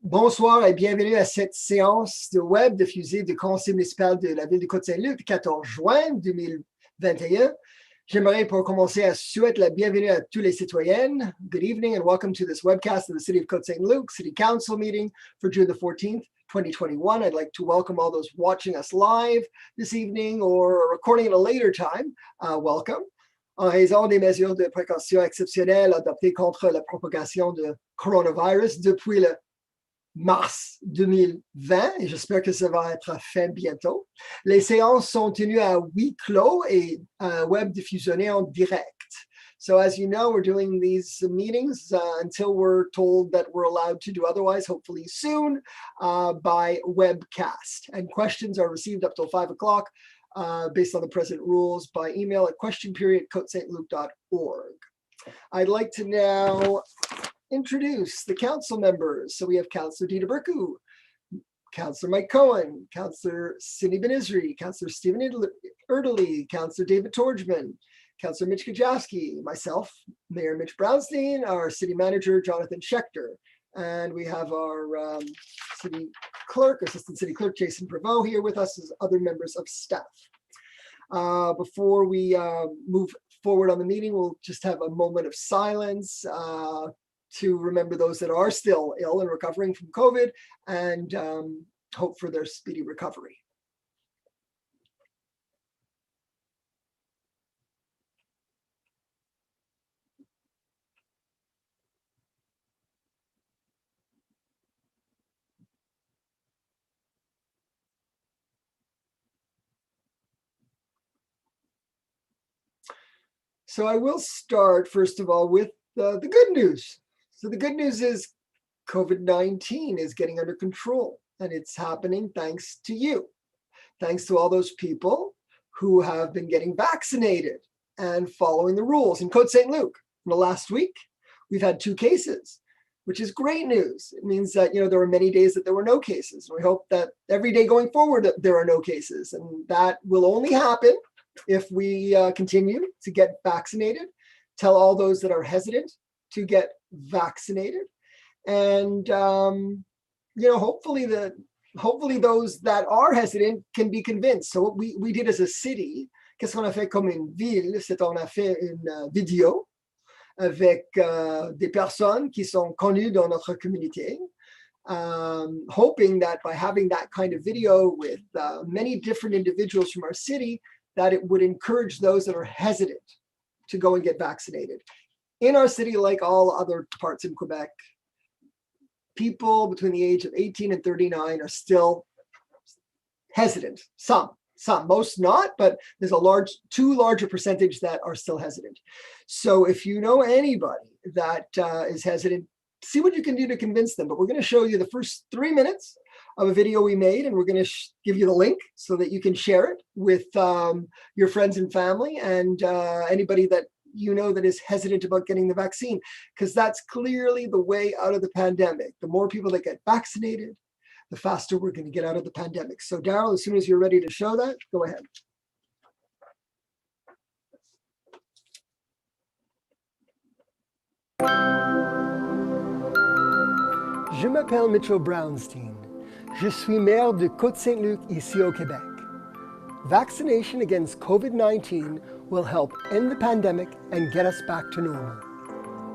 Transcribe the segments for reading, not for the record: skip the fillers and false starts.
Bonsoir et bienvenue à cette séance de web diffusée du conseil municipal de la ville de Côte Saint-Luc le 14 juin 2021. J'aimerais pour commencer à souhaiter la bienvenue à tous les citoyennes. Good evening and welcome to this webcast of the City of Côte Saint-Luc City Council meeting for June the 14th, 2021. I'd like to welcome all those watching us live this evening or recording at a later time. Welcome. En raison des mesures de précaution exceptionnelles adoptées contre la propagation de coronavirus depuis le mars 2020, et j'espère que ça va être fait bientôt. Les séances sont tenues à huis clos et web diffusionnées en direct. So as you know, we're doing these meetings until we're told that we're allowed to do otherwise, hopefully soon, by webcast. And questions are received up till 5 o'clock based on the present rules by email at questionperiod@cotestluc.org. I'd like to now introduce the council members. So we have Councillor Dita Burku, Councillor Mike Cohen, Councillor Cindy Benizri, Councillor Stephen Erdely, Councillor David Torgman, Councillor Mitch Kajowski, myself, Mayor Mitch Brownstein, our city manager, Jonathan Schechter, and we have our city clerk, assistant city clerk, Jason Prevost here with us as other members of staff. Before we move forward on the meeting, we'll just have a moment of silence to remember those that are still ill and recovering from COVID and hope for their speedy recovery. So I will start, first of all, with the good news. So the good news is COVID-19 is getting under control, and it's happening thanks to you, thanks to all those people who have been getting vaccinated and following the rules. In Côte Saint-Luc, in the last week, we've had 2 cases, which is great news. It means that, there were many days that there were no cases. We hope that every day going forward that there are no cases, and that will only happen if we continue to get vaccinated. Tell all those that are hesitant to get vaccinated, and hopefully those that are hesitant can be convinced. So what we did as a city, qu'est-ce qu'on a fait comme une ville, c'est on a fait une vidéo avec des personnes qui sont connues dans notre communauté, hoping that by having that kind of video with many different individuals from our city, that it would encourage those that are hesitant to go and get vaccinated. In our city, like all other parts in Quebec, people between the age of 18 and 39 are still hesitant. Some, most not, but there's too large a percentage that are still hesitant. So if you know anybody that is hesitant, see what you can do to convince them. But we're going to show you the first 3 minutes of a video we made, and we're going to give you the link so that you can share it with your friends and family and anybody that that is hesitant about getting the vaccine, because that's clearly the way out of the pandemic. The more people that get vaccinated, the faster we're going to get out of the pandemic. So Daryl, as soon as you're ready to show that, go ahead. Je m'appelle Mitchell Brownstein. Je suis maire de Côte Saint-Luc ici au Québec. Vaccination against COVID-19 will help end the pandemic and get us back to normal.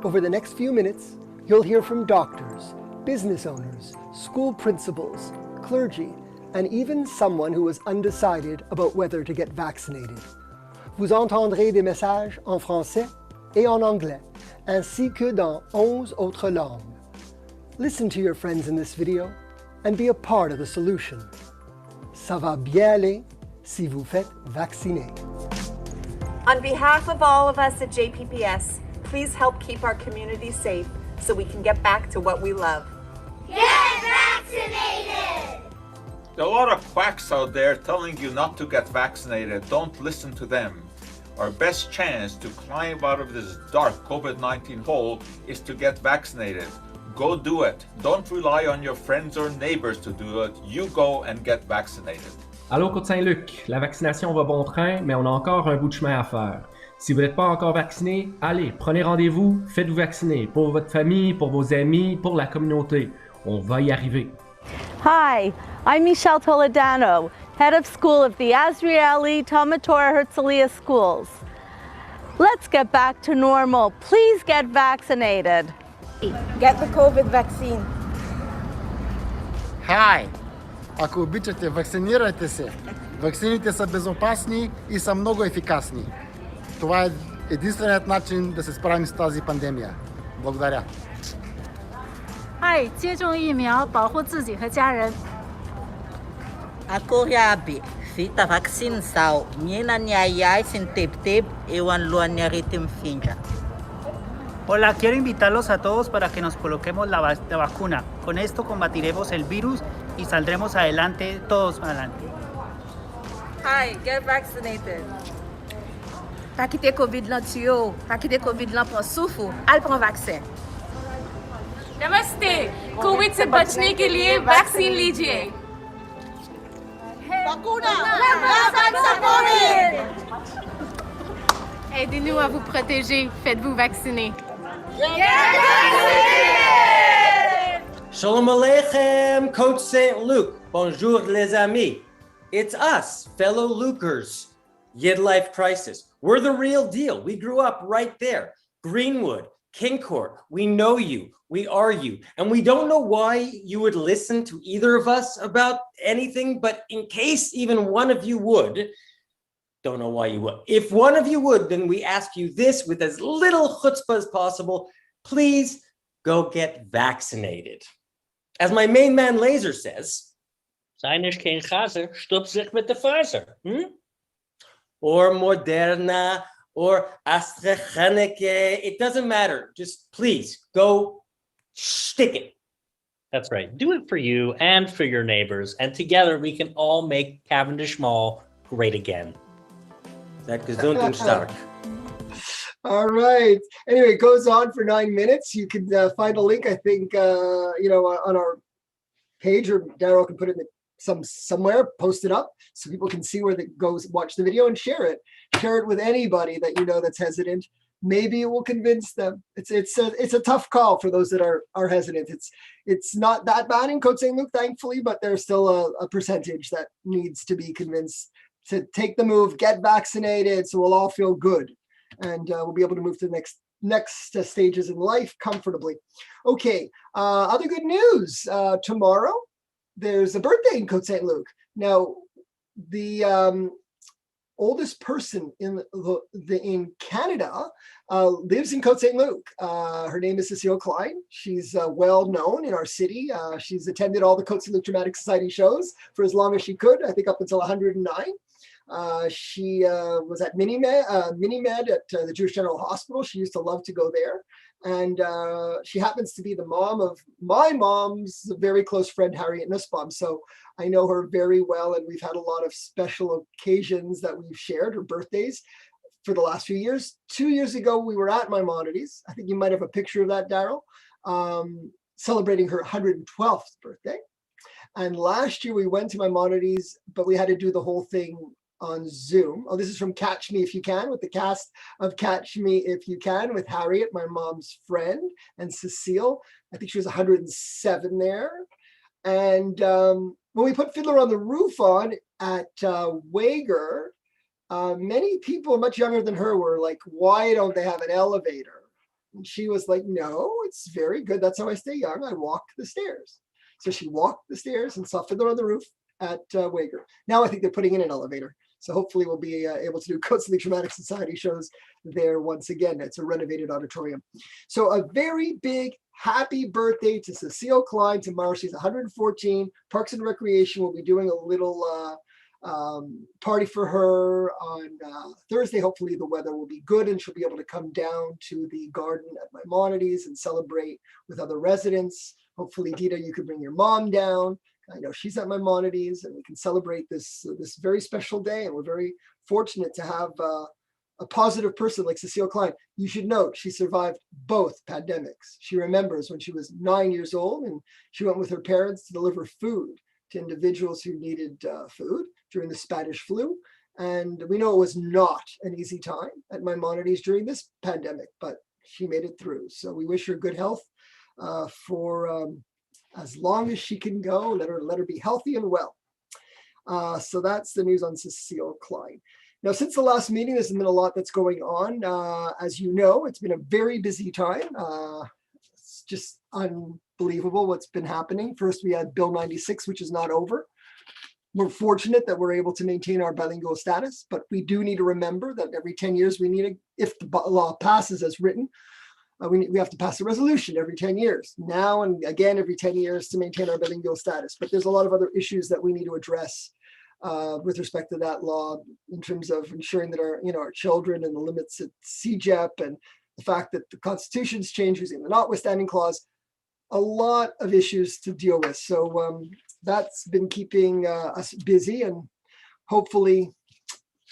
Over the next few minutes, you'll hear from doctors, business owners, school principals, clergy, and even someone who was undecided about whether to get vaccinated. Vous entendrez des messages en français et en anglais, ainsi que dans 11 autres langues. Listen to your friends in this video and be a part of the solution. Ça va bien aller si vous faites vacciner. On behalf of all of us at JPPS, please help keep our community safe so we can get back to what we love. Get vaccinated! There are a lot of quacks out there telling you not to get vaccinated. Don't listen to them. Our best chance to climb out of this dark COVID-19 hole is to get vaccinated. Go do it. Don't rely on your friends or neighbors to do it. You go and get vaccinated. Allô Côte Saint-Luc, la vaccination va bon train, mais on a encore un bout de chemin à faire. Si vous n'êtes pas encore vacciné, allez, prenez rendez-vous, faites-vous vacciner pour votre famille, pour vos amis, pour la communauté. On va y arriver. Hi, I'm Michelle Toledano, head of school of the Azrieli Tomatora Herzliya schools. Let's get back to normal. Please get vaccinated. Get the COVID vaccine. Hi! Ако обичате, вакцинирайте се. Ваксините са безопасни и са много ефикасни. Това е единственият начин да се справим с тази пандемия. Благодаря. 嗨，接种疫苗，保护自己和家人。 Ako yabi, fita vaksin sao, miena niya sin tip-tip, iwan luan niya ritim finja. Hola, quiero invitarlos a todos para que nos coloquemos la vacuna. Con esto combatiremos el virus y saldremos adelante, todos adelante. Hi, get vaccinated. Pra ki te COVID lan tuyo, pra ki te COVID lan pran soufou, al pran vaksin. नमस्ते, Covid से बचने के लिए vaccine लीजिए। Aidez-nous à vous protéger, faites-vous vacciner. Shalom Aleichem, Côte Saint-Luc. Bonjour les amis. It's us, fellow Lucers. Yid Life Crisis. We're the real deal. We grew up right there. Greenwood, King Court. We know you. We are you. And we don't know why you would listen to either of us about anything, but in case even one of you would, don't know why you would. If one of you would, then we ask you this with as little chutzpah as possible. Please go get vaccinated. As my main man Laser says, Zijn is geen gazer, stop zich met de Pfizer. Or Moderna, or AstraZeneca. It doesn't matter. Just please go stick it. That's right. Do it for you and for your neighbors. And together we can all make Cavendish Mall great again. That Gesundungstark. All right. Anyway, it goes on for 9 minutes. You can find a link, I think, on our page, or Daryl can put it in somewhere, post it up so people can see where it goes, watch the video and share it. Share it with anybody that you know that's hesitant. Maybe it will convince them. It's a tough call for those that are hesitant. It's not that bad in Côte Saint-Luc, thankfully, but there's still a percentage that needs to be convinced to take the move, get vaccinated, so we'll all feel good, and we'll be able to move to the next stages in life comfortably. Okay, other good news. Tomorrow, there's a birthday in Côte Saint-Luc. Now, the oldest person in Canada lives in Côte Saint-Luc. Her name is Cecile Klein. She's well known in our city. She's attended all the Côte Saint-Luc Dramatic Society shows for as long as she could, I think up until 109. She was at Minimed at the Jewish General Hospital. She used to love to go there. And she happens to be the mom of my mom's very close friend, Harriet Nussbaum. So I know her very well, and we've had a lot of special occasions that we've shared, her birthdays, for the last few years. 2 years ago, we were at Maimonides. I think you might have a picture of that, Daryl, celebrating her 112th birthday. And last year we went to Maimonides, but we had to do the whole thing on Zoom. Oh, this is from Catch Me If You Can, with the cast of Catch Me If You Can, with Harriet, my mom's friend, and Cecile. I think she was 107 there. And when we put Fiddler on the Roof on at Wager, many people much younger than her were like, why don't they have an elevator? And she was like, no, it's very good. That's how I stay young. I walk the stairs. So she walked the stairs and saw Fiddler on the Roof at Wager. Now I think they're putting in an elevator. So hopefully we'll be able to do Côte Saint-Luc Dramatic Society shows there once again. It's a renovated auditorium. So a very big happy birthday to Cecile Klein tomorrow. She's 114. Parks and Recreation will be doing a little party for her on Thursday. Hopefully the weather will be good and she'll be able to come down to the garden at Maimonides and celebrate with other residents. Hopefully, Dita, you could bring your mom down. I know she's at Maimonides, and we can celebrate this very special day. And we're very fortunate to have a positive person like Cecile Klein. You should note she survived both pandemics. She remembers when she was 9 years old, and she went with her parents to deliver food to individuals who needed food during the Spanish flu. And we know it was not an easy time at Maimonides during this pandemic, but she made it through. So we wish her good health for as long as she can go. Let her be healthy and well. So that's the news on Cecile Klein. Now, since the last meeting, there's been a lot that's going on. As you know, it's been a very busy time. It's just unbelievable what's been happening. First, we had Bill 96, which is not over. We're fortunate that we're able to maintain our bilingual status, but we do need to remember that every 10 years we need, if the law passes as written, we have to pass a resolution every 10 years. Now and again every 10 years to maintain our bilingual status. But there's a lot of other issues that we need to address with respect to that law, in terms of ensuring that our children and the limits at CEGEP, and the fact that the Constitution's changed using the notwithstanding clause. A lot of issues to deal with. So that's been keeping us busy, and hopefully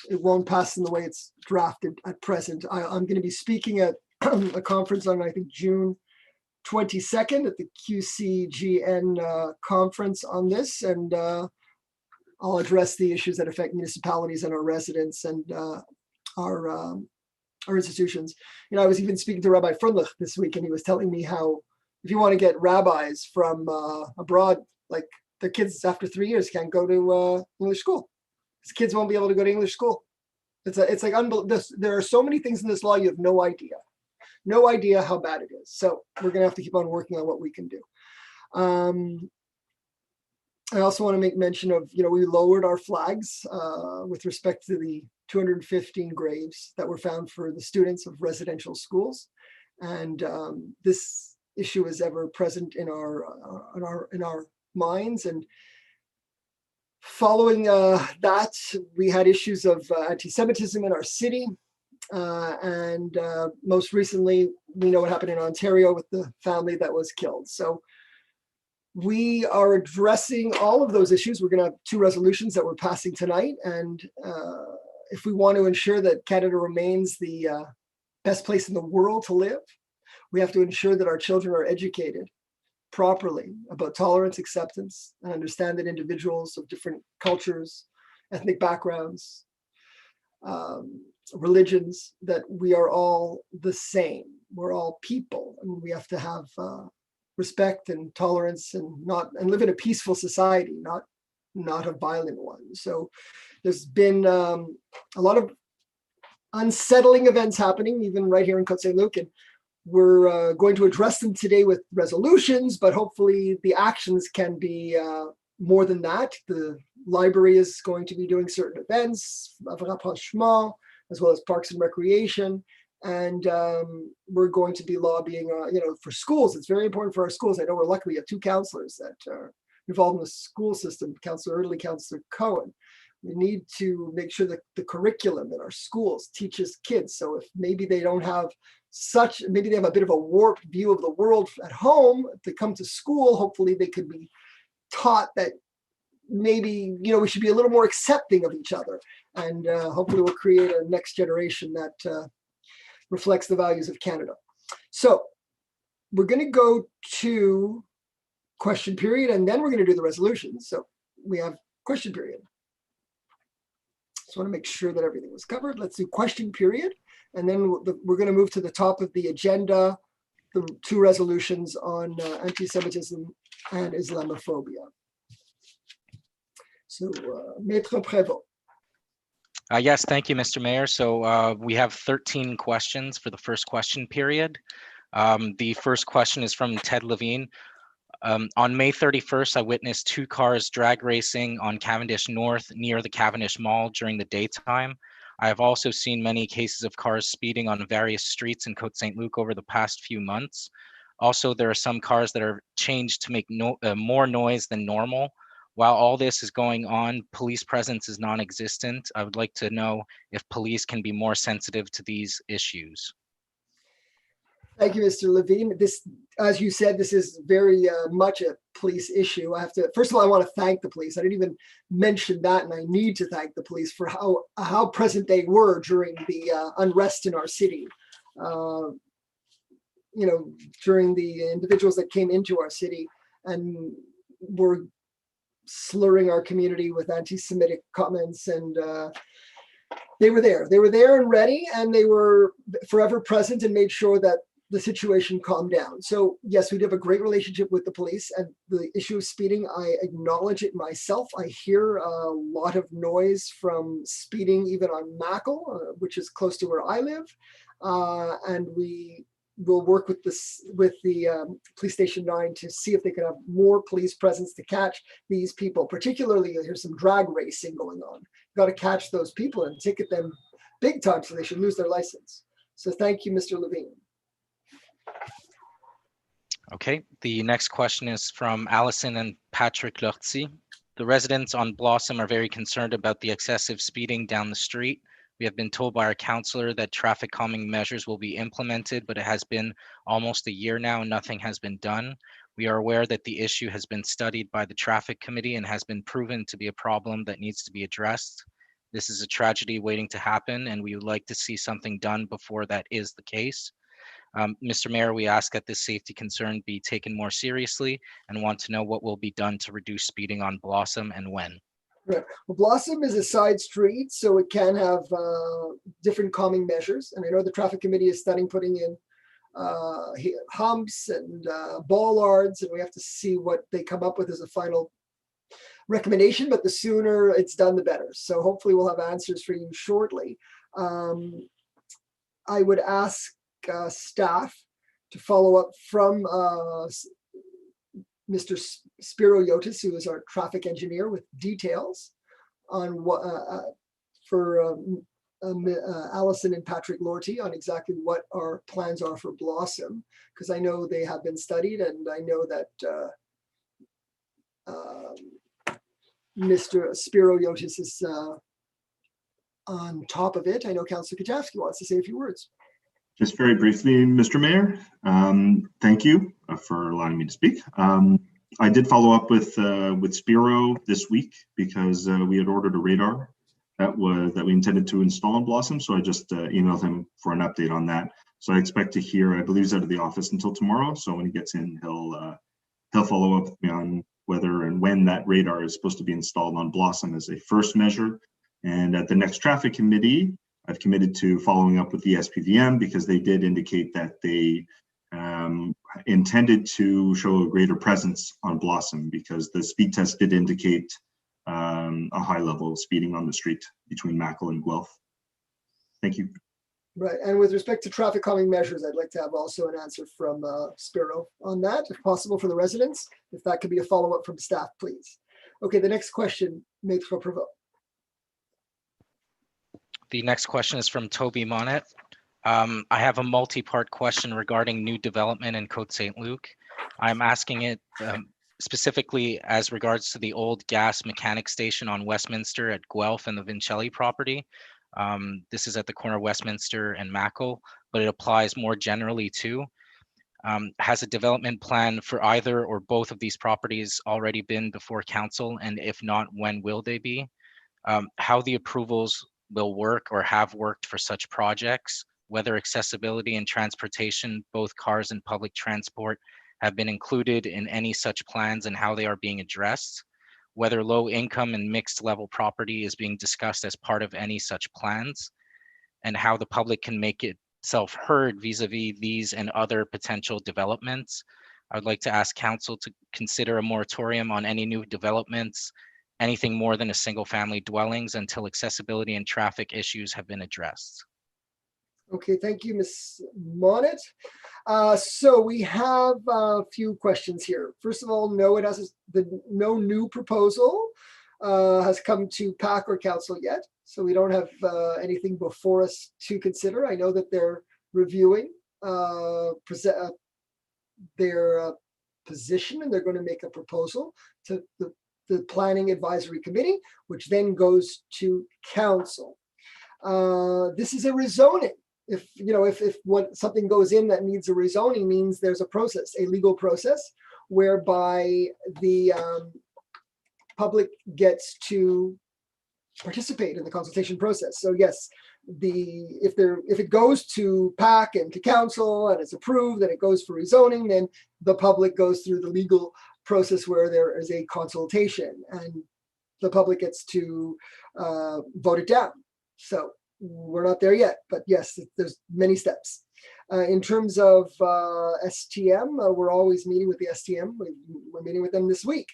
it won't pass in the way it's drafted at present. I'm going to be speaking at a conference on, I think, June 22nd at the QCGN conference on this, and I'll address the issues that affect municipalities and our residents and our institutions. I was even speaking to Rabbi Frundlich this week, and he was telling me how if you want to get rabbis from abroad, like their kids after 3 years can't go to English school. His kids won't be able to go to English school. It's like unbelievable. There are so many things in this law you have no idea how bad it is. So we're going to have to keep on working on what we can do. I also want to make mention of, we lowered our flags with respect to the 215 graves that were found for the students of residential schools, and this issue is ever present in our minds. And following that, we had issues of anti-Semitism in our city. And most recently, we know what happened in Ontario with the family that was killed. So we are addressing all of those issues. We're going to have 2 resolutions that we're passing tonight. And if we want to ensure that Canada remains the best place in the world to live, we have to ensure that our children are educated properly about tolerance, acceptance, and understand that individuals of different cultures, ethnic backgrounds, religions, that we are all the same. We're all people, and we have to have respect and tolerance, and live in a peaceful society, not a violent one. So there's been a lot of unsettling events happening, even right here in Côte Saint-Luc, and we're going to address them today with resolutions, but hopefully the actions can be more than that. The library is going to be doing certain events of rapprochement, as well as parks and recreation. And we're going to be lobbying, for schools. It's very important for our schools. I know we're lucky we have 2 counselors that are involved in the school system, Counselor Erdely, Counselor Cohen. We need to make sure that the curriculum in our schools teaches kids. So if maybe they don't have maybe they have a bit of a warped view of the world at home, if they come to school, hopefully they could be taught that maybe, we should be a little more accepting of each other. And hopefully we'll create a next generation that reflects the values of Canada. So we're going to go to question period, and then we're going to do the resolutions. So we have question period. Just want to make sure that everything was covered. Let's do question period. And then we're going to move to the top of the agenda, the 2 resolutions on anti-Semitism and Islamophobia. So, Maître Prévost. Yes, thank you, Mr. Mayor. So we have 13 questions for the first question period. The first question is from Ted Levine. On May 31st, I witnessed 2 cars drag racing on Cavendish North near the Cavendish Mall during the daytime. I have also seen many cases of cars speeding on various streets in Côte Saint-Luc over the past few months. Also, there are some cars that are changed to make more noise than normal. While all this is going on, police presence is non-existent. I would like to know if police can be more sensitive to these issues. Thank you, Mr. Levine. This, as you said, this is very much a police issue. First of all, I want to thank the police. I didn't even mention that, and I need to thank the police for how present they were during the unrest in our city. During the individuals that came into our city and were slurring our community with anti-Semitic comments, and they were there. They were there and ready, and they were forever present and made sure that the situation calm down. So yes, we do have a great relationship with the police, and the issue of speeding, I acknowledge it myself. I hear a lot of noise from speeding even on Mackle, which is close to where I live. And we will work with the Police Station 9 to see if they can have more police presence to catch these people. Particularly, there's some drag racing going on. You've got to catch those people and ticket them big time, so they should lose their license. So thank you, Mr. Levine. Okay, the next question is from Allison and Patrick Lortie. The residents on Blossom are very concerned about the excessive speeding down the street. We have been told by our counselor that traffic calming measures will be implemented, but it has been almost a year now and nothing has been done. We are aware that the issue has been studied by the traffic committee and has been proven to be a problem that needs to be addressed. This is a tragedy waiting to happen, and we would like to see something done before that is the case. Mr. Mayor, we ask that this safety concern be taken more seriously and want to know what will be done to reduce speeding on Blossom and when. Right. Well, Blossom is a side street, so it can have different calming measures. And I know the traffic committee is studying putting in humps and bollards, and we have to see what they come up with as a final recommendation, but the sooner it's done, the better. So hopefully we'll have answers for you shortly. I would ask staff to follow up from Mr. Spiro Yotis, who is our traffic engineer, with details on what for Allison and Patrick Lortie on exactly what our plans are for Blossom, because I know they have been studied, and I know that Mr. Spiro Yotis is on top of it. I know Councillor Katavsky wants to say a few words. Just very briefly, Mr. Mayor, thank you for allowing me to speak. I did follow up with Spiro this week because we had ordered a radar that we intended to install on Blossom. So I just emailed him for an update on that. So I expect to hear. I believe he's out of the office until tomorrow. So when he gets in, he'll follow up with me on whether and when that radar is supposed to be installed on Blossom as a first measure. And at the next traffic committee, I've committed to following up with the SPVM because they did indicate that they intended to show a greater presence on Blossom because the speed test did indicate a high level of speeding on the street between Mackle and Guelph. Thank you. Right, and with respect to traffic calming measures, I'd like to have also an answer from Spiro on that, if possible, for the residents. If that could be a follow-up from staff, please. Okay, the next question, Maître Prévost. The next question is from Toby Monette. I have a multi-part question regarding new development in Côte Saint-Luc. I'm asking it specifically as regards to the old gas mechanic station on Westminster at Guelph and the Vincelli property. This is at the corner of Westminster and Mackle, but it applies more generally too. Has a development plan for either or both of these properties already been before council? And if not, when will they be? How the approvals will work or have worked for such projects, whether accessibility and transportation, both cars and public transport, have been included in any such plans and how they are being addressed, whether low income and mixed level property is being discussed as part of any such plans, and how the public can make itself heard vis-a-vis these and other potential developments. I would like to ask council to consider a moratorium on any new developments, anything more than a single family dwellings, until accessibility and traffic issues have been addressed. Okay, thank you, Ms. Monette. So we have a few questions here. First of all, no, no new proposal has come to PAC or council yet. So we don't have anything before us to consider. I know that they're reviewing their position, and they're going to make a proposal to the Planning Advisory Committee, which then goes to council. This is a rezoning. If something goes in that needs a rezoning, means there's a process, a legal process, whereby the public gets to participate in the consultation process. So yes, if it goes to PAC and to council and it's approved and it goes for rezoning, then the public goes through the legal process where there is a consultation and the public gets to vote it down. So we're not there yet, but yes, there's many steps. In terms of STM, we're always meeting with the STM. We're meeting with them this week,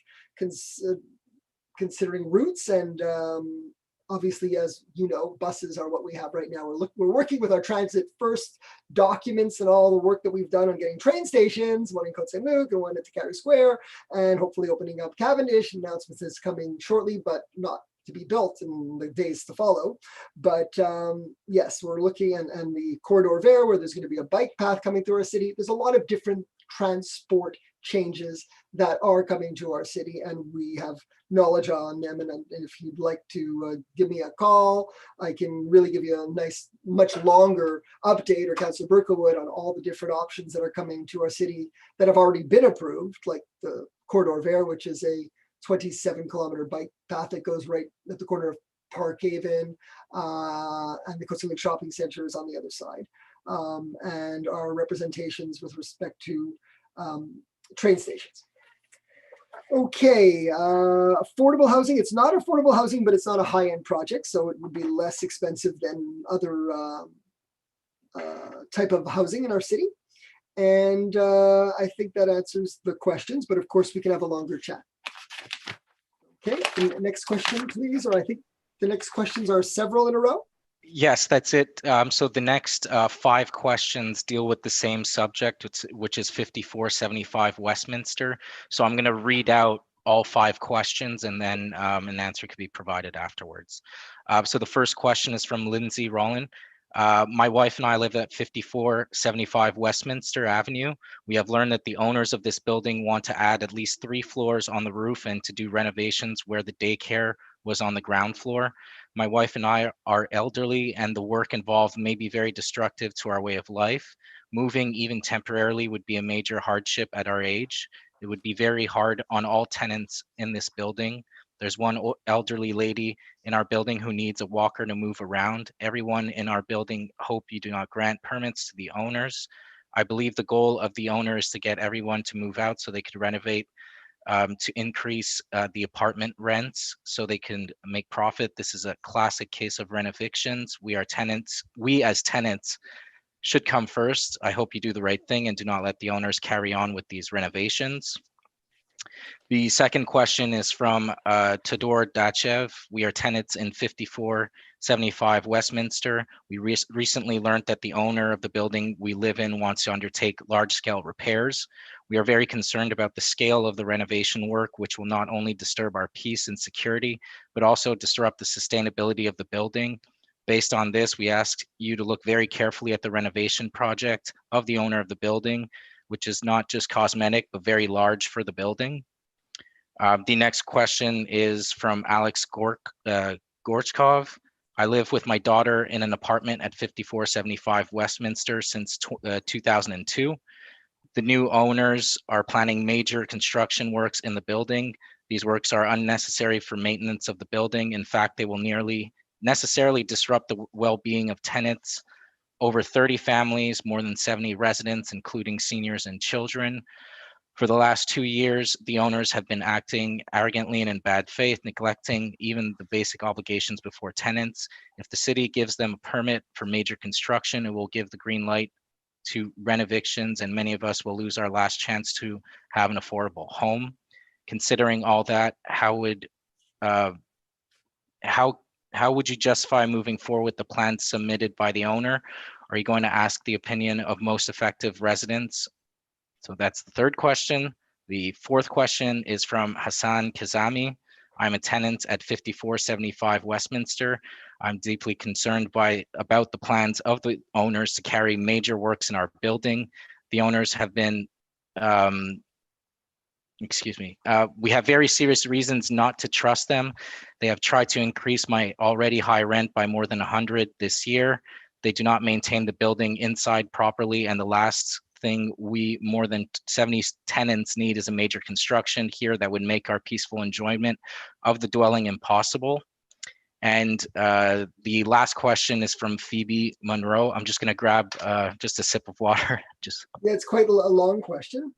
considering routes, and obviously, as you know, buses are what we have right now. We're working with our Transit First documents and all the work that we've done on getting train stations, one in Côte Saint-Luc and one at Carry Square, and hopefully opening up Cavendish. Announcements is coming shortly, but not to be built in the days to follow. But yes, we're looking, and the corridor vert, where there's going to be a bike path coming through our city. There's a lot of different transport changes that are coming to our city, and we have knowledge on them. And if you'd like to give me a call, I can really give you a nice, much longer update, or Councillor Berkowitz, on all the different options that are coming to our city that have already been approved, like the corridor vert, which is a 27-kilometer bike path that goes right at the corner of Park Haven, and the Côte Saint-Luc shopping center is on the other side. And our representations with respect to train stations. Okay, affordable housing. It's not affordable housing, but it's not a high-end project, so it would be less expensive than other type of housing in our city. And I think that answers the questions, but of course we can have a longer chat. Okay, the next question, please. Or I think the next questions are several in a row. Yes, that's it. So the next 5 questions deal with the same subject, which is 5475 Westminster. So I'm going to read out all 5 questions, and then an answer could be provided afterwards. So the first question is from Lindsay Rollin. My wife and I live at 5475 Westminster Avenue. We have learned that the owners of this building want to add at least 3 floors on the roof and to do renovations where the daycare was on the ground floor. My wife and I are elderly, and the work involved may be very destructive to our way of life. Moving, even temporarily, would be a major hardship at our age. It would be very hard on all tenants in this building. There's one elderly lady in our building who needs a walker to move around. Everyone in our building hope you do not grant permits to the owners. I believe the goal of the owner is to get everyone to move out so they could renovate, to increase the apartment rents so they can make profit. This is a classic case of renovictions. We as tenants should come first. I hope you do the right thing and do not let the owners carry on with these renovations. The second question is from Todor Dachev. We are tenants in 5475 Westminster. We recently learned that the owner of the building we live in wants to undertake large-scale repairs. We are very concerned about the scale of the renovation work, which will not only disturb our peace and security, but also disrupt the sustainability of the building. Based on this, we ask you to look very carefully at the renovation project of the owner of the building, which is not just cosmetic, but very large for the building. The next question is from Alex Gorchkov. I live with my daughter in an apartment at 5475 Westminster since 2002. The new owners are planning major construction works in the building. These works are unnecessary for maintenance of the building. In fact, they will nearly necessarily disrupt the well-being of tenants. Over 30 families, more than 70 residents, including seniors and children. For the last 2 years, the owners have been acting arrogantly and in bad faith, neglecting even the basic obligations before tenants. If the city gives them a permit for major construction, it will give the green light to renovictions, and many of us will lose our last chance to have an affordable home. Considering all that, how would you justify moving forward with the plans submitted by the owner? Are you going to ask the opinion of most effective residents? So that's the third question. The fourth question is from Hassan Kazami. I'm a tenant at 5475 Westminster. I'm deeply concerned about the plans of the owners to carry major works in our building. The owners have been, we have very serious reasons not to trust them. They have tried to increase my already high rent by more than 100 this year. They do not maintain the building inside properly, and the last thing we more than 70 tenants need is a major construction here that would make our peaceful enjoyment of the dwelling impossible. And the last question is from Phoebe Monroe. I'm just going to grab just a sip of water. Yeah, it's quite a long question.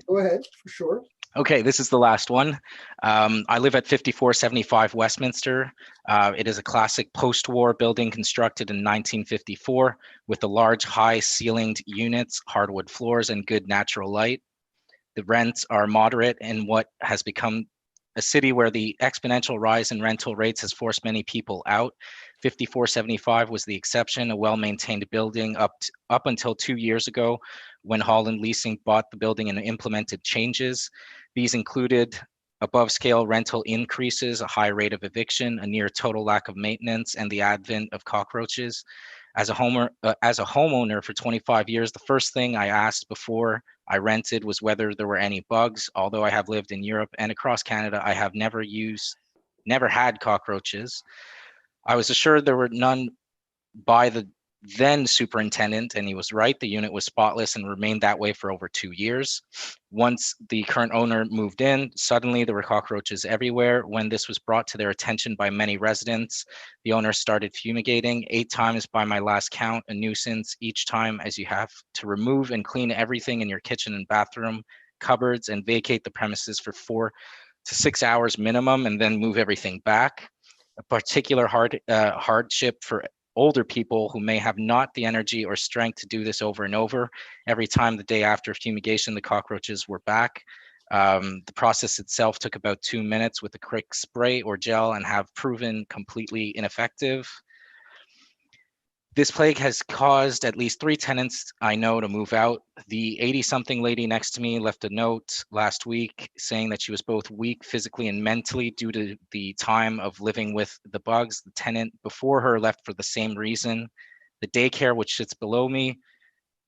Go ahead, for sure. Okay, this is the last one. I live at 5475 Westminster. It is a classic post-war building constructed in 1954 with the large high-ceilinged units, hardwood floors, and good natural light. The rents are moderate in what has become a city where the exponential rise in rental rates has forced many people out. 5475 was the exception, a well-maintained building up until 2 years ago when Holland Leasing bought the building and implemented changes. These included above scale rental increases, a high rate of eviction, a near total lack of maintenance, and the advent of cockroaches. As a homeowner for 25 years, the first thing I asked before I rented was whether there were any bugs. Although I have lived in Europe and across Canada, I have never had cockroaches. I was assured there were none by the then superintendent, and he was right. The unit was spotless and remained that way for over 2 years. Once the current owner moved in, suddenly there were cockroaches everywhere. When this was brought to their attention by many residents, the owner started fumigating 8 times by my last count, a nuisance each time, as you have to remove and clean everything in your kitchen and bathroom, cupboards, and vacate the premises for 4 to 6 hours minimum, and then move everything back. A particular hardship for older people who may have not the energy or strength to do this over and over. Every time the day after fumigation, the cockroaches were back. The process itself took about 2 minutes with a quick spray or gel and have proven completely ineffective. This plague has caused at least 3 tenants I know to move out. The 80-something lady next to me left a note last week saying that she was both weak physically and mentally due to the time of living with the bugs. The tenant before her left for the same reason. The daycare, which sits below me,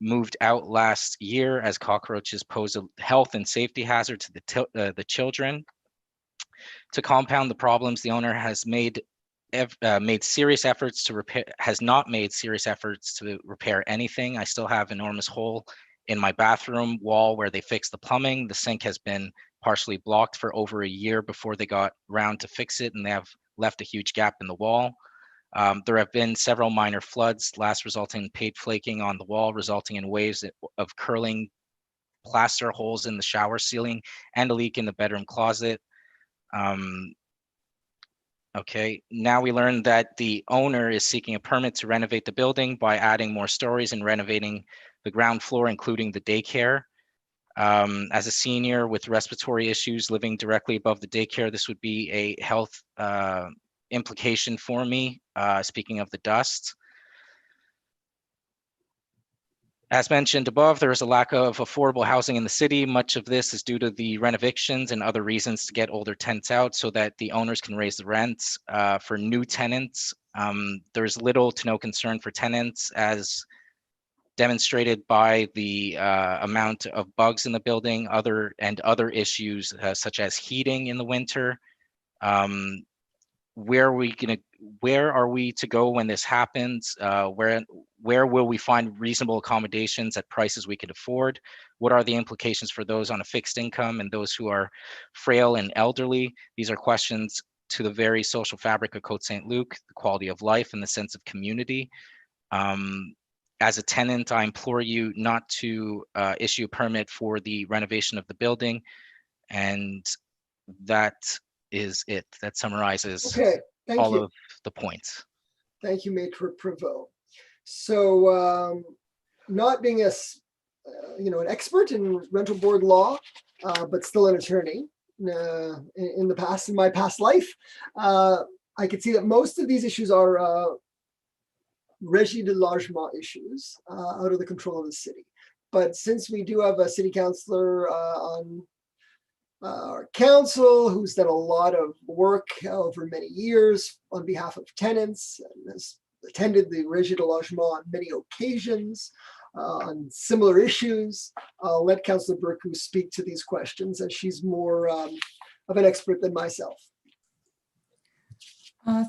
moved out last year as cockroaches pose a health and safety hazard to the children. To compound the problems, the owner has not made serious efforts to repair anything. I still have an enormous hole in my bathroom wall where they fixed the plumbing. The sink has been partially blocked for over a year before they got around to fix it, and they have left a huge gap in the wall. There have been several minor floods, last resulting in paint flaking on the wall, resulting in waves of curling plaster holes in the shower ceiling and a leak in the bedroom closet. Okay, now we learned that the owner is seeking a permit to renovate the building by adding more stories and renovating the ground floor, including the daycare. As a senior with respiratory issues living directly above the daycare, this would be a health implication for me, speaking of the dust. As mentioned above, there is a lack of affordable housing in the city. Much of this is due to the renovations and other reasons to get older tenants out so that the owners can raise the rents. For new tenants, there's little to no concern for tenants, as demonstrated by the amount of bugs in the building, other issues such as heating in the winter. Where are we to go when this happens? Where will we find reasonable accommodations at prices we can afford? What are the implications for those on a fixed income and those who are frail and elderly? These are questions to the very social fabric of Côte Saint-Luc, the quality of life and the sense of community. As a tenant, I implore you not to issue a permit for the renovation of the building. And that is it. That summarizes all of the points. Thank you, Maitre Prévost. So not being an expert in rental board law, but still an attorney in my past life, I could see that most of these issues are régie de logement issues out of the control of the city. But since we do have a city councillor on our council who's done a lot of work over many years on behalf of tenants and has attended the régie de logement on many occasions on similar issues, I'll let Councillor Burku speak to these questions, as she's more of an expert than myself.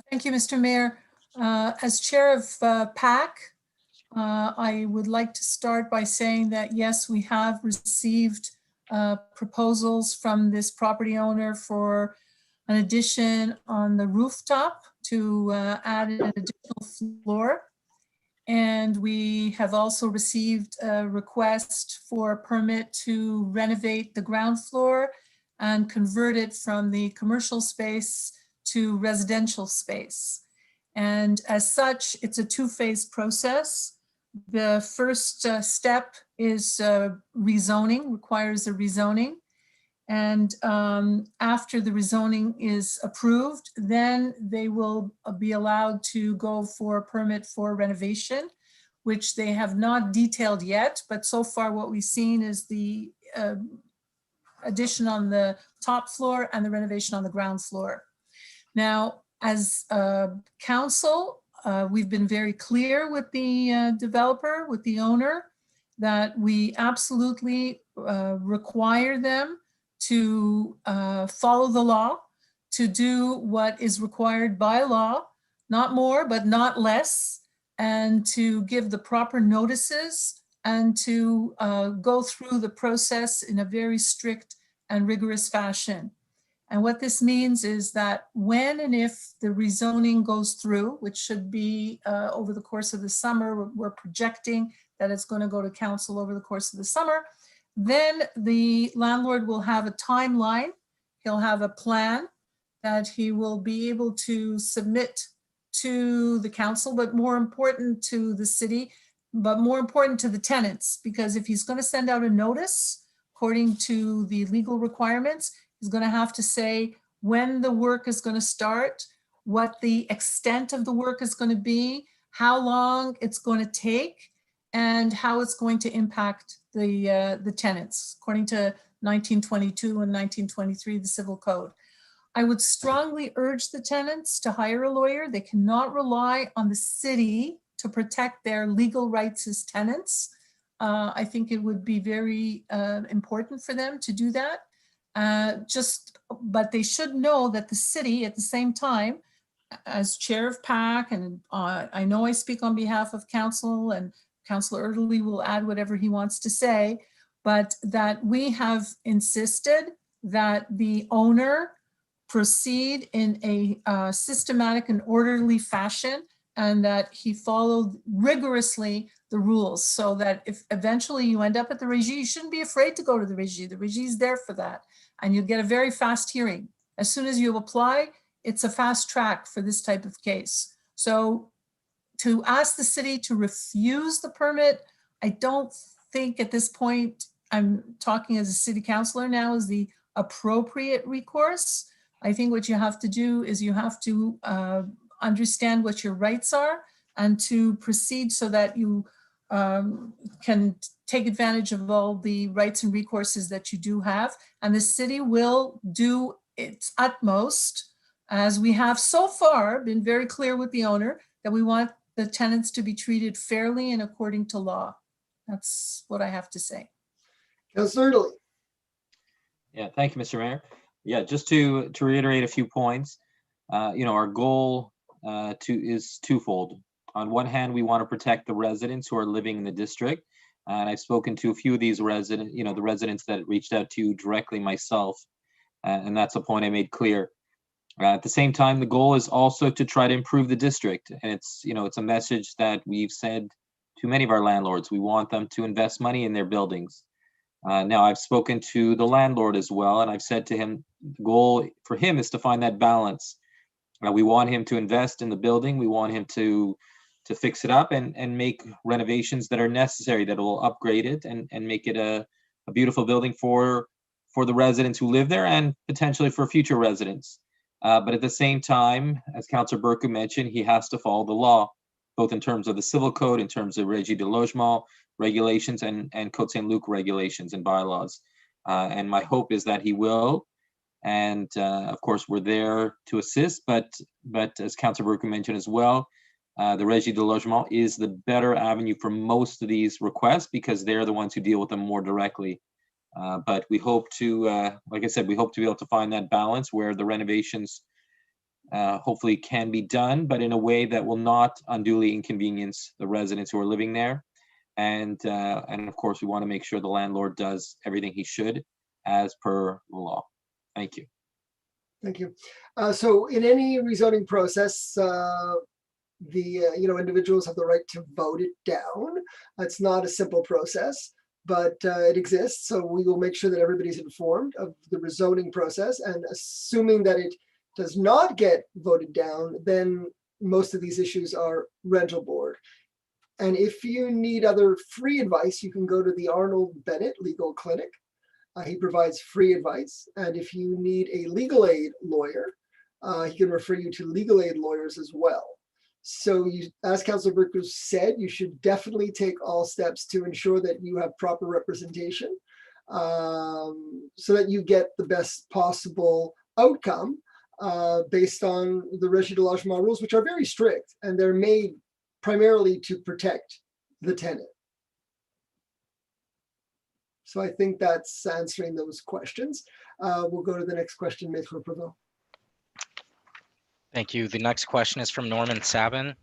Thank you, Mr. Mayor. As chair of PAC, I would like to start by saying that yes, we have received proposals from this property owner for an addition on the rooftop to add an additional floor. And we have also received a request for a permit to renovate the ground floor and convert it from the commercial space to residential space. And as such, it's a two-phase process. The first step is rezoning, requires a rezoning. And after the rezoning is approved, then they will be allowed to go for a permit for renovation, which they have not detailed yet, but so far what we've seen is the addition on the top floor and the renovation on the ground floor. Now, as council, we've been very clear with the developer, with the owner, that we absolutely require them to follow the law, to do what is required by law, not more, but not less, and to give the proper notices and to go through the process in a very strict and rigorous fashion. And what this means is that when and if the rezoning goes through, which should be over the course of the summer, we're projecting that it's going to go to council over the course of the summer, then the landlord will have a timeline. He'll have a plan that he will be able to submit to the council, but more important to the city, but more important to the tenants, because if he's going to send out a notice, according to the legal requirements, he's going to have to say when the work is going to start, what the extent of the work is going to be, how long it's going to take, and how it's going to impact the tenants, according to 1922 and 1923, the Civil Code. I would strongly urge the tenants to hire a lawyer. They cannot rely on the city to protect their legal rights as tenants. I think it would be very important for them to do that. But they should know that the city, at the same time, as chair of PAC, and I know I speak on behalf of council, and Councillor Erdely will add whatever he wants to say, but that we have insisted that the owner proceed in a systematic and orderly fashion, and that he followed rigorously the rules, so that if eventually you end up at the regie, you shouldn't be afraid to go to the regie. The regie is there for that, and you'll get a very fast hearing. As soon as you apply, it's a fast track for this type of case. So to ask the city to refuse the permit, I don't think at this point, I'm talking as a city councillor now, is the appropriate recourse. I think what you have to do is you have to understand what your rights are and to proceed so that you can take advantage of all the rights and recourses that you do have. And the city will do its utmost, as we have so far been very clear with the owner, that we want the tenants to be treated fairly and according to law. That's what I have to say. Councillor Erdely. Yeah, thank you, Mr. Mayor. Yeah, just to reiterate a few points, our goal is twofold. On one hand, we want to protect the residents who are living in the district, and I've spoken to a few of these residents, the residents that reached out to you directly myself, and that's a point I made clear. At the same time, the goal is also to try to improve the district, and it's a message that we've said to many of our landlords. We want them to invest money in their buildings. Now, I've spoken to the landlord as well, and I've said to him, the goal for him is to find that balance. We want him to invest in the building. We want him to fix it up and make renovations that are necessary, that will upgrade it and make it a beautiful building for the residents who live there and potentially for future residents. But at the same time, as Councillor Burku mentioned, he has to follow the law, both in terms of the Civil Code, in terms of Régie de Logement regulations, and Côte Saint-Luc regulations and bylaws. And my hope is that he will. And of course, we're there to assist. But as Councillor Burku mentioned as well, the Régie de Logement is the better avenue for most of these requests because they're the ones who deal with them more directly. But we hope to, like I said, we hope to be able to find that balance where the renovations hopefully can be done, but in a way that will not unduly inconvenience the residents who are living there. And of course, we want to make sure the landlord does everything he should as per the law. Thank you. Thank you. So in any rezoning process, individuals have the right to vote it down. It's not a simple process. but it exists. So we will make sure that everybody's informed of the rezoning process, and assuming that it does not get voted down, then most of these issues are rental board. And if you need other free advice, you can go to the Arnold Bennett Legal Clinic. He provides free advice. And if you need a legal aid lawyer, he can refer you to legal aid lawyers as well. So you, as Councillor Burkus said, you should definitely take all steps to ensure that you have proper representation, so that you get the best possible outcome based on the Régie de Logement rules, which are very strict, and they're made primarily to protect the tenant. So I think that's answering those questions. We'll go to the next question, Maître Prévost. Thank you. The next question is from Norman Sabin.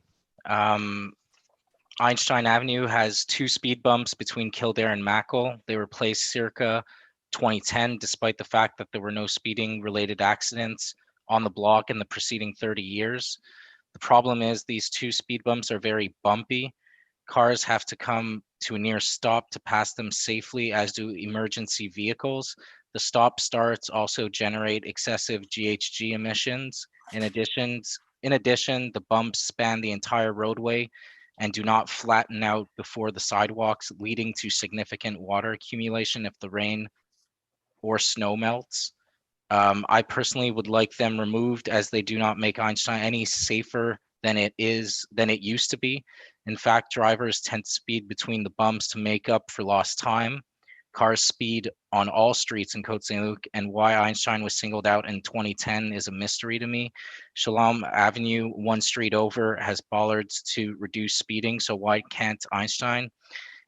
Einstein Avenue has 2 speed bumps between Kildare and Mackle. They were placed circa 2010, despite the fact that there were no speeding related accidents on the block in the preceding 30 years. The problem is these 2 speed bumps are very bumpy. Cars have to come to a near stop to pass them safely, as do emergency vehicles. The stop starts also generate excessive GHG emissions. In addition, the bumps span the entire roadway and do not flatten out before the sidewalks, leading to significant water accumulation if the rain or snow melts. I personally would like them removed, as they do not make Einstein any safer than it used to be. In fact, drivers tend to speed between the bumps to make up for lost time. Cars speed on all streets in Côte Saint-Luc, and why Einstein was singled out in 2010 is a mystery to me. Shalom Avenue, 1 street over, has bollards to reduce speeding, so why can't Einstein?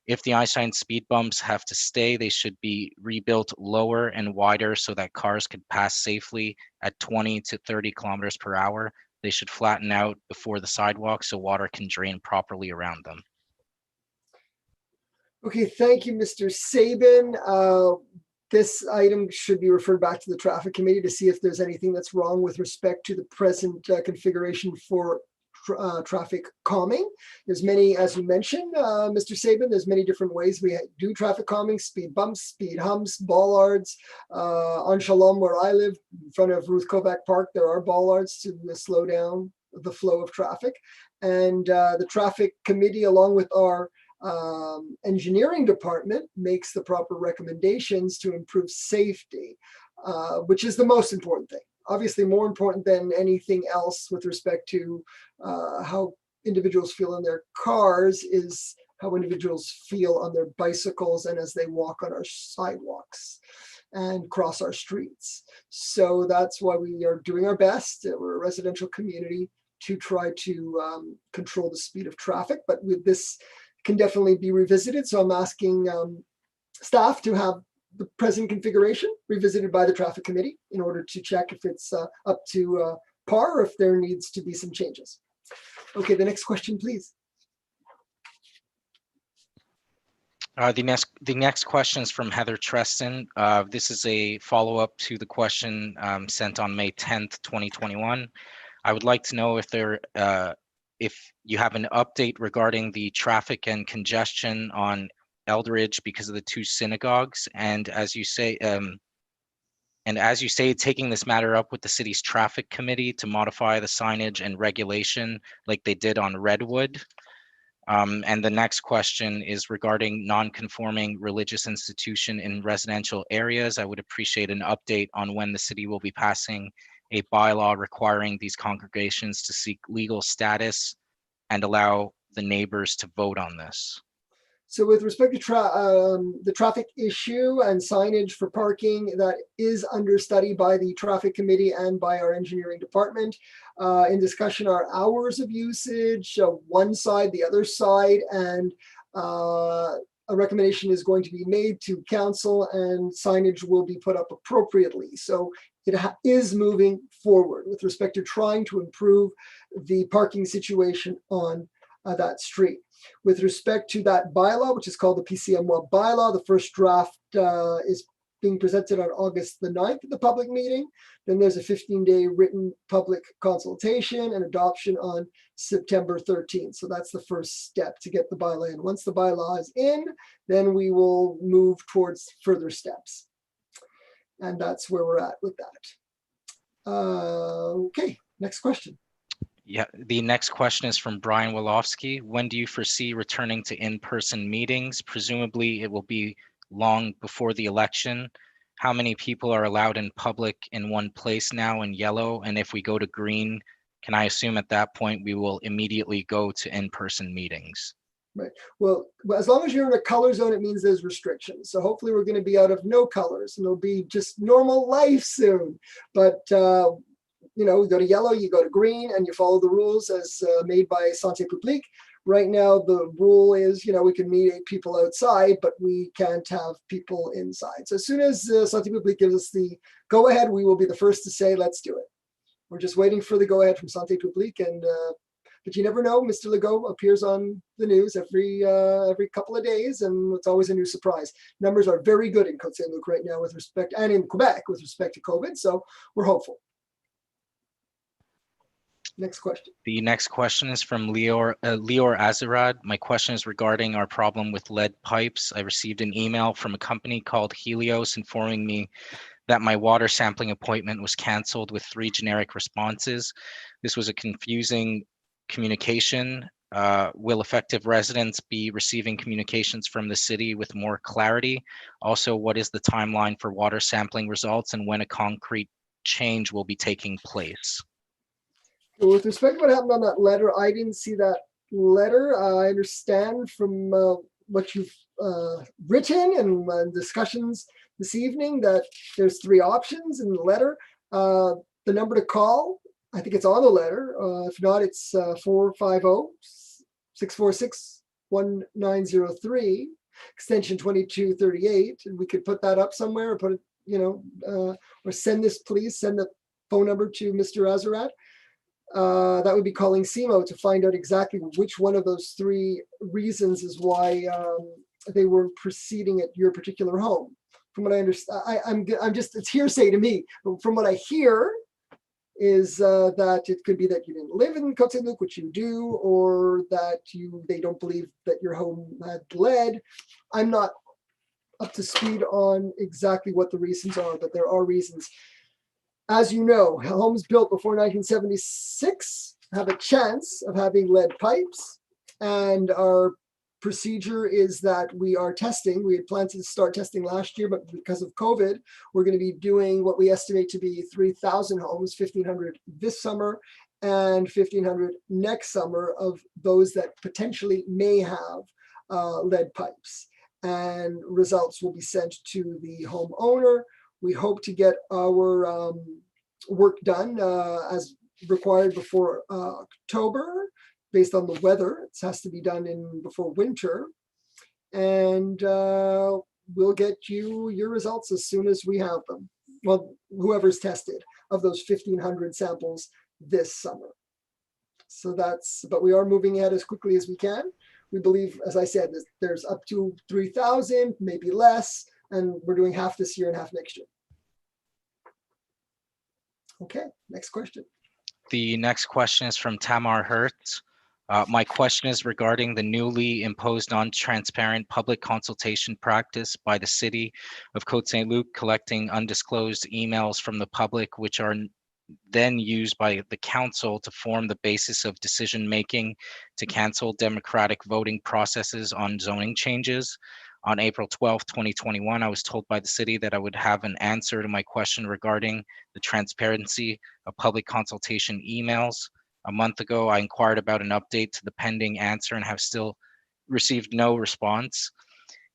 If the Einstein speed bumps have to stay, they should be rebuilt lower and wider so that cars could pass safely at 20 to 30 kilometers per hour. They should flatten out before the sidewalk so water can drain properly around them. Okay, thank you, Mr. Sabin. This item should be referred back to the traffic committee to see if there's anything that's wrong with respect to the present configuration for traffic calming. There's many, as you mentioned, Mr. Sabin, there's many different ways we do traffic calming: speed bumps, speed humps, bollards. On Shalom, where I live, in front of Ruth Kovac Park, there are bollards to slow down the flow of traffic. And the traffic committee, along with our engineering department, makes the proper recommendations to improve safety, which is the most important thing. Obviously, more important than anything else with respect to how individuals feel in their cars is how individuals feel on their bicycles and as they walk on our sidewalks and cross our streets. So that's why we are doing our best. We're a residential community to try to control the speed of traffic, but with this can definitely be revisited. So I'm asking staff to have the present configuration revisited by the traffic committee in order to check if it's up to par or if there needs to be some changes. Okay, the next question, please. The next question is from Heather Treston. This is a follow-up to the question sent on May 10th, 2021. I would like to know if you have an update regarding the traffic and congestion on Eldridge because of the 2 synagogues, and as you say, taking this matter up with the city's traffic committee to modify the signage and regulation like they did on Redwood. And the next question is regarding non-conforming religious institution in residential areas. I would appreciate an update on when the city will be passing a bylaw requiring these congregations to seek legal status and allow the neighbors to vote on this. So with respect to the traffic issue and signage for parking, that is under study by the traffic committee and by our engineering department. In discussion are hours of usage, one side, the other side, and a recommendation is going to be made to council and signage will be put up appropriately. So it is moving forward with respect to trying to improve the parking situation on that street. With respect to that bylaw, which is called the PCMWA bylaw, the first draft is being presented on August the 9th at the public meeting. Then there's a 15-day written public consultation and adoption on September 13th. So that's the first step to get the bylaw in. Once the bylaw is in, then we will move towards further steps. And that's where we're at with that. Okay, next question. Yeah, the next question is from Brian Wolofsky. When do you foresee returning to in-person meetings? Presumably it will be long before the election. How many people are allowed in public in one place now in yellow? And if we go to green, can I assume at that point we will immediately go to in-person meetings? Right. Well, as long as you're in a color zone, it means there's restrictions. So hopefully we're going to be out of no colors and it'll be just normal life soon. But you know, you go to yellow, you go to green, and you follow the rules as made by Santé Publique. Right now, the rule is, you know, we can meet 8 people outside, but we can't have people inside. So as soon as Santé Publique gives us the go-ahead, we will be the first to say, let's do it. We're just waiting for the go-ahead from Santé Publique, and but you never know. Mr. Legault appears on the news every couple of days, and it's always a new surprise. Numbers are very good in Côte Saint-Luc right now with respect, and in Quebec with respect to COVID, so we're hopeful. Next question. The next question is from Lior Azarad. My question is regarding our problem with lead pipes. I received an email from a company called Helios informing me that my water sampling appointment was canceled with 3 generic responses. This was a confusing communication. Will effective residents be receiving communications from the city with more clarity? Also, what is the timeline for water sampling results and when a concrete change will be taking place? With respect to what happened on that letter, I didn't see that letter. I understand from what you've written and discussions this evening that there's 3 options in the letter. The number to call, I think it's on the letter. If not, it's 450-646-1903, extension 2238. And we could put that up somewhere or put it, you know, or send this, please send the phone number to Mr. Azarad. That would be calling CMO to find out exactly which one of those 3 reasons is why they weren't proceeding at your particular home. From what I understand, I'm just, it's hearsay to me. From what I hear is that it could be that you didn't live in Côte Saint-Luc, which you do, or that they don't believe that your home had lead. I'm not up to speed on exactly what the reasons are, but there are reasons. As you know, homes built before 1976 have a chance of having lead pipes, and our procedure is that we are testing. We had planned to start testing last year, but because of COVID, we're going to be doing what we estimate to be 3,000 homes, 1,500 this summer and 1,500 next summer of those that potentially may have lead pipes. And results will be sent to the homeowner. We hope to get our work done as required before October, based on the weather. It has to be done before winter. And we'll get you your results as soon as we have them. Well, whoever's tested of those 1,500 samples this summer. So that's, but we are moving ahead as quickly as we can. We believe, as I said, there's up to 3,000, maybe less, and we're doing half this year and half next year. Okay, next question. The next question is from Tamar Hertz. My question is regarding the newly imposed non-transparent public consultation practice by the city of Côte Saint-Luc, collecting undisclosed emails from the public, which are then used by the council to form the basis of decision-making to cancel democratic voting processes on zoning changes. On April 12, 2021, I was told by the city that I would have an answer to my question regarding the transparency of public consultation emails. A month ago, I inquired about an update to the pending answer and have still received no response.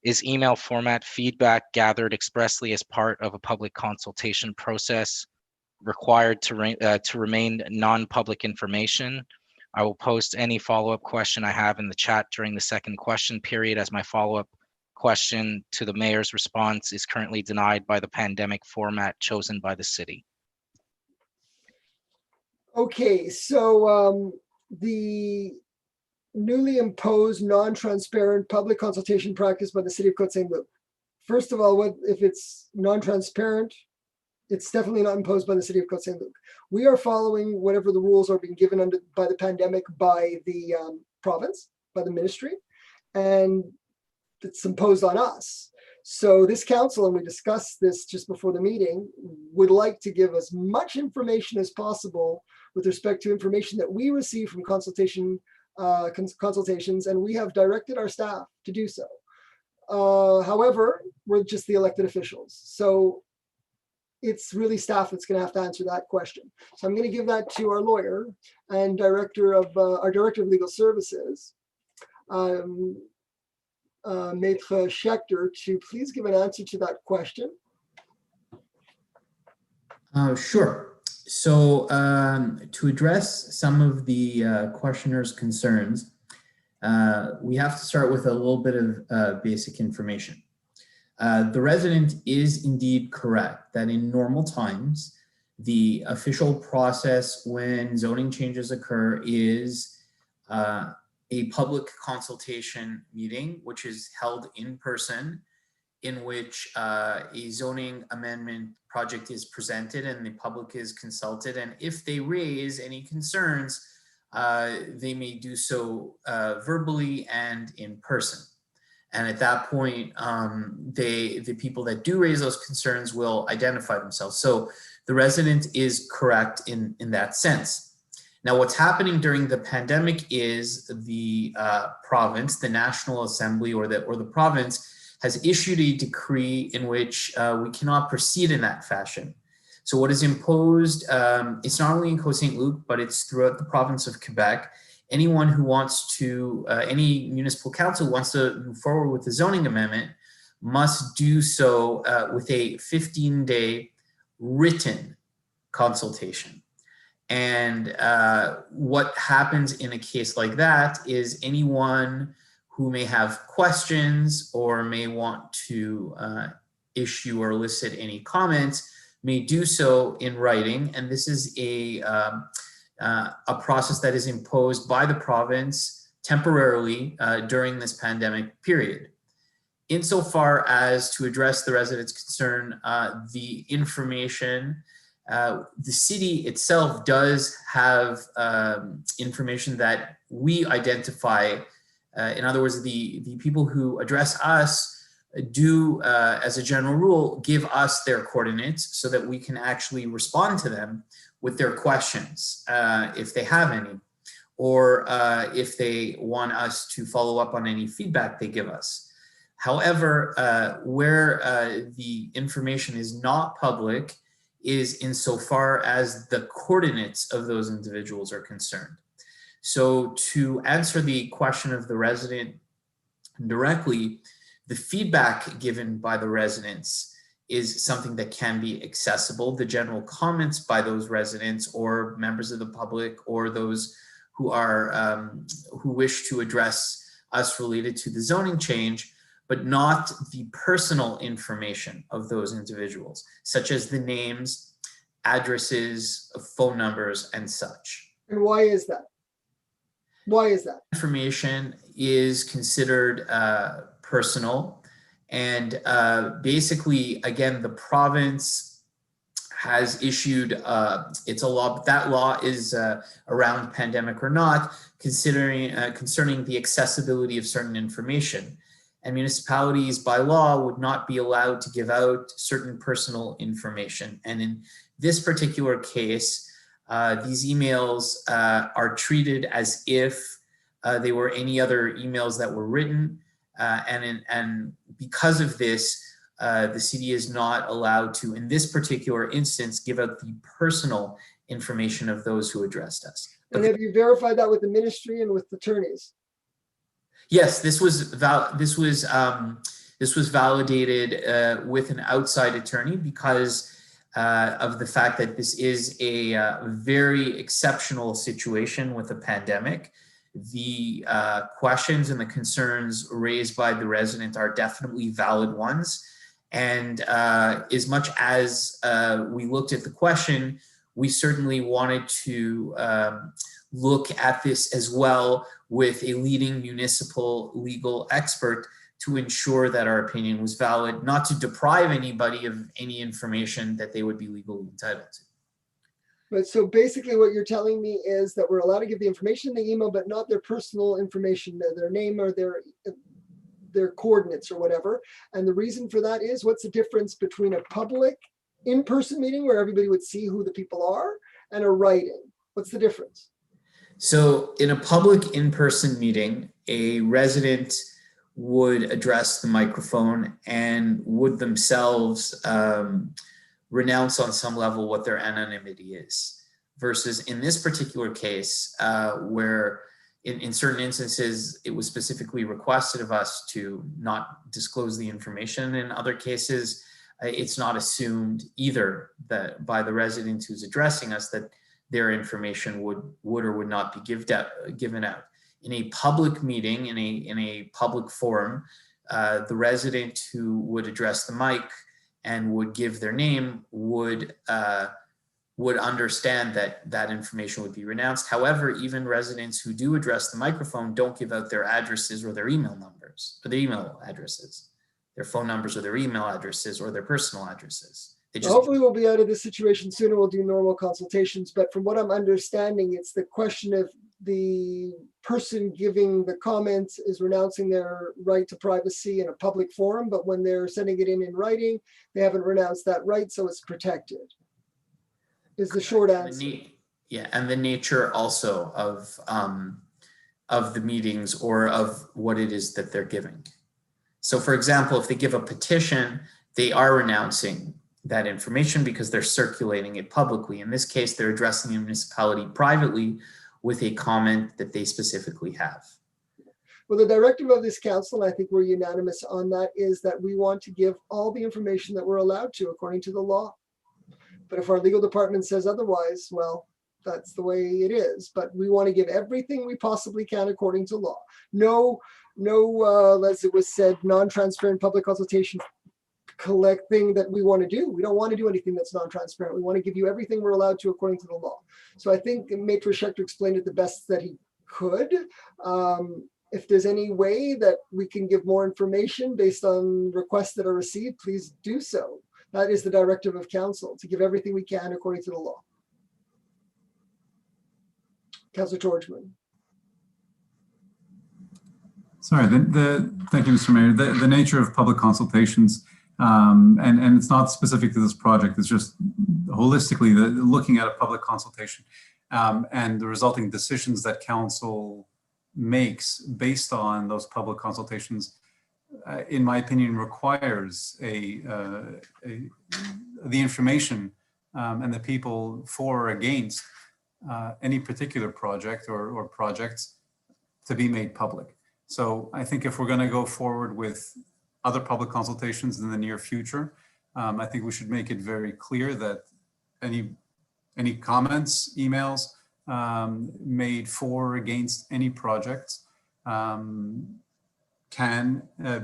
Is email format feedback gathered expressly as part of a public consultation process required to remain non-public information? I will post any follow-up question I have in the chat during the second question period, as my follow-up question to the mayor's response is currently denied by the pandemic format chosen by the city. Okay, so the newly imposed non-transparent public consultation practice by the city of Côte Saint-Luc. first of all, if it's non-transparent, it's definitely not imposed by the city of Côte Saint-Luc. We are following whatever the rules are being given by the pandemic by the province, by the ministry, and it's imposed on us. So this council, and we discussed this just before the meeting, would like to give as much information as possible with respect to information that we receive from consultations, and we have directed our staff to do so. However, we're just the elected officials. So it's really staff that's going to have to answer that question. So I'm going to give that to our lawyer and director of legal services, Maître Schechter, to please give an answer to that question. Sure. So to address some of the questioner's concerns, we have to start with a little bit of basic information. The resident is indeed correct that in normal times, the official process when zoning changes occur is a public consultation meeting, which is held in person, in which a zoning amendment project is presented and the public is consulted. And if they raise any concerns, they may do so verbally and in person. And at that point, the people that do raise those concerns will identify themselves. So the resident is correct in that sense. Now, what's happening during the pandemic is the province, the National Assembly or the province has issued a decree in which we cannot proceed in that fashion. So what is imposed, it's not only in Côte Saint-Luc, but it's throughout the province of Quebec. Anyone who wants to, any municipal council who wants to move forward with the zoning amendment must do so with a 15-day written consultation. And what happens in a case like that is anyone who may have questions or may want to issue or elicit any comments may do so in writing. And this is a process that is imposed by the province temporarily during this pandemic period. Insofar as to address the residents' concern, the information, the city itself does have information that we identify. In other words, the people who address us do, as a general rule, give us their coordinates so that we can actually respond to them with their questions, if they have any, or if they want us to follow up on any feedback they give us. However, where the information is not public is insofar as the coordinates of those individuals are concerned. So to answer the question of the resident directly, the feedback given by the residents is something that can be accessible. The general comments by those residents or members of the public or those who are who wish to address us related to the zoning change, but not the personal information of those individuals, such as the names, addresses, phone numbers, and such. And why is that? Why is that? Information is considered personal, and basically, again, the province has issued, it's a law, but that law is around pandemic or not, concerning the accessibility of certain information. And municipalities by law would not be allowed to give out certain personal information. And in this particular case, these emails are treated as if they were any other emails that were written. And because of this, the city is not allowed to, in this particular instance, give out the personal information of those who addressed us. And have you verified that with the ministry and with attorneys? Yes, this was validated with an outside attorney because of the fact that this is a very exceptional situation with a pandemic. The questions and the concerns raised by the resident are definitely valid ones. And as much as we looked at the question, we certainly wanted to look at this as well with a leading municipal legal expert to ensure that our opinion was valid, not to deprive anybody of any information that they would be legally entitled to. But so basically what you're telling me is that we're allowed to give the information in the email, but not their personal information, their name or their coordinates or whatever. And the reason for that is, what's the difference between a public in-person meeting where everybody would see who the people are and a write-in? What's the difference? So in a public in-person meeting, a resident would address the microphone and would themselves renounce on some level what their anonymity is. Versus in this particular case, where in certain instances, it was specifically requested of us to not disclose the information. In other cases, it's not assumed either that by the resident who's addressing us that their information would or would not be given out. In a public meeting, in a public forum, the resident who would address the mic and would give their name would understand that that information would be renounced. However, even residents who do address the microphone don't give out their addresses or their email numbers, or their email addresses, their phone numbers or their email addresses or their personal addresses. Hopefully we'll be out of this situation soon and we'll do normal consultations. But from what I'm understanding, it's the question of the person giving the comments is renouncing their right to privacy in a public forum, but when they're sending it in writing, they haven't renounced that right, so it's protected. Is the short answer. Yeah, and the nature also of the meetings or of what it is that they're giving. So for example, if they give a petition, they are renouncing that information because they're circulating it publicly. In this case, they're addressing the municipality privately with a comment that they specifically have. Well, the directive of this council, and I think we're unanimous on that, is that we want to give all the information that we're allowed to according to the law. But if our legal department says otherwise, well, that's the way it is. But we want to give everything we possibly can according to law. No, as it was said, non-transparent public consultation collect thing that we want to do. We don't want to do anything that's non-transparent. We want to give you everything we're allowed to according to the law. So I think Maitre Schechter explained it the best that he could. If there's any way that we can give more information based on requests that are received, please do so. That is the directive of council, to give everything we can according to the law. Councillor Torchman. Sorry, thank you, Mr. Mayor. The nature of public consultations, and it's not specific to this project, it's just holistically looking at a public consultation and the resulting decisions that council makes based on those public consultations, in my opinion, requires the information and the people for or against any particular project or projects to be made public. So I think if we're going to go forward with other public consultations in the near future, I think we should make it very clear that any comments, emails made for or against any projects can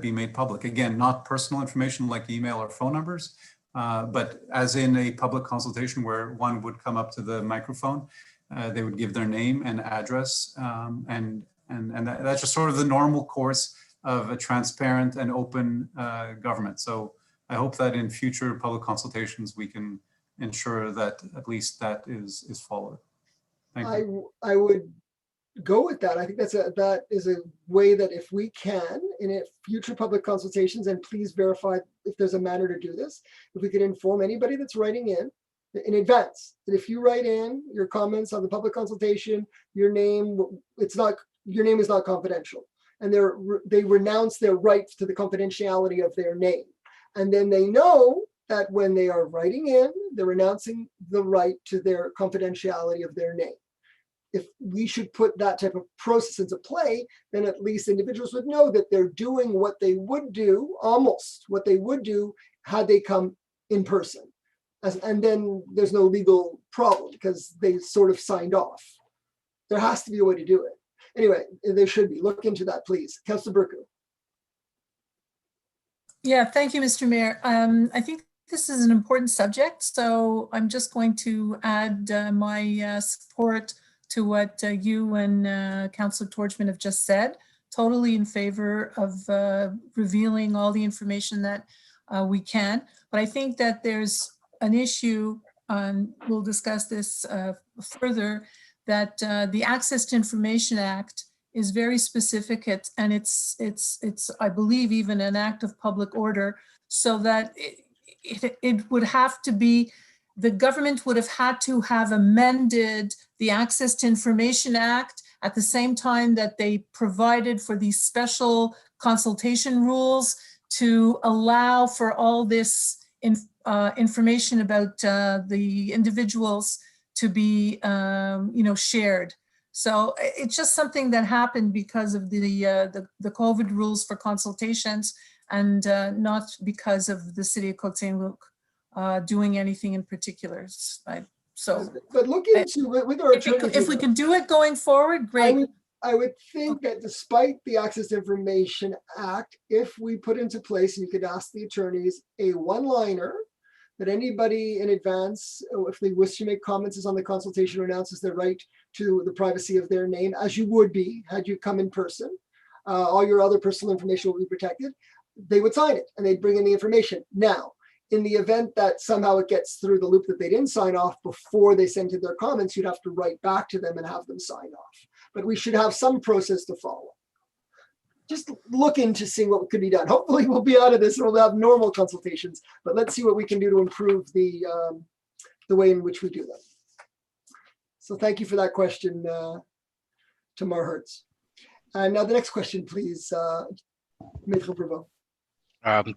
be made public. Again, not personal information like email or phone numbers, but as in a public consultation where one would come up to the microphone, they would give their name and address, and that's just sort of the normal course of a transparent and open government. So I hope that in future public consultations we can ensure that at least that is followed. Thank you. I would go with that. I think that is a way that if we can, in future public consultations, and please verify if there's a manner to do this, if we could inform anybody that's writing in advance, that if you write in your comments on the public consultation, your name is not confidential, and they renounce their right to the confidentiality of their name. And then they know that when they are writing in, they're renouncing the right to their confidentiality of their name. If we should put that type of process into play, then at least individuals would know that they're doing what they would do, almost what they would do had they come in person. And then there's no legal problem because they sort of signed off. There has to be a way to do it. Anyway, there should be. Look into that, please. Councillor Burku. Yeah, thank you, Mr. Mayor. I think this is an important subject, so I'm just going to add my support to what you and Councillor Torchman have just said. totally in favor of revealing all the information that we can. But I think that there's an issue, we'll discuss this further, that the Access to Information Act is very specific, and it's I believe even an act of public order, so that it would have to be, the government would have had to have amended the Access to Information Act at the same time that they provided for these special consultation rules to allow for all this information about the individuals to be shared. So it's just something that happened because of the COVID rules for consultations, and not because of the city of Côte Saint-Luc doing anything in particular. But look into it with our attorneys. If we can do it going forward, great. I would think that despite the Access to Information Act, if we put into place, and you could ask the attorneys, a one-liner that anybody in advance, if they wish to make comments on the consultation, or announces their right to the privacy of their name, as you would be had you come in person, all your other personal information will be protected, they would sign it and they'd bring in the information. Now, in the event that somehow it gets through the loop that they didn't sign off before they sent in their comments, you'd have to write back to them and have them sign off. But we should have some process to follow. Just look into seeing what could be done. Hopefully we'll be out of this and we'll have normal consultations, but let's see what we can do to improve the way in which we do them. So thank you for that question, Tamar Hertz. And now the next question, please, Maître Prévost.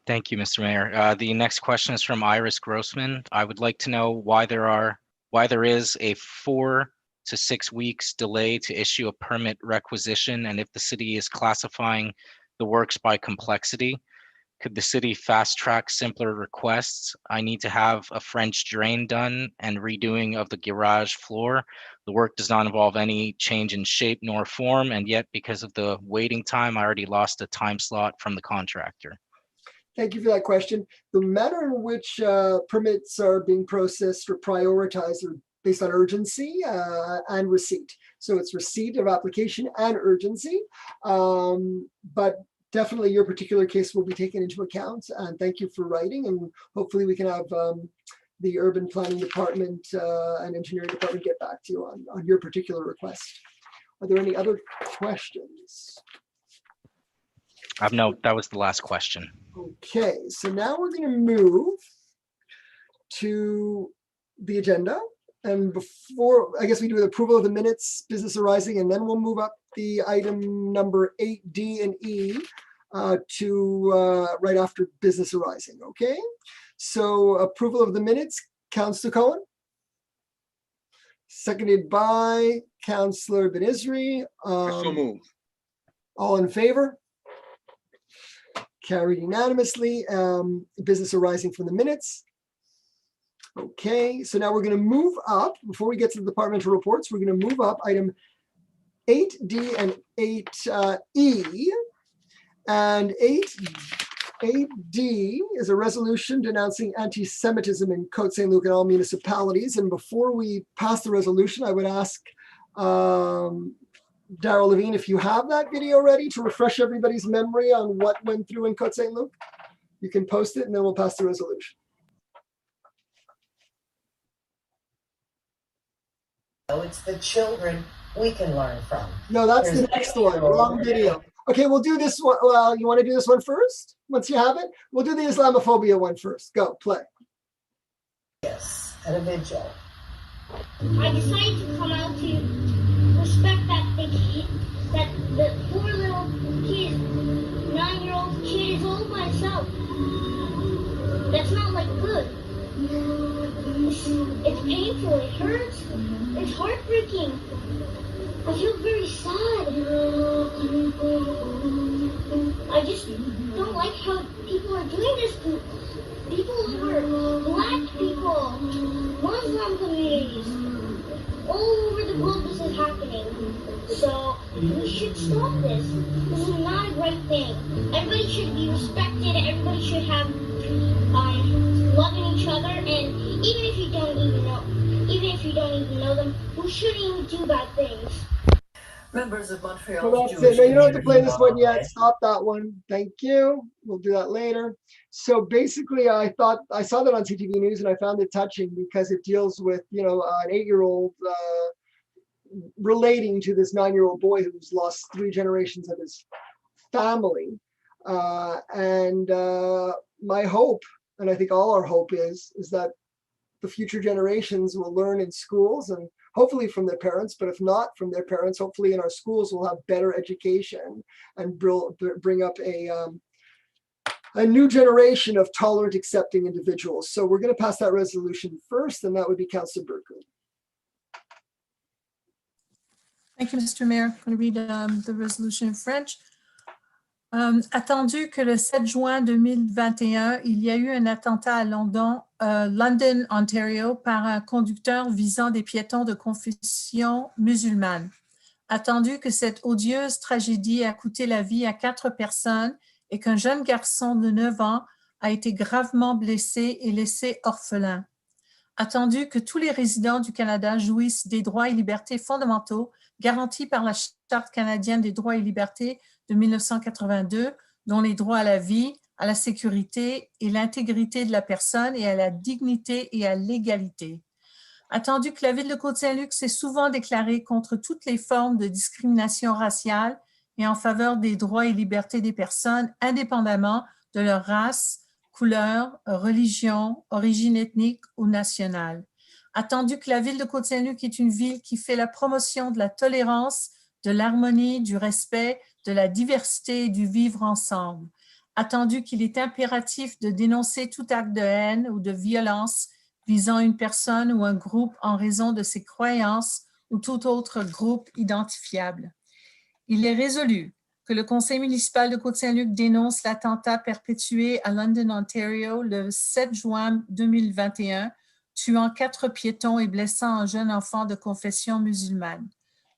Thank you, Mr. Mayor. The next question is from Iris Grossman. I would like to know why there is a 4 to 6 weeks delay to issue a permit requisition, and if the city is classifying the works by complexity. Could the city fast track simpler requests? I need to have a French drain done and redoing of the garage floor. The work does not involve any change in shape nor form, and yet because of the waiting time, I already lost a time slot from the contractor. Thank you for that question. The manner in which permits are being processed or prioritized are based on urgency and receipt. So it's receipt of application and urgency, but definitely your particular case will be taken into account. And thank you for writing, and hopefully we can have the urban planning department and engineering department get back to you on your particular request. Are there any other questions? No, that was the last question. Okay, so now we're going to move to the agenda. And before, I guess we do the approval of the minutes, business arising, and then we'll move up the item number 8D and E to right after business arising, okay? So approval of the minutes, Councillor Cohen. Seconded by Councillor Ben-Isri. So move. All in favor? Carried unanimously. Business arising from the minutes. Okay, so now we're going to move up. Before we get to the departmental reports, we're going to move up item 8D and 8E. And 8D is a resolution denouncing anti-Semitism in Côte Saint-Luc and all municipalities. And before we pass the resolution, I would ask Daryl Levine if you have that video ready to refresh everybody's memory on what went through in Côte Saint-Luc. You can post it and then we'll pass the resolution. It's the children we can learn from. No, that's the next one. Wrong video. Okay, we'll do this one. Well, you want to do this one first? Once you have it, we'll do the Islamophobia one first. Go, play. Yes, at a vigil. I decided to come out to respect that the poor little kid, 9-year-old kid, is all by himself. That's not like good. It's painful. It hurts. It's heartbreaking. I feel very sad. I just don't like how people are doing this to people who are black people, Muslim communities. All over the globe this is happening. So we should stop this. This is not a great thing. Everybody should be respected. Everybody should have loving each other, and even if you don't even know them, we shouldn't even do bad things. Members of So Montreal's that's Jewish it. No, you don't have to play community this on one yet. online. Stop that one. Thank you. We'll do that later. So basically, I saw that on CTV News and I found it touching because it deals with, you know, an 8-year-old relating to this 9-year-old boy who's lost 3 generations of his family. My hope, and I think all our hope is that the future generations will learn in schools and hopefully from their parents, but if not from their parents, hopefully in our schools we'll have better education and bring up a new generation of tolerant, accepting individuals. So we're going to pass that resolution first, and that would be Councillor Burku. Thank you, Mr. Mayor. I'm going to read the resolution in French. Attendu que le 7 juin 2021, il y a eu un attentat à London, Ontario, par un conducteur visant des piétons de confession musulmane. Attendu que cette odieuse tragédie a coûté la vie à 4 personnes et qu'un jeune garçon de 9 ans a été gravement blessé et laissé orphelin. Attendu que tous les résidents du Canada jouissent des droits et libertés fondamentaux garantis par la Charte canadienne des droits et libertés de 1982, dont les droits à la vie, à la sécurité et l'intégrité de la personne et à la dignité et à l'égalité. Attendu que la ville de Côte Saint-Luc s'est souvent déclarée contre toutes les formes de discrimination raciale et en faveur des droits et libertés des personnes indépendamment de leur race, couleur, religion, origine ethnique ou nationale. Attendu que la ville de Côte Saint-Luc est une ville qui fait la promotion de la tolérance, de l'harmonie, du respect, de la diversité et du vivre ensemble. Attendu qu'il est impératif de dénoncer tout acte de haine ou de violence visant une personne ou un groupe en raison de ses croyances ou tout autre groupe identifiable. Il est résolu que le conseil municipal de Côte Saint-Luc dénonce l'attentat perpétué à London, Ontario, le 7 juin 2021, tuant 4 piétons et blessant un jeune enfant de confession musulmane.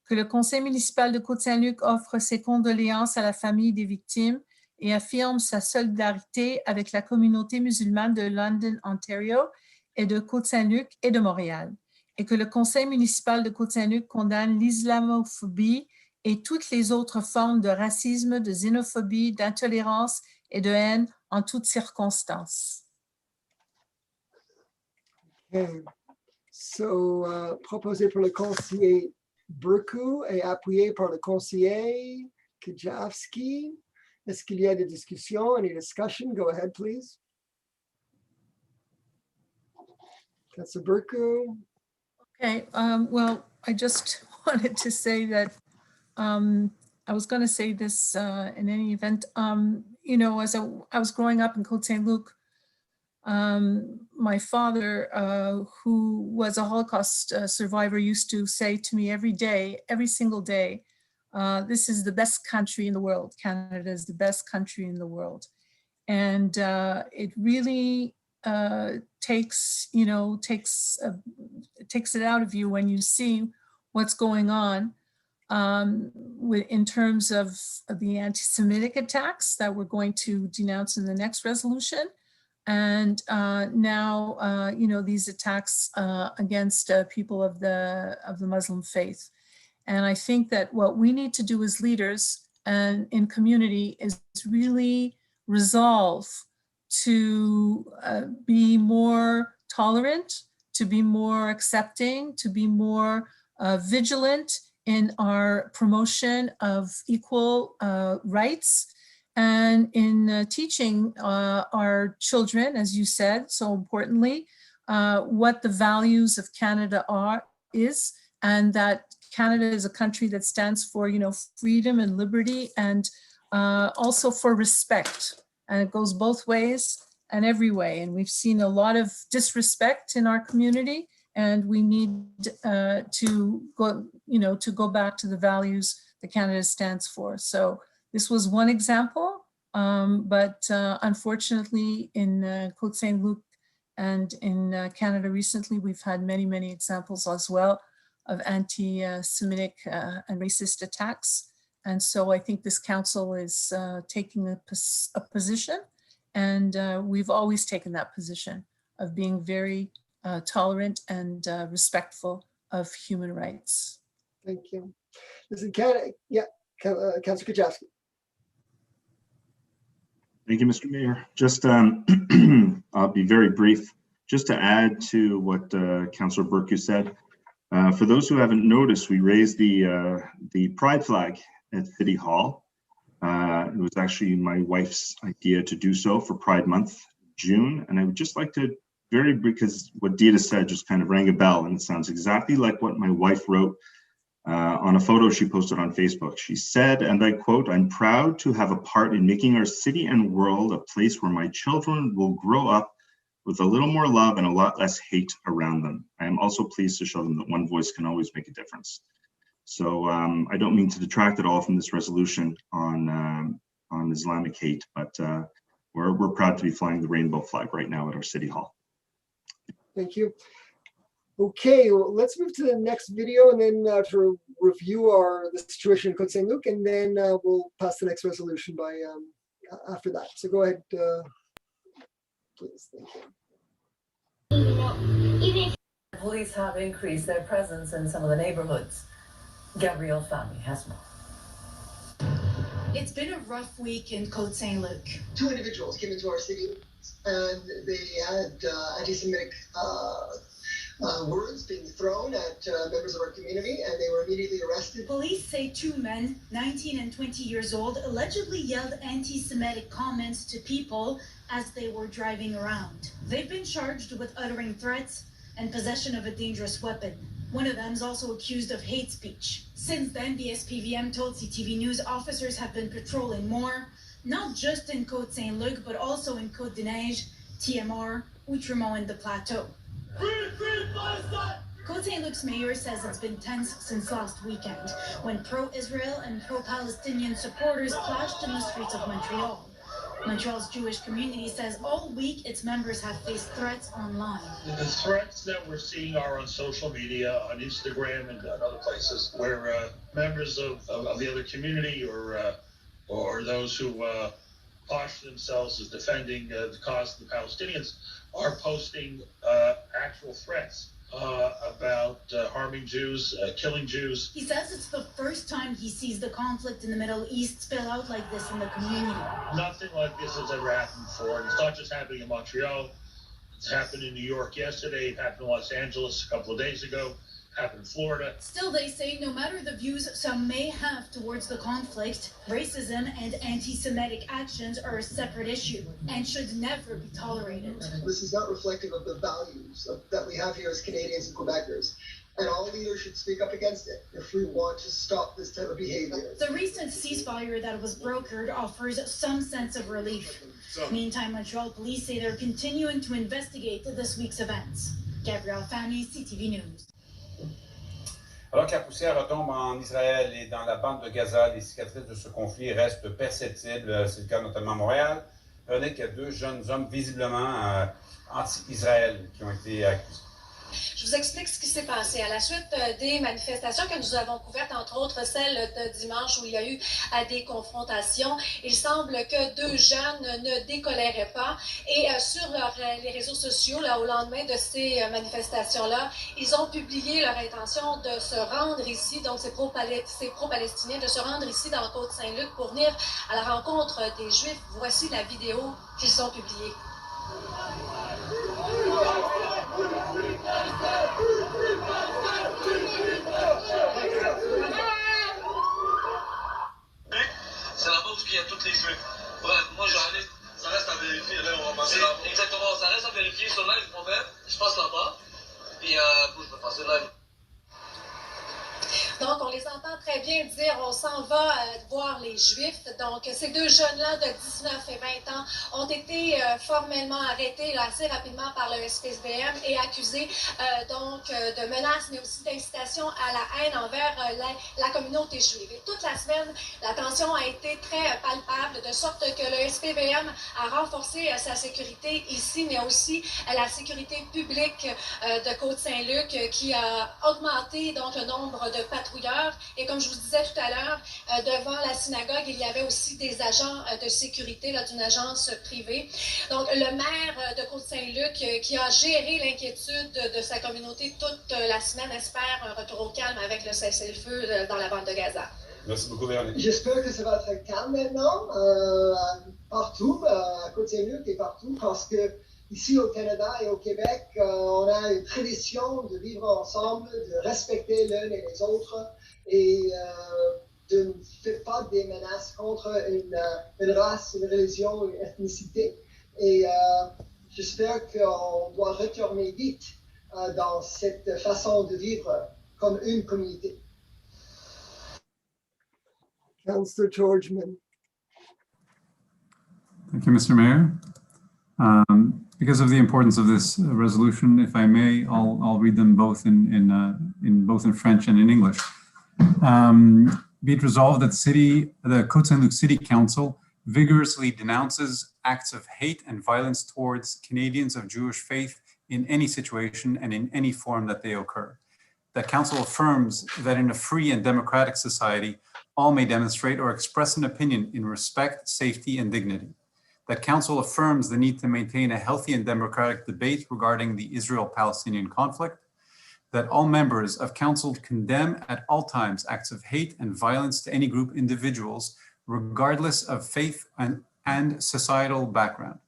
Que le conseil municipal de Côte Saint-Luc offre ses condoléances à la famille des victimes et affirme sa solidarité avec la communauté musulmane de London, Ontario, et de Côte Saint-Luc et de Montréal. Et que le conseil municipal de Côte Saint-Luc condamne l'islamophobie et toutes les autres formes de racisme, de xénophobie, d'intolérance et de haine en toutes circonstances. Okay. So, proposé par le conseiller Burku et appuyé par le conseiller Kijavski. Est-ce qu'il y a des discussions? Any discussion? Go ahead, please. Councillor Burku. Okay, well, I just wanted to say that I was going to say this in any event. You know, as I was growing up in Côte Saint-Luc, my father, who was a Holocaust survivor, used to say to me every day, every single day, this is the best country in the world. Canada is the best country in the world. And it really takes it out of you when you see what's going on in terms of the anti-Semitic attacks that we're going to denounce in the next resolution. And now, you know, these attacks against people of the Muslim faith. And I think that what we need to do as leaders and in community is really resolve to be more tolerant, to be more accepting, to be more vigilant in our promotion of equal rights, and in teaching our children, as you said, so importantly, what the values of Canada is, and that Canada is a country that stands for, you know, freedom and liberty, and also for respect. And it goes both ways and every way. And we've seen a lot of disrespect in our community, and we need to go back to the values that Canada stands for. So this was one example, but unfortunately in Côte Saint-Luc and in Canada recently, we've had many, many examples as well of anti-Semitic and racist attacks. And so I think this council is taking a position, and we've always taken that position of being very tolerant and respectful of human rights. Thank you. Listen, Councilor Kachowski. Thank you, Mr. Mayor. Just, I'll be very brief. Just to add to what Councillor Burku said, for those who haven't noticed, we raised the pride flag at City Hall. It was actually my wife's idea to do so for Pride Month, June, and I would just like to because what Dita said just kind of rang a bell, and it sounds exactly like what my wife wrote on a photo she posted on Facebook. She said, and I quote, "I'm proud to have a part in making our city and world a place where my children will grow up with a little more love and a lot less hate around them. I am also pleased to show them that one voice can always make a difference." So I don't mean to detract at all from this resolution on Islamic hate, but we're proud to be flying the rainbow flag right now at our City Hall. Thank you. Okay, well, let's move to the next video and then to review the situation in Côte Saint-Luc, and then we'll pass the next resolution by after that. So go ahead, please. Thank you. Police have increased their presence in some of the neighborhoods. Gabrielle Family has more. It's been a rough week in Côte Saint-Luc. 2 individuals came into our city and they had anti-Semitic words being thrown at members of our community, and they were immediately arrested. Police say 2 men, 19 and 20 years old, allegedly yelled anti-Semitic comments to people as they were driving around. They've been charged with uttering threats and possession of a dangerous weapon. One of them is also accused of hate speech. Since then, the SPVM told CTV News officers have been patrolling more, not just in Côte Saint-Luc, but also in Côte des Neiges, TMR, Outremont, and the Plateau. Côte Saint-Luc's mayor says it's been tense since last weekend, when pro-Israel and pro-Palestinian supporters clashed in the streets of Montreal. Montreal's Jewish community says all week its members have faced threats online. The threats that we're seeing are on social media, on Instagram and other places, where members of the other community or those who posture themselves as defending the cause of the Palestinians are posting actual threats about harming Jews, killing Jews. He says it's the first time he sees the conflict in the Middle East spill out like this in the community. Nothing like this has ever happened before. And it's not just happening in Montreal. It's happened in New York yesterday. It happened in Los Angeles a couple of days ago. It happened in Florida. Still, they say no matter the views some may have towards the conflict, racism and anti-Semitic actions are a separate issue and should never be tolerated. This is not reflective of the values that we have here as Canadians and Quebecers. And all leaders should speak up against it if we want to stop this type of behavior. The recent ceasefire that was brokered offers some sense of relief. Meantime, Montreal police say they're continuing to investigate this week's events. Gabrielle Family, CTV News. Alors que la poussière retombe en Israël et dans la bande de Gaza, les cicatrices de ce conflit restent perceptibles. C'est le cas notamment à Montréal. Prenez qu'il y a 2 jeunes hommes visiblement anti-Israël qui ont été accusés. Je vous explique ce qui s'est passé. À la suite des manifestations que nous avons couvertes, entre autres celle de dimanche où il y a eu des confrontations, il semble que 2 jeunes ne décoléraient pas et sur les réseaux sociaux, là, au lendemain de ces manifestations-là, ils ont publié leur intention de se rendre ici, donc c'est pro-palestiniens, de se rendre ici dans Côte Saint-Luc pour venir à la rencontre des Juifs. Voici la vidéo qu'ils ont publiée. C'est là-bas où il y a toutes les juifs. Bref, moi j'arrive, ça reste à vérifier, là on va passer là-bas. Exactement, ça reste à vérifier sur live, mon père, je passe là-bas, puis je peux passer live. Donc, on les entend très bien dire on s'en va voir les Juifs. Donc, ces 2 jeunes-là de 19 et 20 ans ont été formellement arrêtés là, assez rapidement par le SPVM et accusés de menaces, mais aussi d'incitation à la haine envers la communauté juive. Et toute la semaine, la tension a été très palpable, de sorte que le SPVM a renforcé sa sécurité ici, mais aussi la sécurité publique de Côte Saint-Luc qui a augmenté donc le nombre de patrouilles patrouilleurs. Et comme je vous disais tout à l'heure, devant la synagogue, il y avait aussi des agents de sécurité d'une agence privée. Donc, le maire de Côte Saint-Luc, qui a géré l'inquiétude de sa communauté toute la semaine, espère un retour au calme avec le cessez-le-feu dans la bande de Gaza. Merci beaucoup, Véronique. J'espère que ça va être calme maintenant, partout, à Côte Saint-Luc et partout, parce que ici au Canada et au Québec, on a une tradition de vivre ensemble, de respecter l'un et les autres et de ne faire pas des menaces contre une race, une religion, une ethnicité. Et j'espère qu'on doit retourner vite dans cette façon de vivre comme une communauté. Councillor Georgeman. Thank you, Mr. Mayor. Because of the importance of this resolution, if I may, I'll read them both in both in French and in English. Be it resolved that the Côte Saint-Luc City Council vigorously denounces acts of hate and violence towards Canadians of Jewish faith in any situation and in any form that they occur. That council affirms that in a free and democratic society, all may demonstrate or express an opinion in respect, safety, and dignity. That council affirms the need to maintain a healthy and democratic debate regarding the Israel-Palestinian conflict. That all members of council condemn at all times acts of hate and violence to any group individuals, regardless of faith and societal background.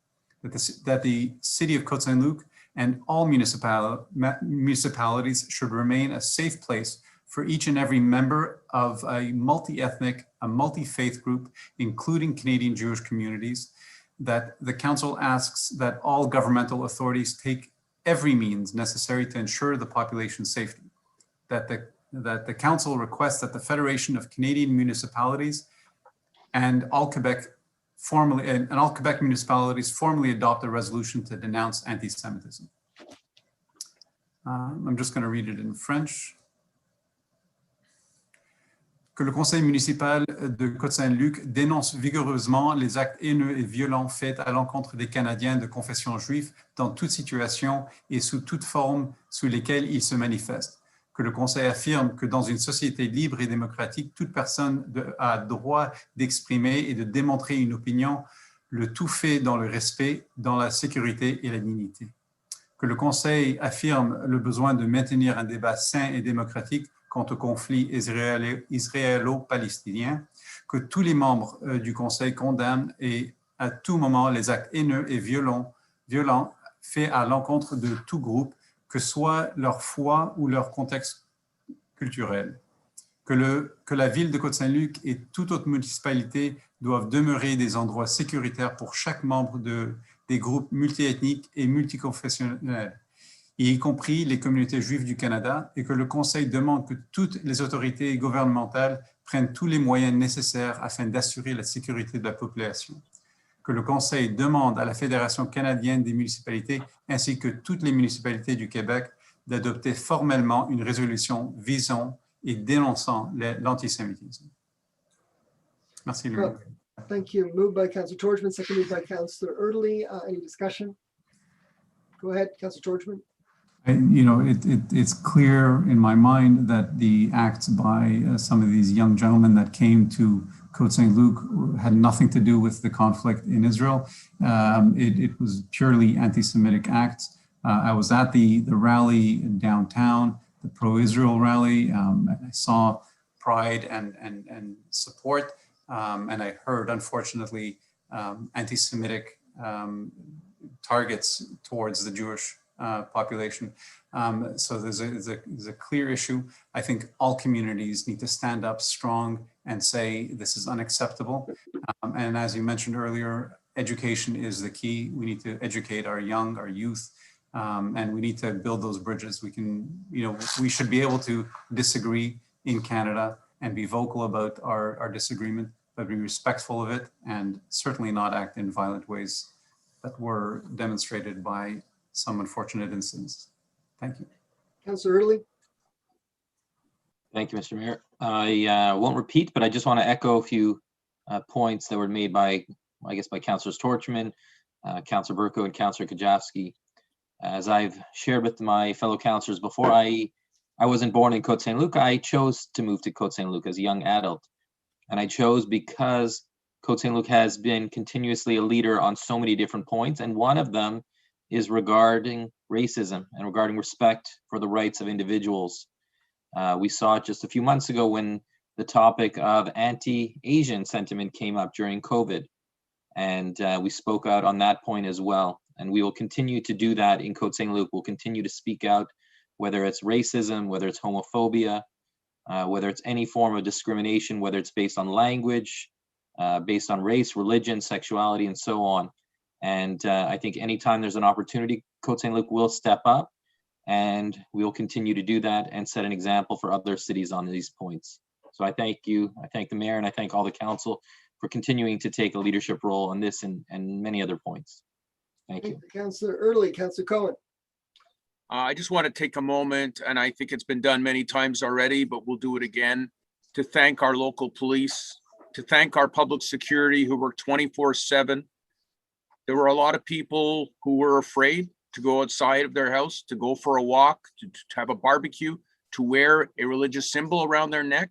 That the city of Côte Saint-Luc and all municipalities should remain a safe place for each and every member of a multi-ethnic, a multi-faith group, including Canadian Jewish communities. That the council asks that all governmental authorities take every means necessary to ensure the population's safety. That the council requests that the Federation of Canadian Municipalities and all Quebec municipalities formally adopt a resolution to denounce anti-Semitism. I'm just going to read it in French. Que le conseil municipal de Côte Saint-Luc dénonce vigoureusement les actes haineux et violents faits à l'encontre des Canadiens de confession juive dans toute situation et sous toute forme sous lesquelles ils se manifestent. Que le conseil affirme que dans une société libre et démocratique, toute personne a droit d'exprimer et de démontrer une opinion, le tout fait dans le respect, dans la sécurité et la dignité. Que le conseil affirme le besoin de maintenir un débat sain et démocratique quant au conflit israélo-palestinien, que tous les membres du Conseil condamnent et à tout moment les actes haineux et violents faits à l'encontre de tout groupe, que soit leur foi ou leur contexte culturel. Que la ville de Côte Saint-Luc et toute autre municipalité doivent demeurer des endroits sécuritaires pour chaque membre des groupes multiethniques et multiconfessionnels, y compris les communautés juives du Canada, et que le Conseil demande que toutes les autorités gouvernementales prennent tous les moyens nécessaires afin d'assurer la sécurité de la population. Que le Conseil demande à la Fédération canadienne des municipalités ainsi que toutes les municipalités du Québec d'adopter formellement une résolution visant et dénonçant l'antisémitisme. Merci, Louis. Thank you. Moved by Councillor Georgeman, seconded by Councillor Erdely. Any discussion? Go ahead, Councillor Georgeman. It's clear in my mind that the acts by some of these young gentlemen that came to Côte Saint-Luc had nothing to do with the conflict in Israel. It was purely anti-Semitic acts. I was at the rally downtown, the pro-Israel rally. I saw pride and support, and I heard, unfortunately, anti-Semitic targets towards the Jewish population. So there's a clear issue. I think all communities need to stand up strong and say this is unacceptable. And as you mentioned earlier, education is the key. We need to educate our youth, and we need to build those bridges. We should be able to disagree in Canada and be vocal about our disagreement, but be respectful of it and certainly not act in violent ways that were demonstrated by some unfortunate incidents. Thank you. Councillor Erdely. Thank you, Mr. Mayor. I won't repeat, but I just want to echo a few points that were made by Councillors Torchman, Councillor Burko, and Councillor Kajavsky. As I've shared with my fellow councillors before, I I wasn't born in Côte Saint-Luc. I chose to move to Côte Saint-Luc as a young adult. And I chose because Côte Saint-Luc has been continuously a leader on so many different points. And one of them is regarding racism and regarding respect for the rights of individuals. We saw it just a few months ago when the topic of anti-Asian sentiment came up during COVID. And we spoke out on that point as well. And we will continue to do that in Côte Saint-Luc. We'll continue to speak out, whether it's racism, whether it's homophobia, whether it's any form of discrimination, whether it's based on language, based on race, religion, sexuality, and so on. And I think anytime there's an opportunity, Côte Saint-Luc will step up, and we will continue to do that and set an example for other cities on these points. So I thank you, I thank the mayor, and I thank all the council for continuing to take a leadership role on this and many other points. Thank you. Councillor Early, Councillor Cohen. I just want to take a moment, and I think it's been done many times already, but we'll do it again, to thank our local police, to thank our public security who work 24/7. There were a lot of people who were afraid to go outside of their house, to go for a walk, to have a barbecue, to wear a religious symbol around their neck.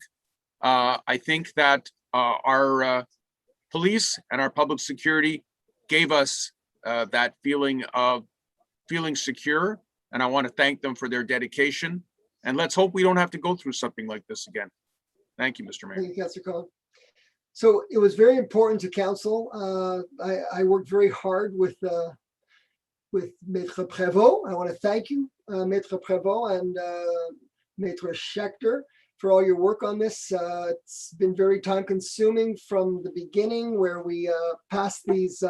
I think that our police and our public security gave us that feeling of feeling secure. And I want to thank them for their dedication. And let's hope we don't have to go through something like this again. Thank you, Mr. Mayor. Thank you, Councillor Cohen. So it was very important to council. I worked very hard with Maître Prévost. I want to thank you, Maître Prévost and Maître Schechter, for all your work on this. It's been very time consuming from the beginning, where we passed these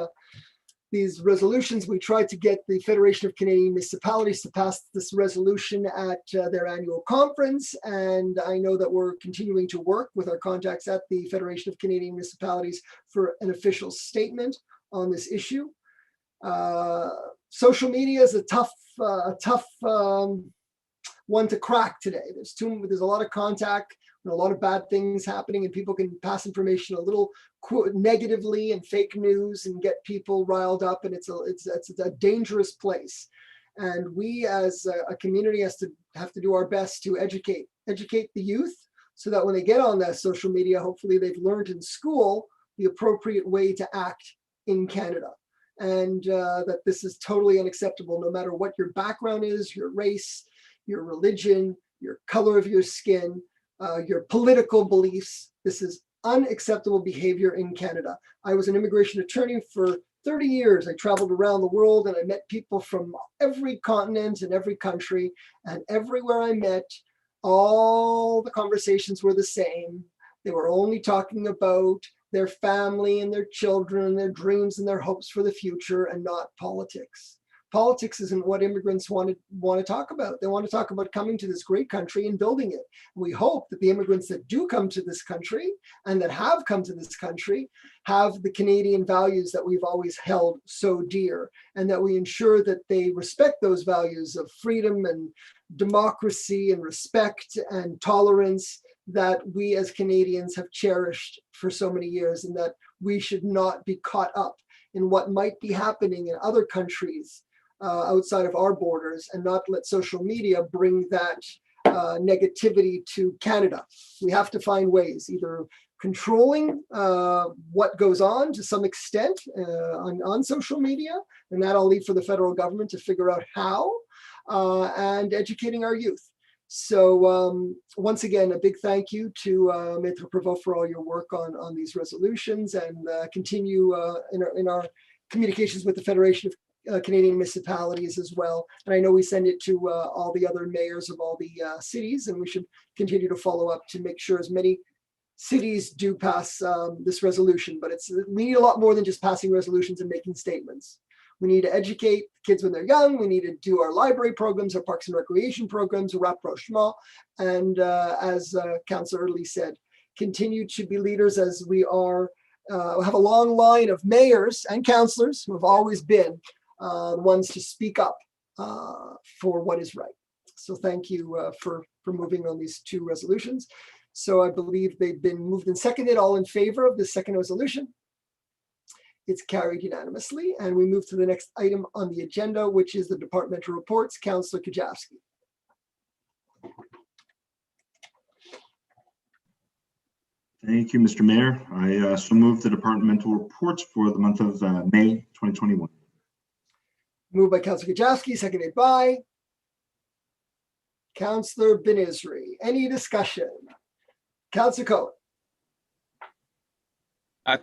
resolutions. We tried to get the Federation of Canadian Municipalities to pass this resolution at their annual conference. And I know that we're continuing to work with our contacts at the Federation of Canadian Municipalities for an official statement on this issue. Social media is a tough one to crack today. There's a lot of contact and a lot of bad things happening, and people can pass information a little negatively and fake news and get people riled up, and it's a dangerous place. And we as a community have to do our best to educate the youth, so that when they get on that social media, hopefully they've learned in school the appropriate way to act in Canada. And that this is totally unacceptable, no matter what your background is, your race, your religion, your color of your skin, your political beliefs. This is unacceptable behavior in Canada. I was an immigration attorney for 30 years. I traveled around the world and I met people from every continent and every country, and everywhere I met, all the conversations were the same. They were only talking about their family and their children and their dreams and their hopes for the future, and not politics. Politics isn't what immigrants want to talk about. They want to talk about coming to this great country and building it. We hope that the immigrants that do come to this country and that have come to this country have the Canadian values that we've always held so dear, and that we ensure that they respect those values of freedom and democracy and respect and tolerance that we as Canadians have cherished for so many years, and that we should not be caught up in what might be happening in other countries outside of our borders, and not let social media bring that negativity to Canada. We have to find ways, either controlling what goes on to some extent on social media, and that I'll leave for the federal government to figure out how, and educating our youth. So once again, a big thank you to Maître Prévost for all your work on these resolutions, and continue in our communications with the Federation of Canadian Municipalities as well. And I know we send it to all the other mayors of all the cities, and we should continue to follow up to make sure as many cities do pass this resolution. But we need a lot more than just passing resolutions and making statements. We need to educate kids when they're young. We need to do our library programs, our parks and recreation programs, rapprochement, and as Councillor Early said, continue to be leaders, as we are have a long line of mayors and councillors who have always been ones to speak up for what is right. So thank you for moving on these two resolutions. So I believe they've been moved and seconded. All in favor of the second resolution? It's carried unanimously, and we move to the next item on the agenda, which is the departmental reports. Councillor Kajawski. Thank you, Mr. Mayor. I so move the departmental reports for the month of May 2021. Moved by Councillor Gajowski, seconded by Councillor Benizri. Any discussion? Councillor Cohen.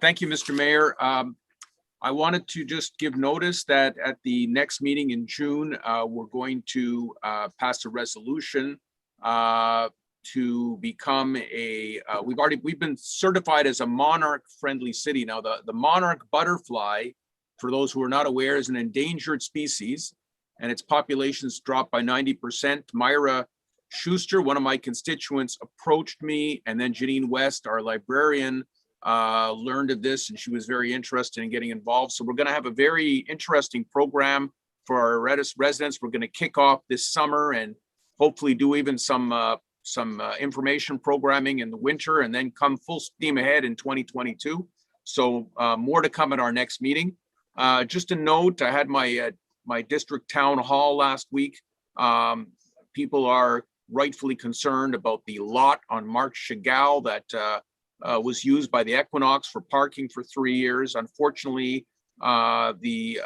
Thank you, Mr. Mayor. I wanted to just give notice that at the next meeting in June, we're going to pass a resolution to become a, we've been certified as a monarch-friendly city. Now, the monarch butterfly, for those who are not aware, is an endangered species, and its population's dropped by 90%. Myra Schuster, one of my constituents, approached me, and then Janine West, our librarian, learned of this, and she was very interested in getting involved. So we're going to have a very interesting program for our residents. We're going to kick off this summer and hopefully do even some information programming in the winter, and then come full steam ahead in 2022. So more to come at our next meeting. Just a note, I had my district town hall last week. People are rightfully concerned about the lot on Marc Chagall that was used by the Equinox for parking for 3 years. Unfortunately, the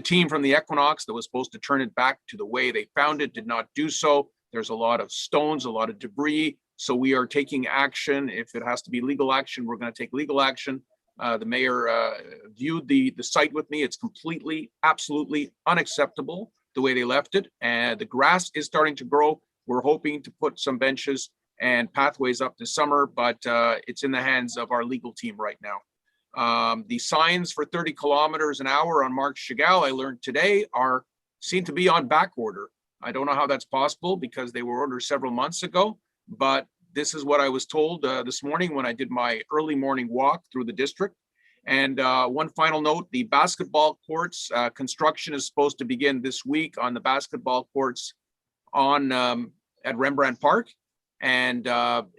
team from the Equinox that was supposed to turn it back to the way they found it did not do so. There's a lot of stones, a lot of debris. So we are taking action. If it has to be legal action, we're going to take legal action. The mayor viewed the site with me. It's completely, absolutely unacceptable the way they left it. And the grass is starting to grow. We're hoping to put some benches and pathways up this summer, but it's in the hands of our legal team right now. The signs for 30 kilometers an hour on Marc Chagall, I learned today, seem to be on back order. I don't know how that's possible because they were ordered several months ago, but this is what I was told this morning when I did my early morning walk through the district. And one final note, the basketball courts, construction is supposed to begin this week on the basketball courts at Rembrandt Park. And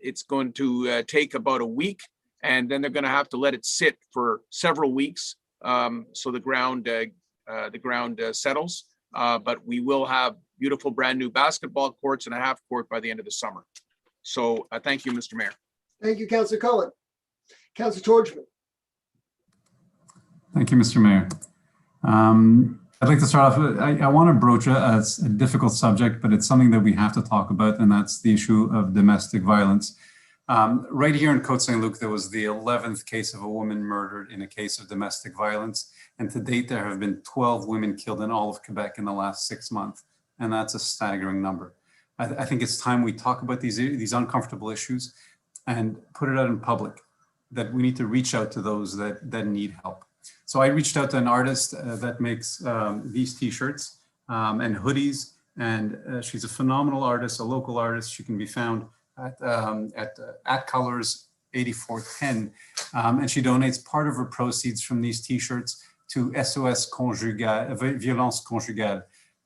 it's going to take about a week, and then they're going to have to let it sit for several weeks so the ground settles. But we will have beautiful brand new basketball courts and a half court by the end of the summer. So thank you, Mr. Mayor. Thank you, Councillor Cohen. Councillor Torchman. Thank you, Mr. Mayor. I'd like to start off, I want to broach a difficult subject, but it's something that we have to talk about, and that's the issue of domestic violence. Right here in Côte Saint-Luc, there was the 11th case of a woman murdered in a case of domestic violence. And to date, there have been 12 women killed in all of Quebec in the last 6 months. And that's a staggering number. I think it's time we talk about these uncomfortable issues and put it out in public, that we need to reach out to those that need help. So I reached out to an artist that makes these t-shirts and hoodies, and she's a phenomenal artist, a local artist. She can be found at Colors 8410, and she donates part of her proceeds from these t-shirts to SOS Conjugal, Violence Conjugale.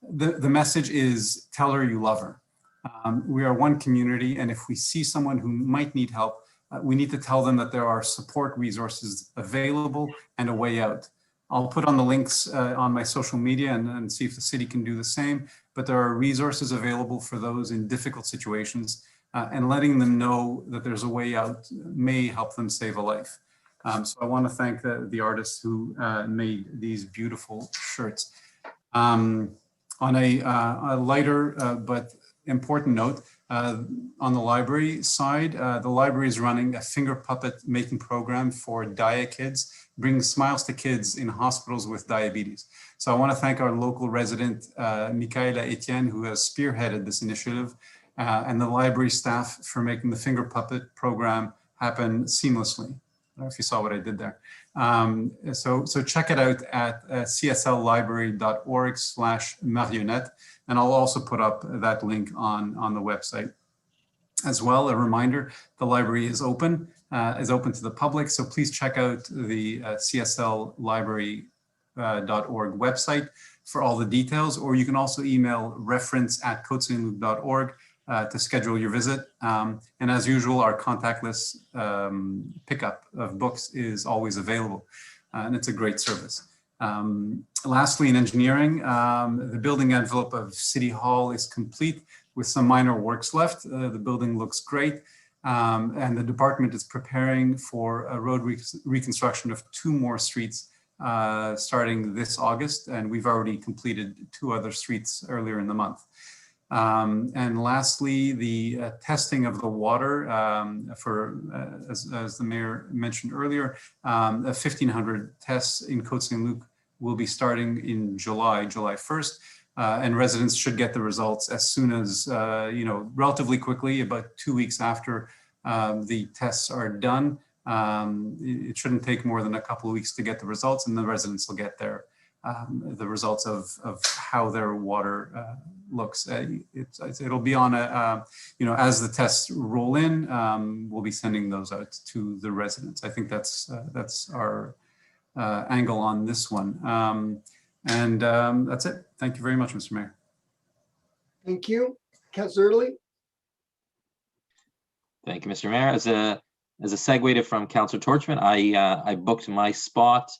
The message is, tell her you love her. We are one community, and if we see someone who might need help, we need to tell them that there are support resources available and a way out. I'll put on the links on my social media and see if the city can do the same, but there are resources available for those in difficult situations, and letting them know that there's a way out may help them save a life. So I want to thank the artists who made these beautiful shirts. On a lighter but important note, on the library side, the library is running a finger puppet making program for Dia Kids, bringing smiles to kids in hospitals with diabetes. So I want to thank our local resident, Michaela Etienne, who has spearheaded this initiative, and the library staff for making the finger puppet program happen seamlessly. I don't know if you saw what I did there. So check it out at csllibrary.org/marionnette. And I'll also put up that link on the website. As well, a reminder, the library is open to the public. So please check out the csllibrary.org website for all the details, or you can also email reference@cotesaintluc.org to schedule your visit. And as usual, our contactless pickup of books is always available, and it's a great service. Lastly, in engineering, the building envelope of City Hall is complete with some minor works left. The building looks great. And the department is preparing for a road reconstruction of 2 more streets starting this August, and we've already completed 2 other streets earlier in the month. And lastly, the testing of the water as the mayor mentioned earlier, 1,500 tests in Côte Saint-Luc will be starting in July 1st. And residents should get the results as soon as, relatively quickly, about 2 weeks after the tests are done. It shouldn't take more than a couple of weeks to get the results, and the residents will get the results of how their water looks. It'll be on as the tests roll in, we'll be sending those out to the residents. I think that's our angle on this one. That's it. Thank you very much, Mr. Mayor. Thank you. Councillor Early. Thank you, Mr. Mayor. As a segue from Councillor Torchman, I booked my spot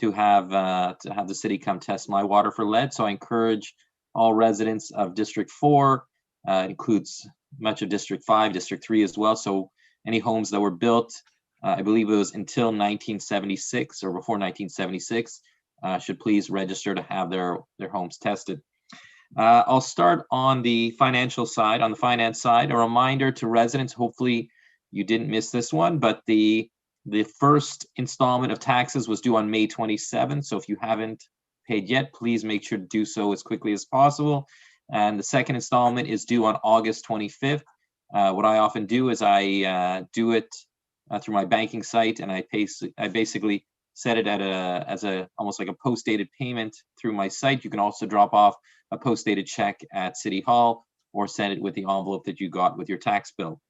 to have the city come test my water for lead. So I encourage all residents of District 4, includes much of District 5, District 3 as well. So any homes that were built, I believe it was until 1976 or before 1976, should please register to have their homes tested. I'll start on the financial side, on the finance side. A reminder to residents, hopefully you didn't miss this one, but the first installment of taxes was due on May 27th. So if you haven't paid yet, please make sure to do so as quickly as possible. And the second installment is due on August 25th. What I often do is I do it through my banking site, and I basically set it as almost like a post-dated payment through my site. You can also drop off a post-dated check at City Hall or send it with the envelope that you got with your tax bill.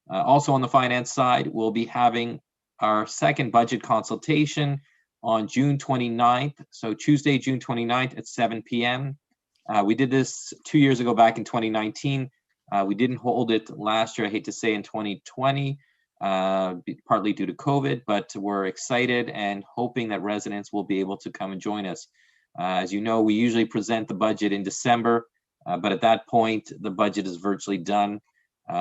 Also on the finance side, we'll be having our second budget consultation on June 29th. So Tuesday, June 29th at 7 p.m. We did this 2 years ago back in 2019. We didn't hold it last year, I hate to say, in 2020, partly due to COVID, but we're excited and hoping that residents will be able to come and join us. As you know, we usually present the budget in December, but at that point, the budget is virtually done.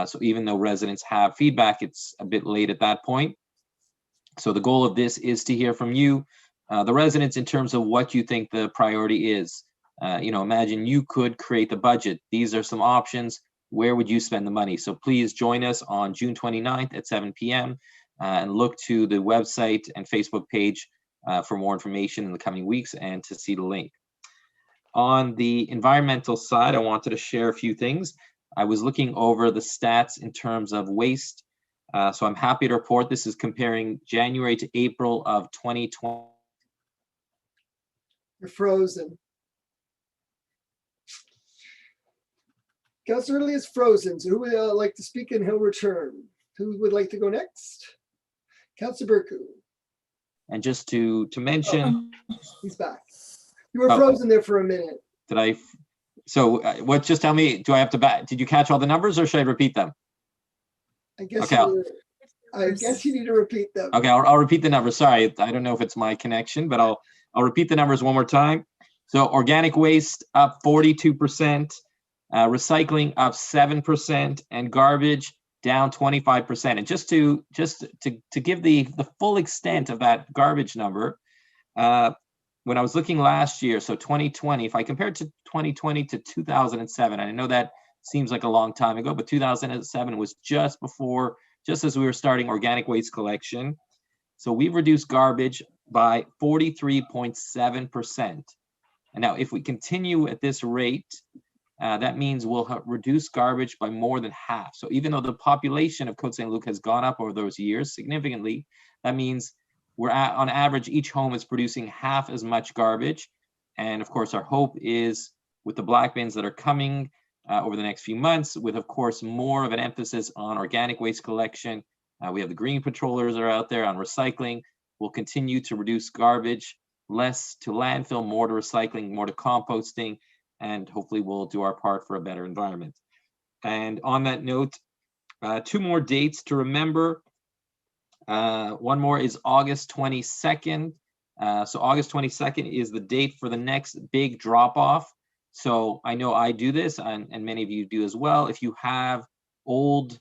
So even though residents have feedback, it's a bit late at that point. So the goal of this is to hear from you, the residents, in terms of what you think the priority is. Imagine you could create the budget. These are some options. Where would you spend the money? So please join us on June 29th at 7 p.m. And look to the website and Facebook page for more information in the coming weeks and to see the link. On the environmental side, I wanted to share a few things. I was looking over the stats in terms of waste. So I'm happy to report this is comparing January to April of 2020. You're frozen. Councillor Early is frozen. So who would like to speak, and he'll return? Who would like to go next? Councillor Burku. And just to mention, he's back. You were frozen there for a minute. Did I? So what? Just tell me. Do I have to back? Did you catch all the numbers, or should I repeat them? I guess. Okay. I guess you need to repeat them. Okay, I'll repeat the numbers. Sorry, I don't know if it's my connection, but I'll repeat the numbers one more time. So organic waste up 42%, recycling up 7%, and garbage down 25%. And just to give the full extent of that garbage number, when I was looking last year, so 2020, if I compared to 2020 to 2007, and I know that seems like a long time ago, but 2007 was just as we were starting organic waste collection. So we've reduced garbage by 43.7%. And now if we continue at this rate, that means we'll reduce garbage by more than half. So even though the population of Côte Saint-Luc has gone up over those years significantly, that means on average, each home is producing half as much garbage. And of course, our hope is with the black bins that are coming over the next few months, with of course more of an emphasis on organic waste collection. We have the green patrollers that are out there on recycling. We'll continue to reduce garbage, less to landfill, more to recycling, more to composting, and hopefully we'll do our part for a better environment. And on that note, 2 more dates to remember. One more is August 22nd. So August 22nd is the date for the next big drop-off. So I know I do this, and many of you do as well. If you have old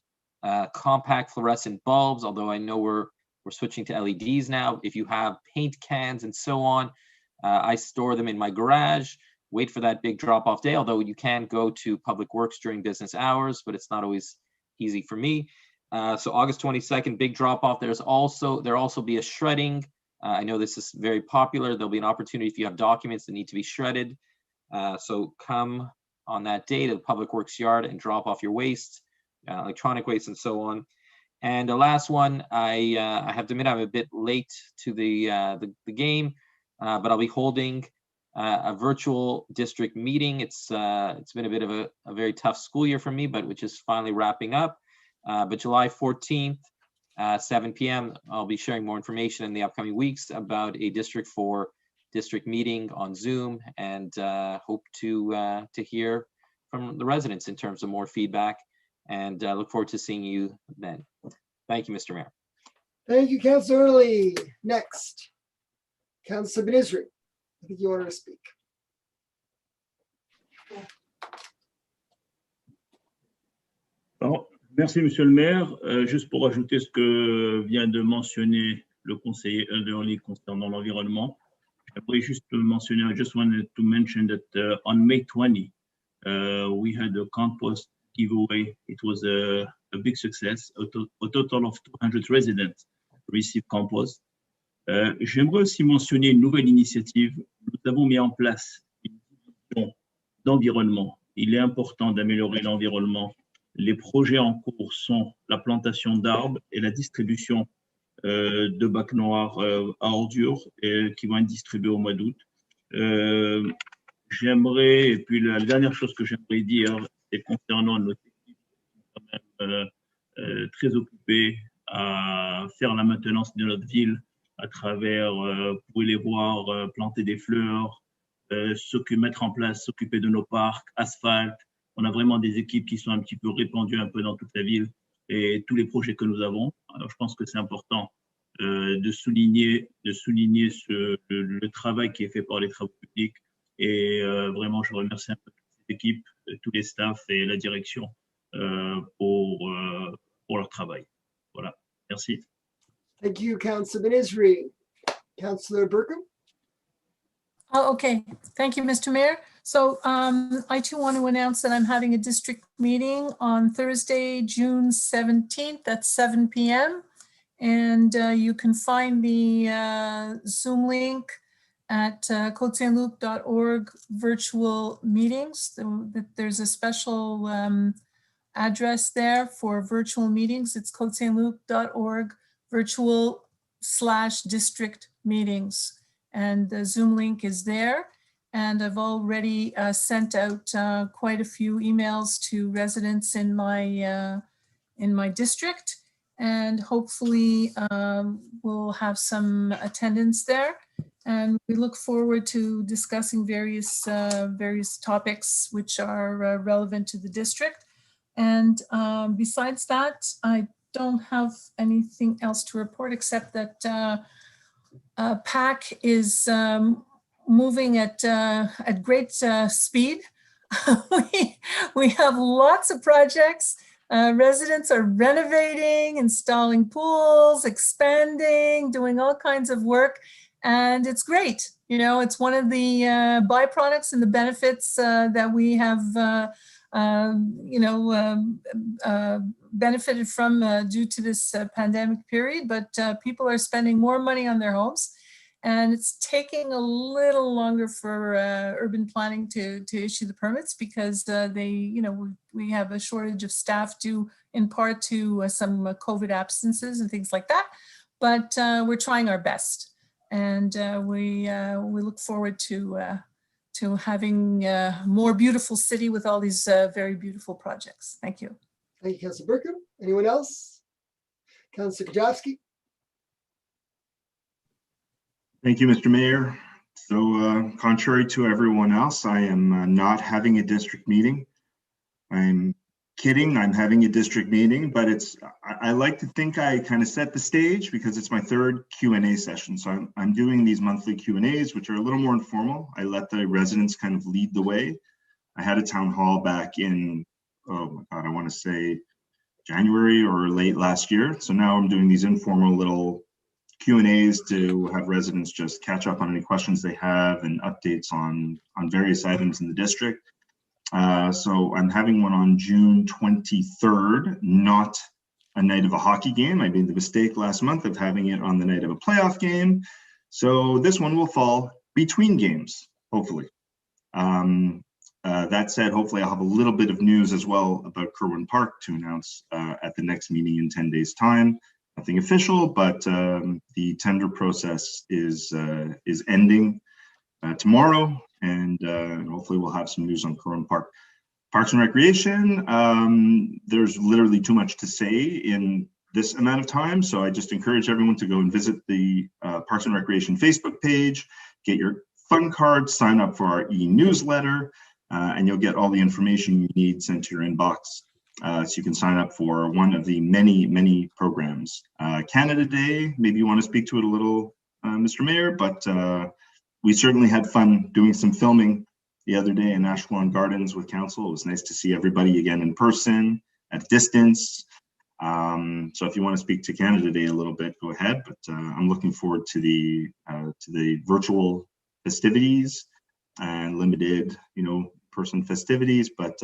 compact fluorescent bulbs, although I know we're switching to LEDs now. If you have paint cans and so on, I store them in my garage, wait for that big drop-off day, although you can go to Public Works during business hours, but it's not always easy for me. So August 22nd, big drop-off. There'll also be a shredding. I know this is very popular. There'll be an opportunity if you have documents that need to be shredded. So come on that day to the Public Works yard and drop off your waste, electronic waste and so on. And the last one, I have to admit I'm a bit late to the game, but I'll be holding a virtual district meeting. It's been a bit of a very tough school year for me, but which is finally wrapping up. But July 14th, 7 p.m., I'll be sharing more information in the upcoming weeks about a District 4 district meeting on Zoom, and hope to hear from the residents in terms of more feedback, and look forward to seeing you then. Thank you, Mr. Mayor. Thank you, Councillor Early. Next, Councillor Benizri. I think you wanted to speak. Alors, merci, Monsieur le maire. Juste pour ajouter ce que vient de mentionner le conseiller Early concernant l'environnement, j'aimerais juste mentionner, I just wanted to mention that on May 20, we had a compost giveaway. It was a big success. A total of 200 residents received compost. J'aimerais aussi mentionner une nouvelle initiative. Nous avons mis en place une division d'environnement. Il est important d'améliorer l'environnement. Les projets en cours sont la plantation d'arbres et la distribution de bacs noirs à ordures qui vont être distribués au mois d'août. J'aimerais, et puis la dernière chose que j'aimerais dire, c'est concernant nos équipes qui sont quand même très occupées à faire la maintenance de notre ville à travers, vous pouvez les voir, planter des fleurs, mettre en place, s'occuper de nos parcs, asphalte. On a vraiment des équipes qui sont un petit peu répandues un peu dans toute la ville et tous les projets que nous avons. Alors, je pense que c'est important de souligner le travail qui est fait par les travaux publics. Et vraiment, je remercie un peu toute cette équipe, tous les staffs et la direction pour leur travail. Voilà, merci. Thank you, Councillor Benizri. Councillor Burkham. Oh, okay. Thank you, Mr. Mayor. So I too want to announce that I'm having a district meeting on Thursday, June 17th at 7 p.m. And you can find the Zoom link at côte-saint-luc.org virtual meetings. There's a special address there for virtual meetings. It's côte-saint-luc.org virtual/district meetings. And the Zoom link is there. And I've already sent out quite a few emails to residents in my district. And hopefully we'll have some attendance there. And we look forward to discussing various topics which are relevant to the district. And besides that, I don't have anything else to report except that PAC is moving at great speed. we have lots of projects. Residents are renovating, installing pools, expanding, doing all kinds of work. And it's great. You know, it's one of the byproducts and the benefits that we have, benefited from due to this pandemic period. But people are spending more money on their homes. And it's taking a little longer for urban planning to issue the permits because we have a shortage of staff due in part to some COVID absences and things like that. But we're trying our best, and we look forward to having a more beautiful city with all these very beautiful projects. Thank you. Thank you, Councillor Burkham. Anyone else? Councillor Kajowski. Thank you, Mr. Mayor. So contrary to everyone else, I am not having a district meeting. I'm kidding, I'm having a district meeting, but I like to think I kind of set the stage because it's my third Q&A session. So I'm doing these monthly Q&As, which are a little more informal. I let the residents kind of lead the way. I had a town hall back in, oh my God, I want to say January or late last year. So now I'm doing these informal little Q&As to have residents just catch up on any questions they have and updates on various items in the district. So I'm having one on June 23rd, not a night of a hockey game. I made the mistake last month of having it on the night of a playoff game. So this one will fall between games, hopefully. That said, hopefully I'll have a little bit of news as well about Kerwin Park to announce at the next meeting in 10 days' time. Nothing official, but the tender process is ending tomorrow, and hopefully we'll have some news on Kerwin Park. Parks and Recreation, there's literally too much to say in this amount of time, so I just encourage everyone to go and visit the Parks and Recreation Facebook page, get your fun card, sign up for our e-newsletter, and you'll get all the information you need sent to your inbox. So you can sign up for one of the many programs. Canada Day, maybe you want to speak to it a little, Mr. Mayor, but we certainly had fun doing some filming the other day in Ashkelon Gardens with council. It was nice to see everybody again in person, at distance. So if you want to speak to Canada Day a little bit, go ahead. But I'm looking forward to the virtual festivities and limited, person festivities. But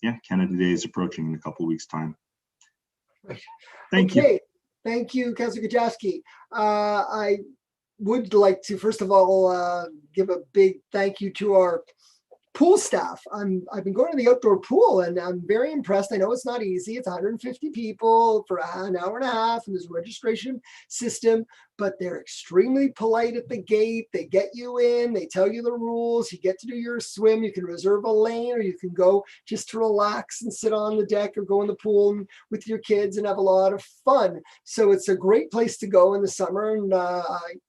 yeah, Canada Day is approaching in a couple of weeks' time. Thank you. Thank you, Councillor Gajowski. I would like to, first of all, give a big thank you to our pool staff. I've been going to the outdoor pool and I'm very impressed. I know it's not easy. It's 150 people for an hour and a half and there's a registration system, but they're extremely polite at the gate. They get you in, they tell you the rules. You get to do your swim. You can reserve a lane or you can go just to relax and sit on the deck or go in the pool with your kids and have a lot of fun. So it's a great place to go in the summer, and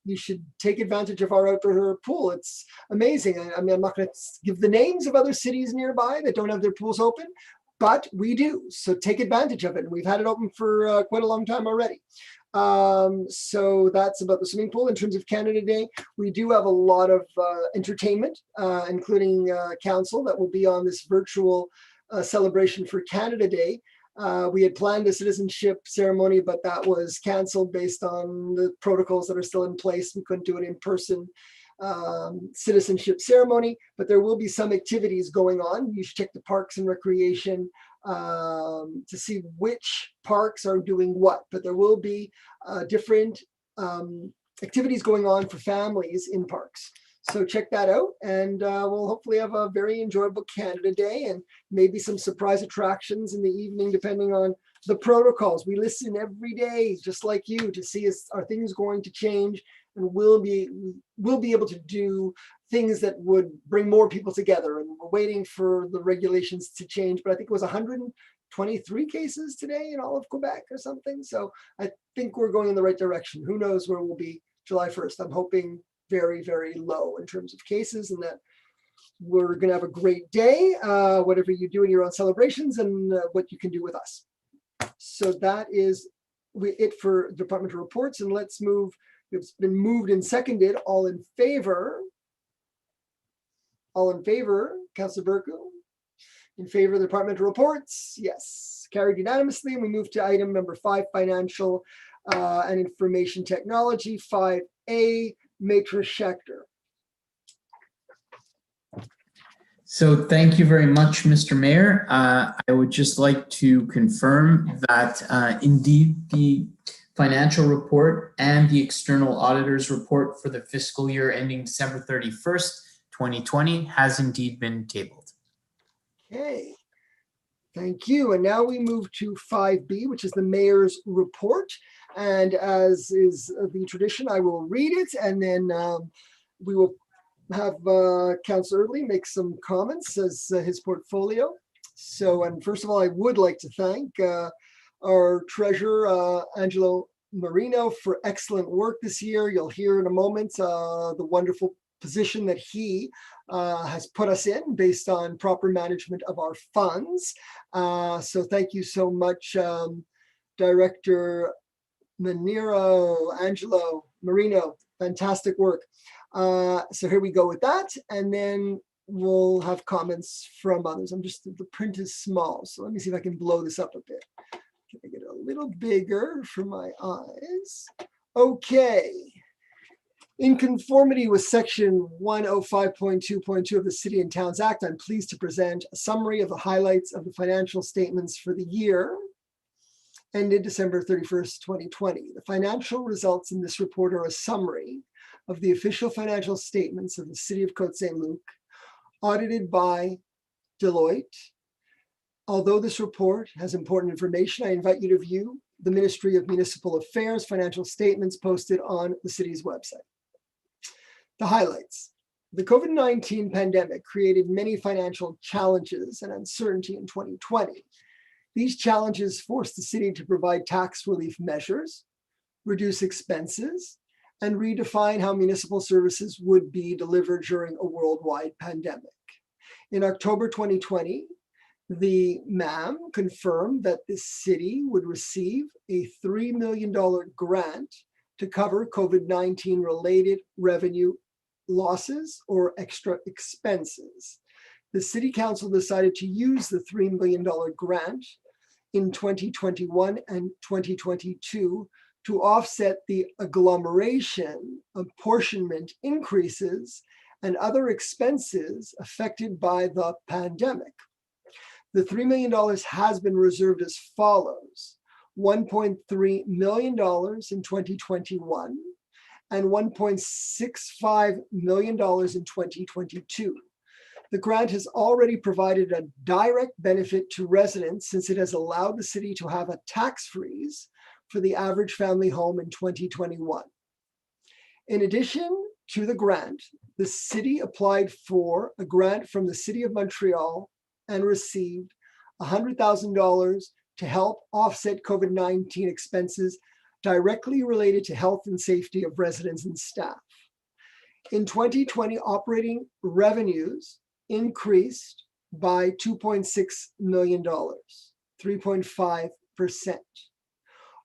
you should take advantage of our outdoor pool. It's amazing. I mean, I'm not going to give the names of other cities nearby that don't have their pools open, but we do. So take advantage of it. And we've had it open for quite a long time already. So that's about the swimming pool. In terms of Canada Day, we do have a lot of entertainment, including council that will be on this virtual celebration for Canada Day. We had planned a citizenship ceremony, but that was canceled based on the protocols that are still in place. We couldn't do an in-person citizenship ceremony, but there will be some activities going on. You should check the Parks and Recreation to see which parks are doing what, but there will be different activities going on for families in parks. So check that out, and we'll hopefully have a very enjoyable Canada Day and maybe some surprise attractions in the evening, depending on the protocols. We listen every day, just like you, to see are things going to change, and we'll be able to do things that would bring more people together. And we're waiting for the regulations to change, but I think it was 123 cases today in all of Quebec or something. So I think we're going in the right direction. Who knows where we'll be July 1st. I'm hoping very, very low in terms of cases, and that we're going to have a great day, whatever you do in your own celebrations and what you can do with us. So that is it for departmental reports, and let's move. It's been moved and seconded. All in favor? All in favor? Councillor Burku? In favor of the departmental reports? Yes. Carried unanimously. We move to item number 5, financial and information technology. 5A, Matrix Schechter. So thank you very much, Mr. Mayor. I would just like to confirm that indeed the financial report and the external auditor's report for the fiscal year ending December 31st, 2020 has indeed been tabled. Okay, thank you. And now we move to 5B, which is the mayor's report. And as is the tradition, I will read it, and then we will have Councillor Early make some comments as his portfolio. So, and first of all, I would like to thank our treasurer, Angelo Marino, for excellent work this year. You'll hear in a moment the wonderful position that he has put us in based on proper management of our funds. So thank you so much, Director Angelo Marino. Fantastic work. So here we go with that, and then we'll have comments from others. The print is small, so let me see if I can blow this up a bit. Can I get a little bigger for my eyes? Okay. In conformity with section 105.2.2 of the City and Towns Act, I'm pleased to present a summary of the highlights of the financial statements for the year ended December 31st, 2020. The financial results in this report are a summary of the official financial statements of the City of Côte Saint-Luc, audited by Deloitte. Although this report has important information, I invite you to view the Ministry of Municipal Affairs financial statements posted on the city's website. The highlights. The COVID-19 pandemic created many financial challenges and uncertainty in 2020. These challenges forced the city to provide tax relief measures, reduce expenses, and redefine how municipal services would be delivered during a worldwide pandemic. In October 2020, the MAM confirmed that the city would receive a $3 million grant to cover COVID-19 related revenue losses or extra expenses. The City Council decided to use the $3 million grant in 2021 and 2022 to offset the agglomeration, apportionment increases, and other expenses affected by the pandemic. The $3 million has been reserved as follows: $1.3 million in 2021 and $1.65 million in 2022. The grant has already provided a direct benefit to residents since it has allowed the city to have a tax freeze for the average family home in 2021. In addition to the grant, the city applied for a grant from the City of Montreal and received $100,000 to help offset COVID-19 expenses directly related to health and safety of residents and staff. In 2020, operating revenues increased by $2.6 million, 3.5%.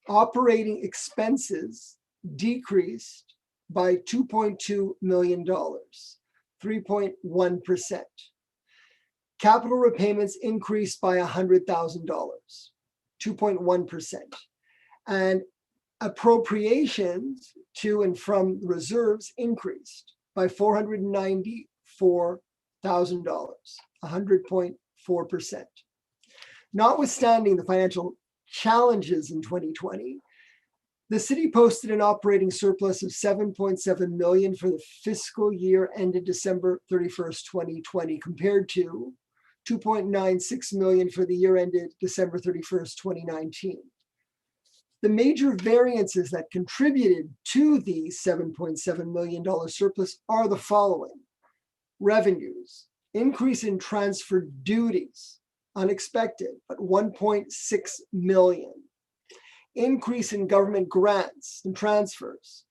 Operating expenses decreased by $2.2 million, 3.1%. Capital repayments increased by $100,000, 2.1%. And appropriations to and from reserves increased by $494,000, 100.4%. Notwithstanding the financial challenges in 2020, the city posted an operating surplus of $7.7 million for the fiscal year ended December 31st, 2020, compared to $2.96 million for the year ended December 31st, 2019. The major variances that contributed to the $7.7 million surplus are the following: revenues, increase in transfer duties, unexpected, but $1.6 million. Increase in government grants and transfers,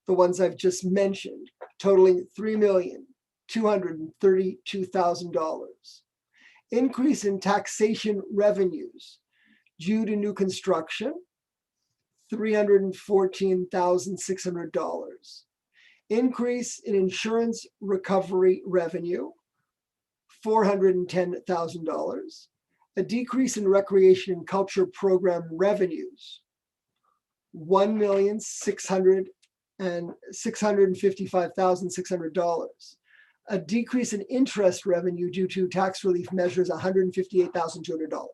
the ones I've just mentioned, totaling $3,232,000. Increase in taxation revenues due to new construction, $314,600. Increase in insurance recovery revenue, $410,000. A decrease in recreation and culture program revenues, $1,655,600. A decrease in interest revenue due to tax relief measures, $158,200.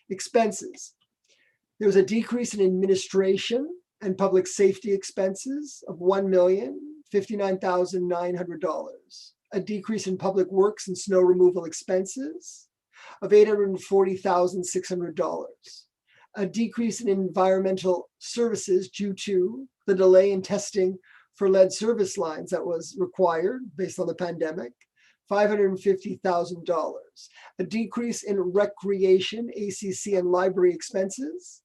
Expenses. There was a decrease in administration and public safety expenses of $1,059,900. A decrease in public works and snow removal expenses of $840,600. A decrease in environmental services due to the delay in testing for lead service lines that was required based on the pandemic, $550,000. A decrease in recreation, ACC, and library expenses,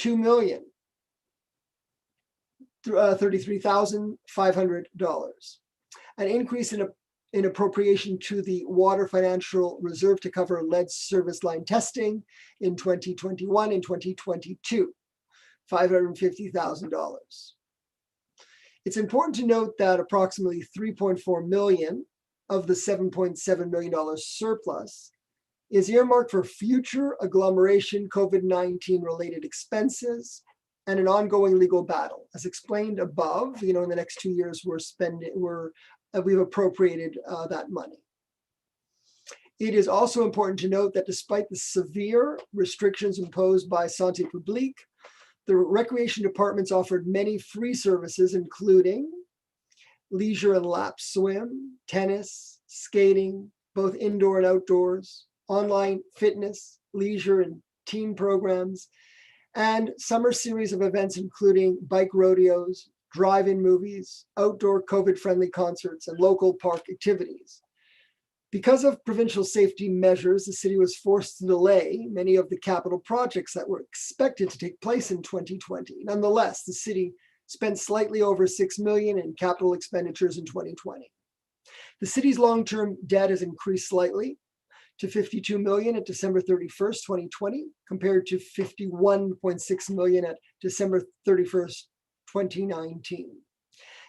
$2,033,500. An increase in appropriation to the Water Financial Reserve to cover lead service line testing in 2021 and 2022, $550,000. It's important to note that approximately $3.4 million of the $7.7 million surplus is earmarked for future agglomeration COVID-19 related expenses and an ongoing legal battle. As explained above, in the next 2 years, we've appropriated that money. It is also important to note that despite the severe restrictions imposed by Santé Publique, the recreation departments offered many free services, including leisure and lap swim, tennis, skating, both indoor and outdoors, online fitness, leisure and teen programs, and summer series of events including bike rodeos, drive-in movies, outdoor COVID-friendly concerts, and local park activities. Because of provincial safety measures, the city was forced to delay many of the capital projects that were expected to take place in 2020. Nonetheless, the city spent slightly over $6 million in capital expenditures in 2020. The city's long-term debt has increased slightly to $52 million at December 31st, 2020, compared to $51.6 million at December 31st, 2019.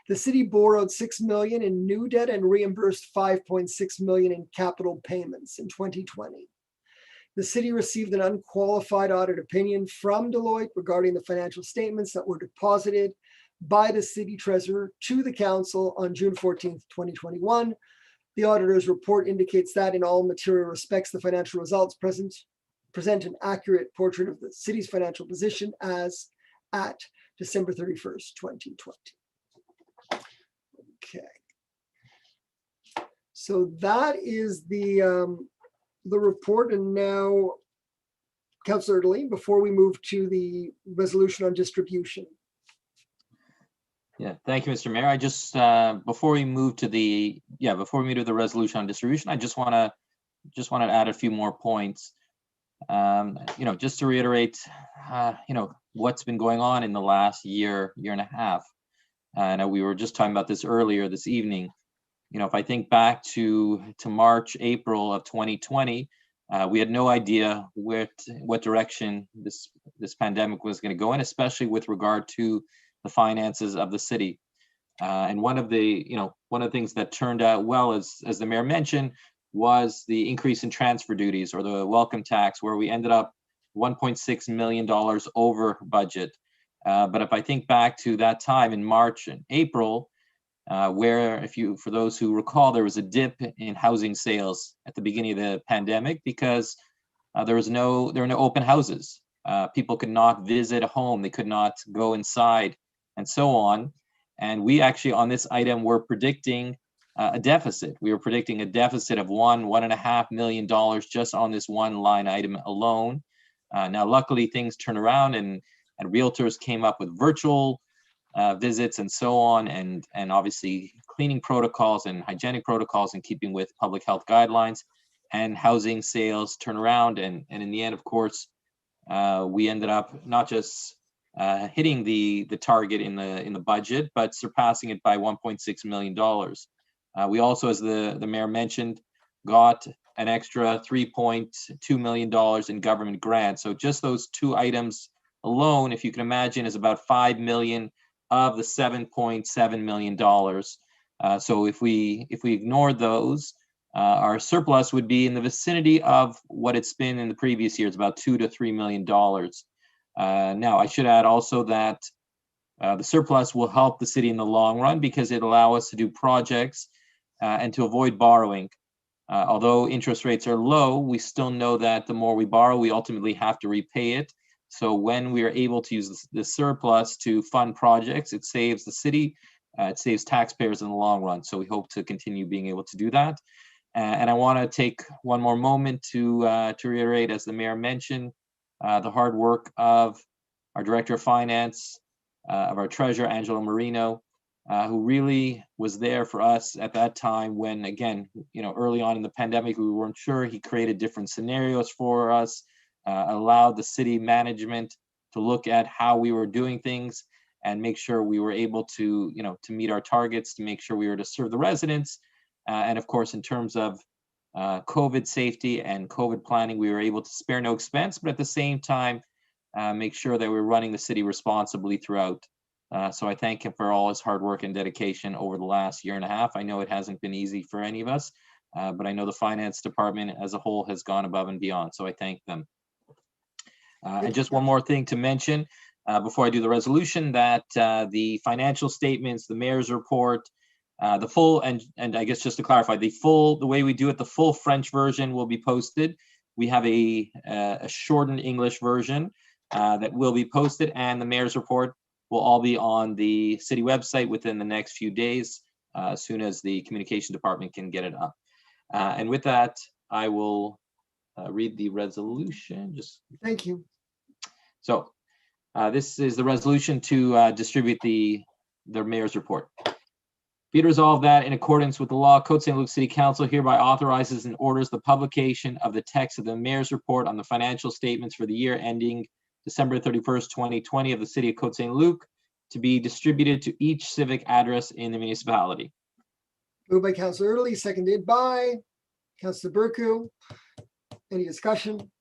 The city borrowed $6 million in new debt and reimbursed $5.6 million in capital payments in 2020. The city received an unqualified audit opinion from Deloitte regarding the financial statements that were deposited by the city treasurer to the council on June 14th, 2021. The auditor's report indicates that in all material respects, the financial results present an accurate portrait of the city's financial position as at December 31st, 2020. Okay. So that is the report. And now, Councillor Italy, before we move to the resolution on distribution. Yeah, thank you, Mr. Mayor. I just before we move to the resolution on distribution, I just want to add a few more points. Just to reiterate, what's been going on in the last year and a half. And we were just talking about this earlier this evening. If I think back to March, April of 2020, we had no idea what direction this pandemic was going to go in, especially with regard to the finances of the city. And one of the things that turned out well, as the mayor mentioned, was the increase in transfer duties or the welcome tax, where we ended up $1.6 million over budget. But if I think back to that time in March and April, where for those who recall, there was a dip in housing sales at the beginning of the pandemic because there were no open houses. People could not visit a home, they could not go inside, and so on. And we actually on this item were predicting a deficit. We were predicting a deficit of $1.5 million just on this one line item alone. Now, luckily, things turned around and realtors came up with virtual visits and so on, and obviously cleaning protocols and hygienic protocols in keeping with public health guidelines, and housing sales turn around. And in the end, of course, we ended up not just hitting the target in the budget, but surpassing it by $1.6 million. We also, as the mayor mentioned, got an extra $3.2 million in government grants. So just those two items alone, if you can imagine, is about $5 million of the $7.7 million. So if we ignore those, our surplus would be in the vicinity of what it's been in the previous years, about $2 to $3 million. Now, I should add also that the surplus will help the city in the long run because it allows us to do projects and to avoid borrowing. Although interest rates are low, we still know that the more we borrow, we ultimately have to repay it. So when we are able to use the surplus to fund projects, it saves the city, it saves taxpayers in the long run. So we hope to continue being able to do that. And I want to take one more moment to reiterate, as the mayor mentioned, the hard work of our director of finance, of our treasurer, Angelo Marino, who really was there for us at that time when, again, early on in the pandemic, we weren't sure. He created different scenarios for us, allowed the city management to look at how we were doing things and make sure we were able to, to meet our targets, to make sure we were to serve the residents. And of course, in terms of COVID safety and COVID planning, we were able to spare no expense, but at the same time, make sure that we're running the city responsibly throughout. So I thank him for all his hard work and dedication over the last year and a half. I know it hasn't been easy for any of us, but I know the finance department as a whole has gone above and beyond, so I thank them. And just one more thing to mention before I do the resolution, that the financial statements, the mayor's report, the full, and I guess just to clarify, the way we do it, the full French version will be posted. We have a shortened English version that will be posted, and the mayor's report will all be on the city website within the next few days, as soon as the communication department can get it up. And with that, I will read the resolution. Thank you. So this is the resolution to distribute the mayor's report. Be it resolved that in accordance with the law, Côte Saint-Luc City Council hereby authorizes and orders the publication of the text of the mayor's report on the financial statements for the year ending December 31st, 2020 of the city of Côte Saint-Luc to be distributed to each civic address in the municipality. Moved by Councillor Early, seconded by Councillor Burku. Any discussion?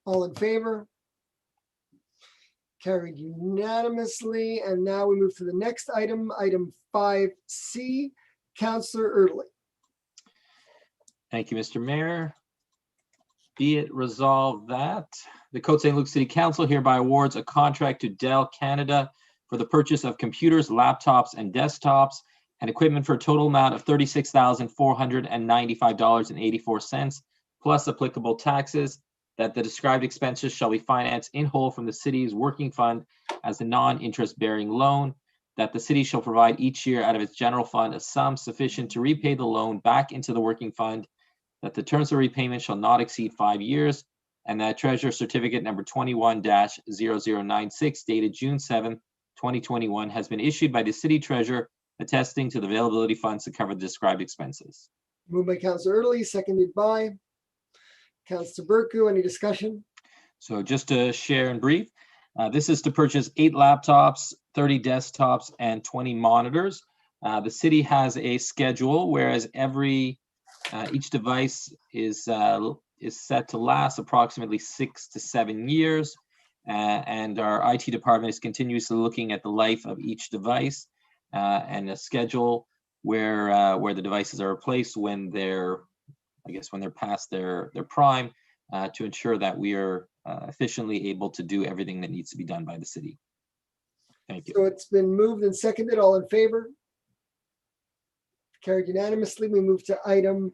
All in favor? Carried unanimously. And now we move to the next item, item 5C. Councillor Early. Thank you, Mr. Mayor. Be it resolved that the Côte Saint-Luc City Council hereby awards a contract to Dell Canada for the purchase of computers, laptops, and desktops and equipment for a total amount of $36,495.84 plus applicable taxes, that the described expenses shall be financed in whole from the city's working fund as a non-interest bearing loan, that the city shall provide each year out of its general fund a sum sufficient to repay the loan back into the working fund, that the terms of repayment shall not exceed 5 years, and that Treasurer Certificate number 21-0096 dated June 7th, 2021 has been issued by the City Treasurer attesting to the availability funds to cover the described expenses. Moved by Councillor Early, seconded by Councillor Burku. Any discussion? So just to share in brief, this is to purchase 8 laptops, 30 desktops, and 20 monitors. The city has a schedule, whereas each device is set to last approximately 6 to 7 years. And our IT department is continuously looking at the life of each device and a schedule where the devices are replaced when they're past their prime, to ensure that we are efficiently able to do everything that needs to be done by the city. Thank you. So it's been moved and seconded. All in favor? Carried unanimously. We move to the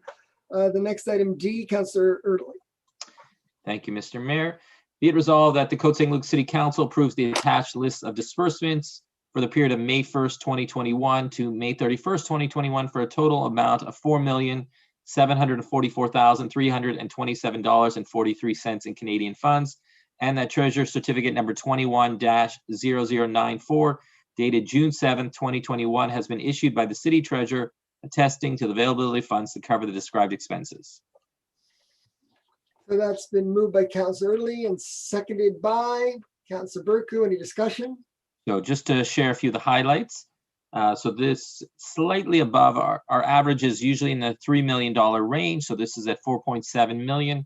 next item D, Councillor Early. Thank you, Mr. Mayor. Be it resolved that the Côte Saint-Luc City Council approves the attached list of disbursements for the period of May 1st, 2021 to May 31st, 2021 for a total amount of $4,744,327.43 in Canadian funds, and that Treasurer Certificate number 21-0094 dated June 7th, 2021 has been issued by the City Treasurer attesting to the availability of funds to cover the described expenses. So that's been moved by Councillor Early and seconded by Councillor Burku. Any discussion? So just to share a few of the highlights. So this slightly above our average is usually in the $3 million range. So this is at 4.7 million.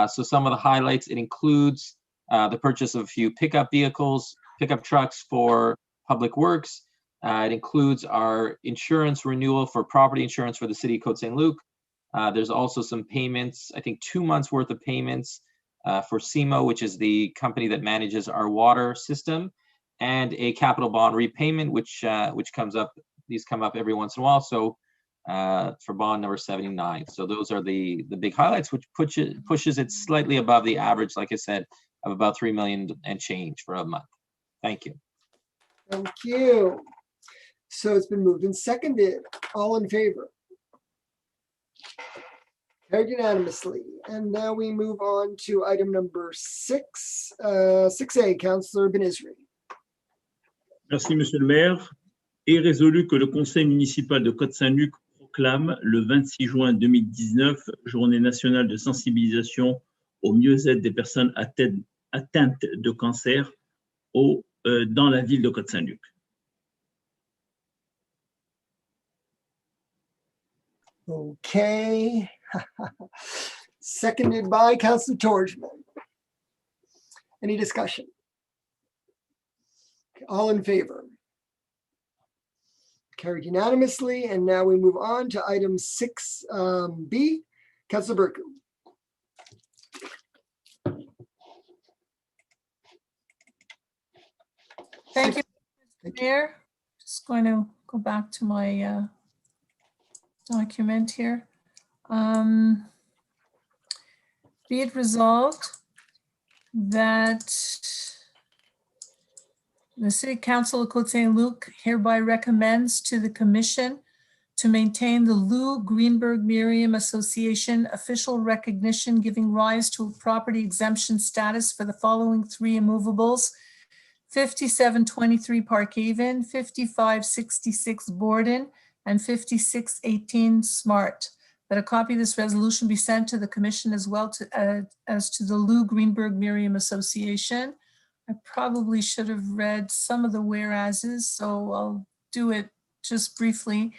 So some of the highlights, it includes the purchase of a few pickup trucks for public works. It includes our insurance renewal for property insurance for the city of Côte Saint-Luc. There's also some payments, I think 2 months worth of payments for CMO, which is the company that manages our water system, and a capital bond repayment, which comes up. These come up every once in a while. So for bond number 79. So those are the big highlights, which pushes it slightly above the average, like I said, of about 3 million and change for a month. Thank you. Thank you. So it's been moved and seconded. All in favor? Carried unanimously. And now we move on to item number 6A, Councillor Benizri. Merci, Monsieur le Maire. Est résolu que le conseil municipal de Côte Saint-Luc proclame le 26 juin 2019 journée nationale de sensibilisation au mieux-être des personnes atteintes de cancer dans la ville de Côte Saint-Luc. Okay. Seconded by Councillor Torgman. Any discussion? All in favor? Carried unanimously. And now we move on to item 6B. Councillor Burke. Thank you, Mr. Mayor. Just going to go back to my document here. Be it resolved that the City Council of Côte Saint-Luc hereby recommends to the Commission to maintain the Lou Greenberg Miriam Association official recognition giving rise to a property exemption status for the following 3 immovables: 5723 Park Haven, 5566 Borden, and 5618 Smart. That a copy of this resolution be sent to the Commission as well as to the Lou Greenberg Miriam Association. I probably should have read some of the whereases, so I'll do it just briefly.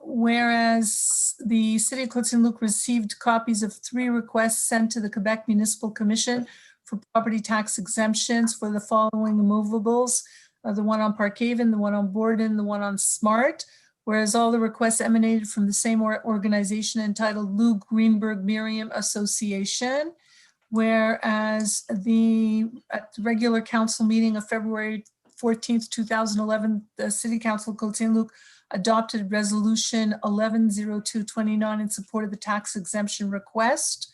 Whereas the City of Côte Saint-Luc received copies of 3 requests sent to the Quebec Municipal Commission for property tax exemptions for the following immovables, the one on Park Haven, the one on Borden, the one on Smart. Whereas all the requests emanated from the same organization entitled Lou Greenberg Miriam Association. Whereas at the regular council meeting of February 14th, 2011, the City Council of Côte Saint-Luc adopted resolution 110229 in support of the tax exemption request.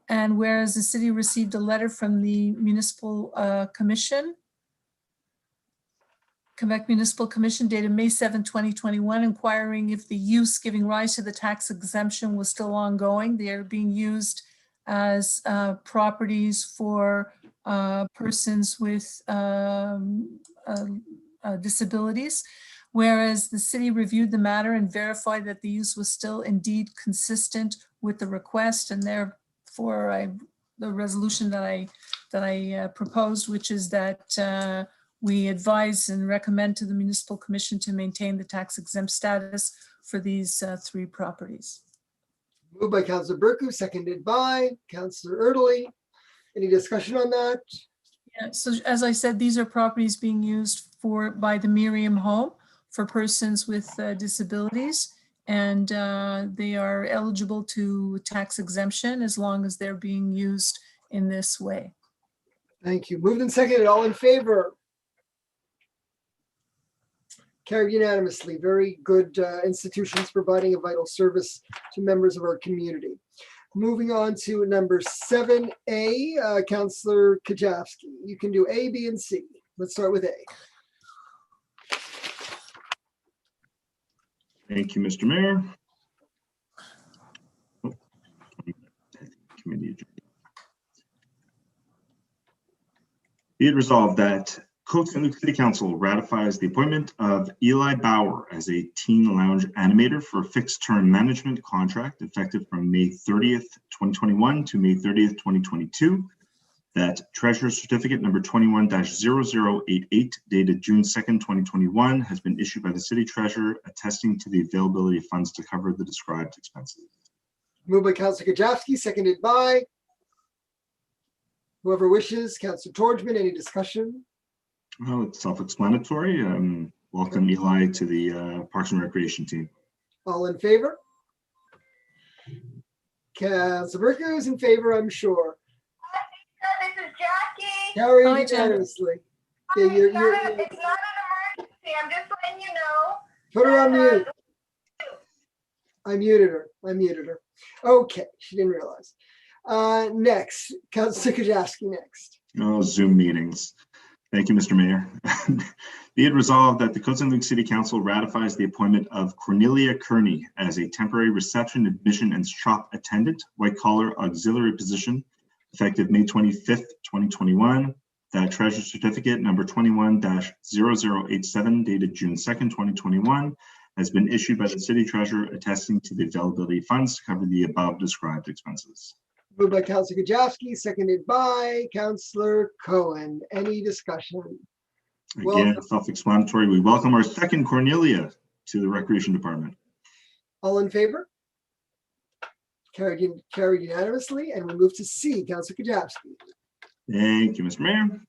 And whereas the city received a letter from the Municipal Commission, Quebec Municipal Commission dated May 7, 2021, inquiring if the use giving rise to the tax exemption was still ongoing. They are being used as properties for persons with disabilities. Whereas the city reviewed the matter and verified that the use was still indeed consistent with the request, and therefore the resolution that I proposed, which is that we advise and recommend to the Municipal Commission to maintain the tax exempt status for these 3 properties. Moved by Councillor Burku, seconded by Councillor Erdely. Any discussion on that? Yeah, so as I said, these are properties being used by the Miriam Home for persons with disabilities, and they are eligible to tax exemption as long as they're being used in this way. Thank you. Moved and seconded. All in favor? Carried unanimously. Very good institutions providing a vital service to members of our community. Moving on to number 7A, Councillor Kajavsky. You can do A, B, and C. Let's start with A. Thank you, Mr. Mayor. Be it resolved that Côte Saint-Luc City Council ratifies the appointment of Eli Bauer as a teen lounge animator for a fixed-term management contract effective from May 30th, 2021 to May 30th, 2022. That Treasurer Certificate number 21-0088 dated June 2nd, 2021 has been issued by the City Treasurer attesting to the availability of funds to cover the described expenses. Moved by Councillor Kajavsky, seconded by whoever wishes. Councillor Torgman, any discussion? Well, it's self-explanatory. Welcome Eli to the Parks and Recreation team. All in favor? Councillor Burku is in favor, I'm sure. This is Jackie. Carried Hi, Jackie. unanimously. Hi, Yeah, it's not an emergency. I'm just letting you know. put her on mute. I muted her. Okay, she didn't realize. Next, Councillor Kajavsky next. Oh, Zoom meetings. Thank you, Mr. Mayor. Be it resolved that the Côte Saint-Luc City Council ratifies the appointment of Cornelia Kearney as a temporary reception, admission, and shop attendant, white collar auxiliary position, effective May 25th, 2021. That Treasurer Certificate number 21-0087 dated June 2nd, 2021 has been issued by the City Treasurer attesting to the availability of funds to cover the above described expenses. Moved by Councillor Kajavsky, seconded by Councillor Cohen. Any discussion? Again, self-explanatory. We welcome our second Cornelia to the Recreation Department. All in favor? Carried unanimously, and we move to C, Councillor Kajavsky. Thank you, Mr. Mayor.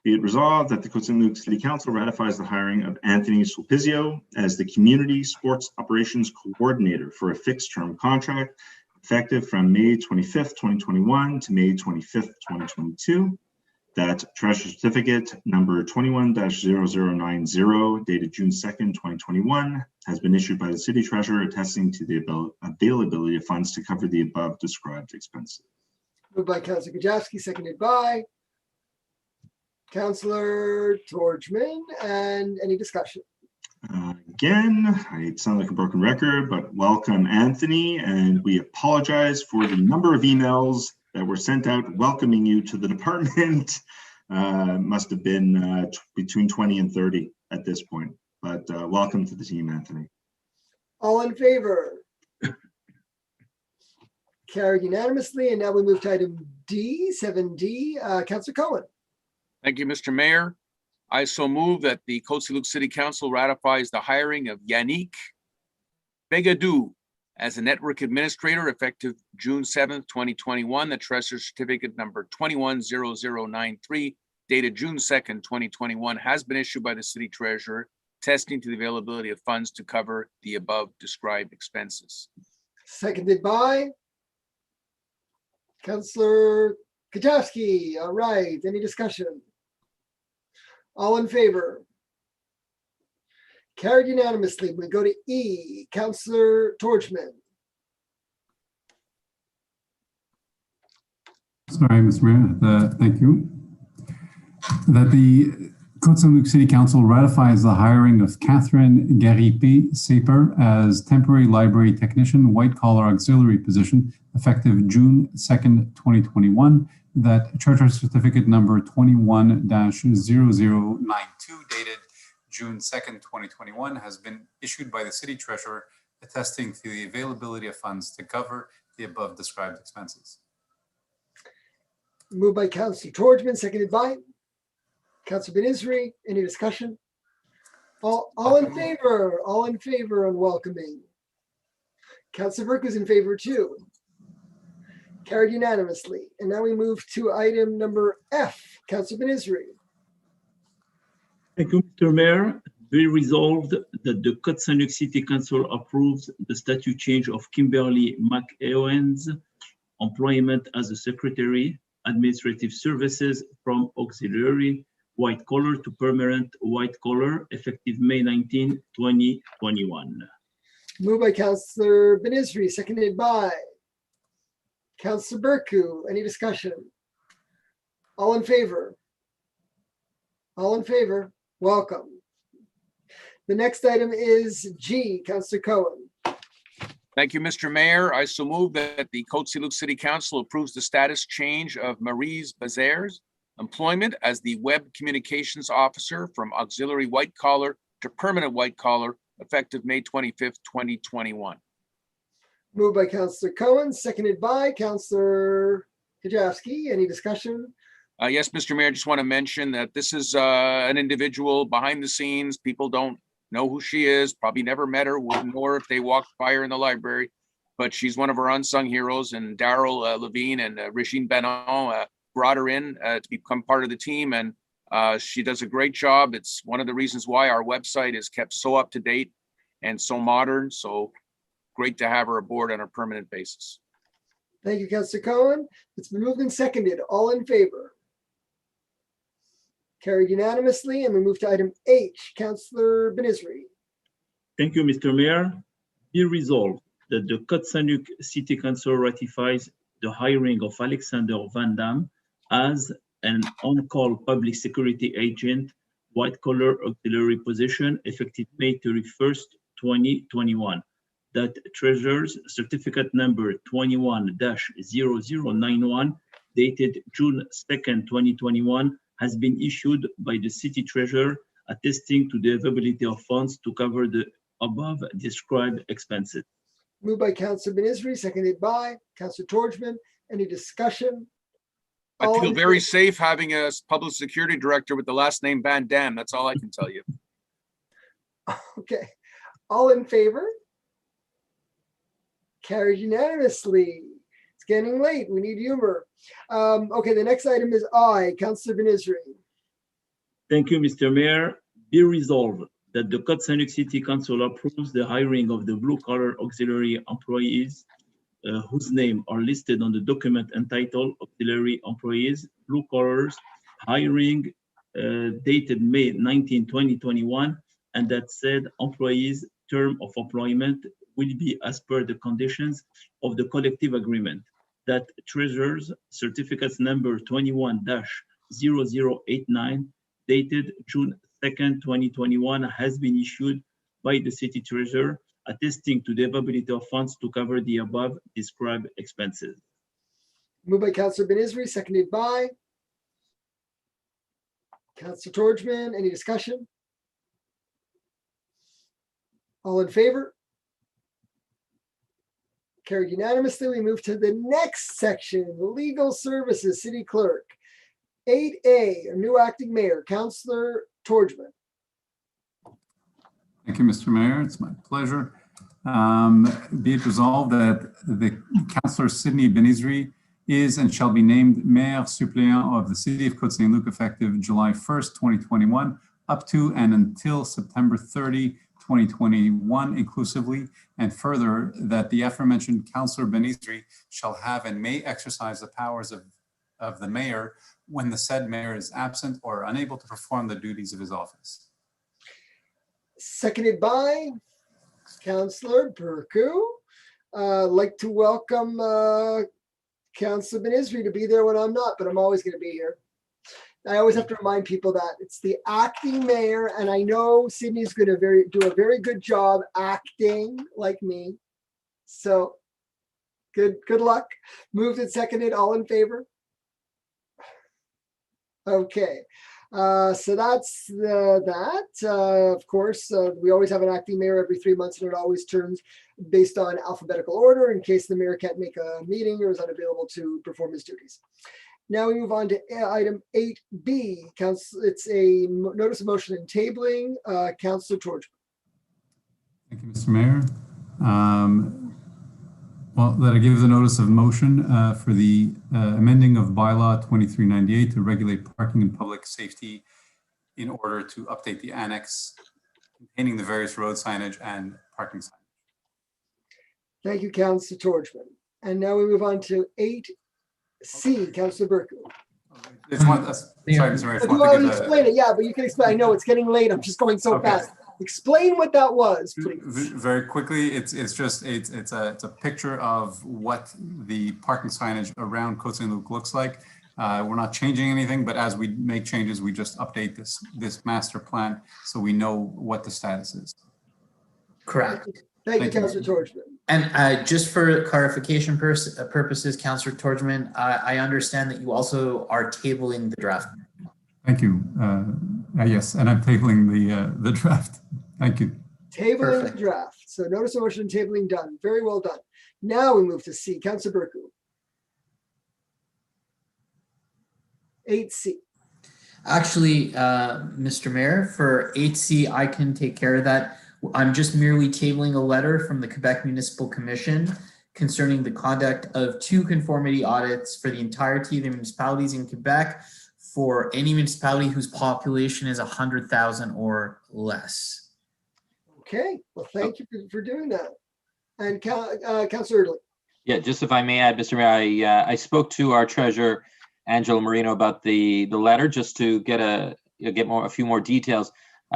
Be it resolved that the Côte Saint-Luc City Council ratifies the hiring of Anthony Sulpizio as the Community Sports Operations Coordinator for a fixed-term contract effective from May 25th, 2021 to May 25th, 2022. That treasurer certificate number 21-0090 dated June 2nd, 2021 has been issued by the city treasurer attesting to the availability of funds to cover the above described expenses. Moved by Councillor Kajewski, seconded by Councillor Torgman. And any discussion? Again, I sound like a broken record, but welcome, Anthony, and we apologize for the number of emails that were sent out welcoming you to the department. Must have been between 20 and 30 at this point, but welcome to the team, Anthony. All in favor? Carried unanimously. And now we move to item D, 7D. Councillor Cohen. Thank you, Mr. Mayor. I so move that the Côte Saint-Luc City Council ratifies the hiring of Yannick Begadou as a network administrator effective June 7th, 2021. The treasurer certificate number 210093 dated June 2nd, 2021 has been issued by the city treasurer, attesting to the availability of funds to cover the above described expenses. Seconded by Councillor Kajewski. All right, any discussion? All in favor? Carried unanimously. We go to E, Councillor Torgman. Sorry, Mr. Mayor, thank you. That the Côte Saint-Luc City Council ratifies the hiring of Catherine Garipé-Saper as temporary library technician, white collar auxiliary position, effective June 2nd, 2021. That treasurer certificate number 21-0092 dated June 2nd, 2021 has been issued by the city treasurer, attesting to the availability of funds to cover the above described expenses. Moved by Councillor Torgman, seconded by Councillor Benizri. Any discussion? All in favor? All in favor on welcoming? Councillor Burke is in favor too. Carried unanimously. And now we move to item number F. Councillor Benizri. Thank you, Mr. Mayor. Be resolved that the Côte Saint-Luc City Council approves the statute change of Kimberly McEwen's employment as a secretary, administrative services from auxiliary white collar to permanent white collar effective May 19, 2021. Moved by Councillor Benizri, seconded by Councillor Burku. Any discussion? All in favor? All in favor? Welcome. The next item is G, Councillor Cohen. Thank you, Mr. Mayor. I so move that the Côte Saint-Luc City Council approves the status change of Maryse Bazaire's employment as the Web Communications Officer from auxiliary white collar to permanent white collar effective May 25th, 2021. Moved by Councillor Cohen, seconded by Councillor Kajewski. Any discussion? Yes, Mr. Mayor, I just want to mention that this is an individual behind the scenes. People don't know who she is, probably never met her, wouldn't know her if they walked by her in the library, but she's one of our unsung heroes, and Daryl Levine and Regine Benon brought her in to become part of the team, and she does a great job. It's one of the reasons why our website is kept so up to date and so modern, so great to have her aboard on a permanent basis. Thank you, Councillor Cohen. It's been moved and seconded. All in favor? Carried unanimously, and we move to item H, Councillor Benizri. Thank you, Mr. Mayor. Be resolved that the Côte Saint-Luc City Council ratifies the hiring of Alexander Van Dam as an on-call public security agent, white collar auxiliary position, effective May 31st, 2021. That treasurer's certificate number 21-0091 dated June 2nd, 2021 has been issued by the city treasurer, attesting to the availability of funds to cover the above described expenses. Moved by Councillor Benizri, seconded by Councillor Torgman. Any discussion? I feel very safe having a public security director with the last name Van Dam. That's all I can tell you. Okay. All in favor? Carried unanimously. It's getting late. We need humor. Okay, the next item is I, Councillor Benizri. Thank you, Mr. Mayor. Be resolved that the Côte Saint-Luc City Council approves the hiring of the blue-collar auxiliary employees whose names are listed on the document entitled Auxiliary Employees, Blue Collars, Hiring, dated May 19, 2021, and that said employees' term of employment will be as per the conditions of the collective agreement. That Treasurer's Certificates number 21-0089 dated June 2nd, 2021 has been issued by the City Treasurer, attesting to the availability of funds to cover the above described expenses. Moved by Councillor Ben-Isri, seconded by Councillor Torgman. Any discussion? All in favor? Carried unanimously. We move to the next section, legal services, city clerk. 8A, a new acting mayor, Councillor Torgman. Thank you, Mr. Mayor. It's my pleasure. Be it resolved that the Councillor Sidney Ben-Isri is and shall be named Mayor Suppléant of the City of Côte Saint-Luc effective July 1st, 2021, up to and until September 30, 2021 inclusively, and further that the aforementioned Councillor Ben-Isri shall have and may exercise the powers of the mayor when the said mayor is absent or unable to perform the duties of his office. Seconded by Councillor Burku. Like to welcome Councillor Ben-Isri to be there when I'm not, but I'm always going to be here. I always have to remind people that it's the acting mayor, and I know Sydney's going to do a very good job acting like me. So good luck. Moved and seconded. All in favor? Okay. So that's that. Of course, we always have an acting mayor every 3 months, and it always turns based on alphabetical order in case the mayor can't make a meeting or is unavailable to perform his duties. Now we move on to item 8B. It's a notice of motion and tabling. Councillor Torgman. Thank you, Mr. Mayor. Well, that I give the notice of motion for the amending of bylaw 2398 to regulate parking and public safety in order to update the annex containing the various road signage and parking signage. Thank you, Councillor Torgman. And now we move on to 8C, Councillor Burku. Sorry, Mr. Mayor. Well, explain it, yeah, but you can explain. I know it's getting late. I'm just going so fast. Explain what that was, please. Very quickly, it's a picture of what the parking signage around Côte Saint-Luc looks like. We're not changing anything, but as we make changes, we just update this master plan so we know what the status is. Correct. Thank you, Councillor Torgman. And just for clarification purposes, Councillor Torgman, I understand that you also are tabling the draft. Thank you. Yes, and I'm tabling the draft. Thank you. Tabling the draft. So notice of motion and tabling done. Very well done. Now we move to C. Councillor Burku. 8C. Actually, Mr. Mayor, for 8C, I can take care of that. I'm just merely tabling a letter from the Quebec Municipal Commission concerning the conduct of 2 conformity audits for the entirety of the municipalities in Quebec for any municipality whose population is 100,000 or less. Okay, well, thank you for doing that. And Councillor Erdely. Yeah, just if I may add, Mr. Mayor, I spoke to our treasurer, Angela Marino, about the letter just to get a few more details.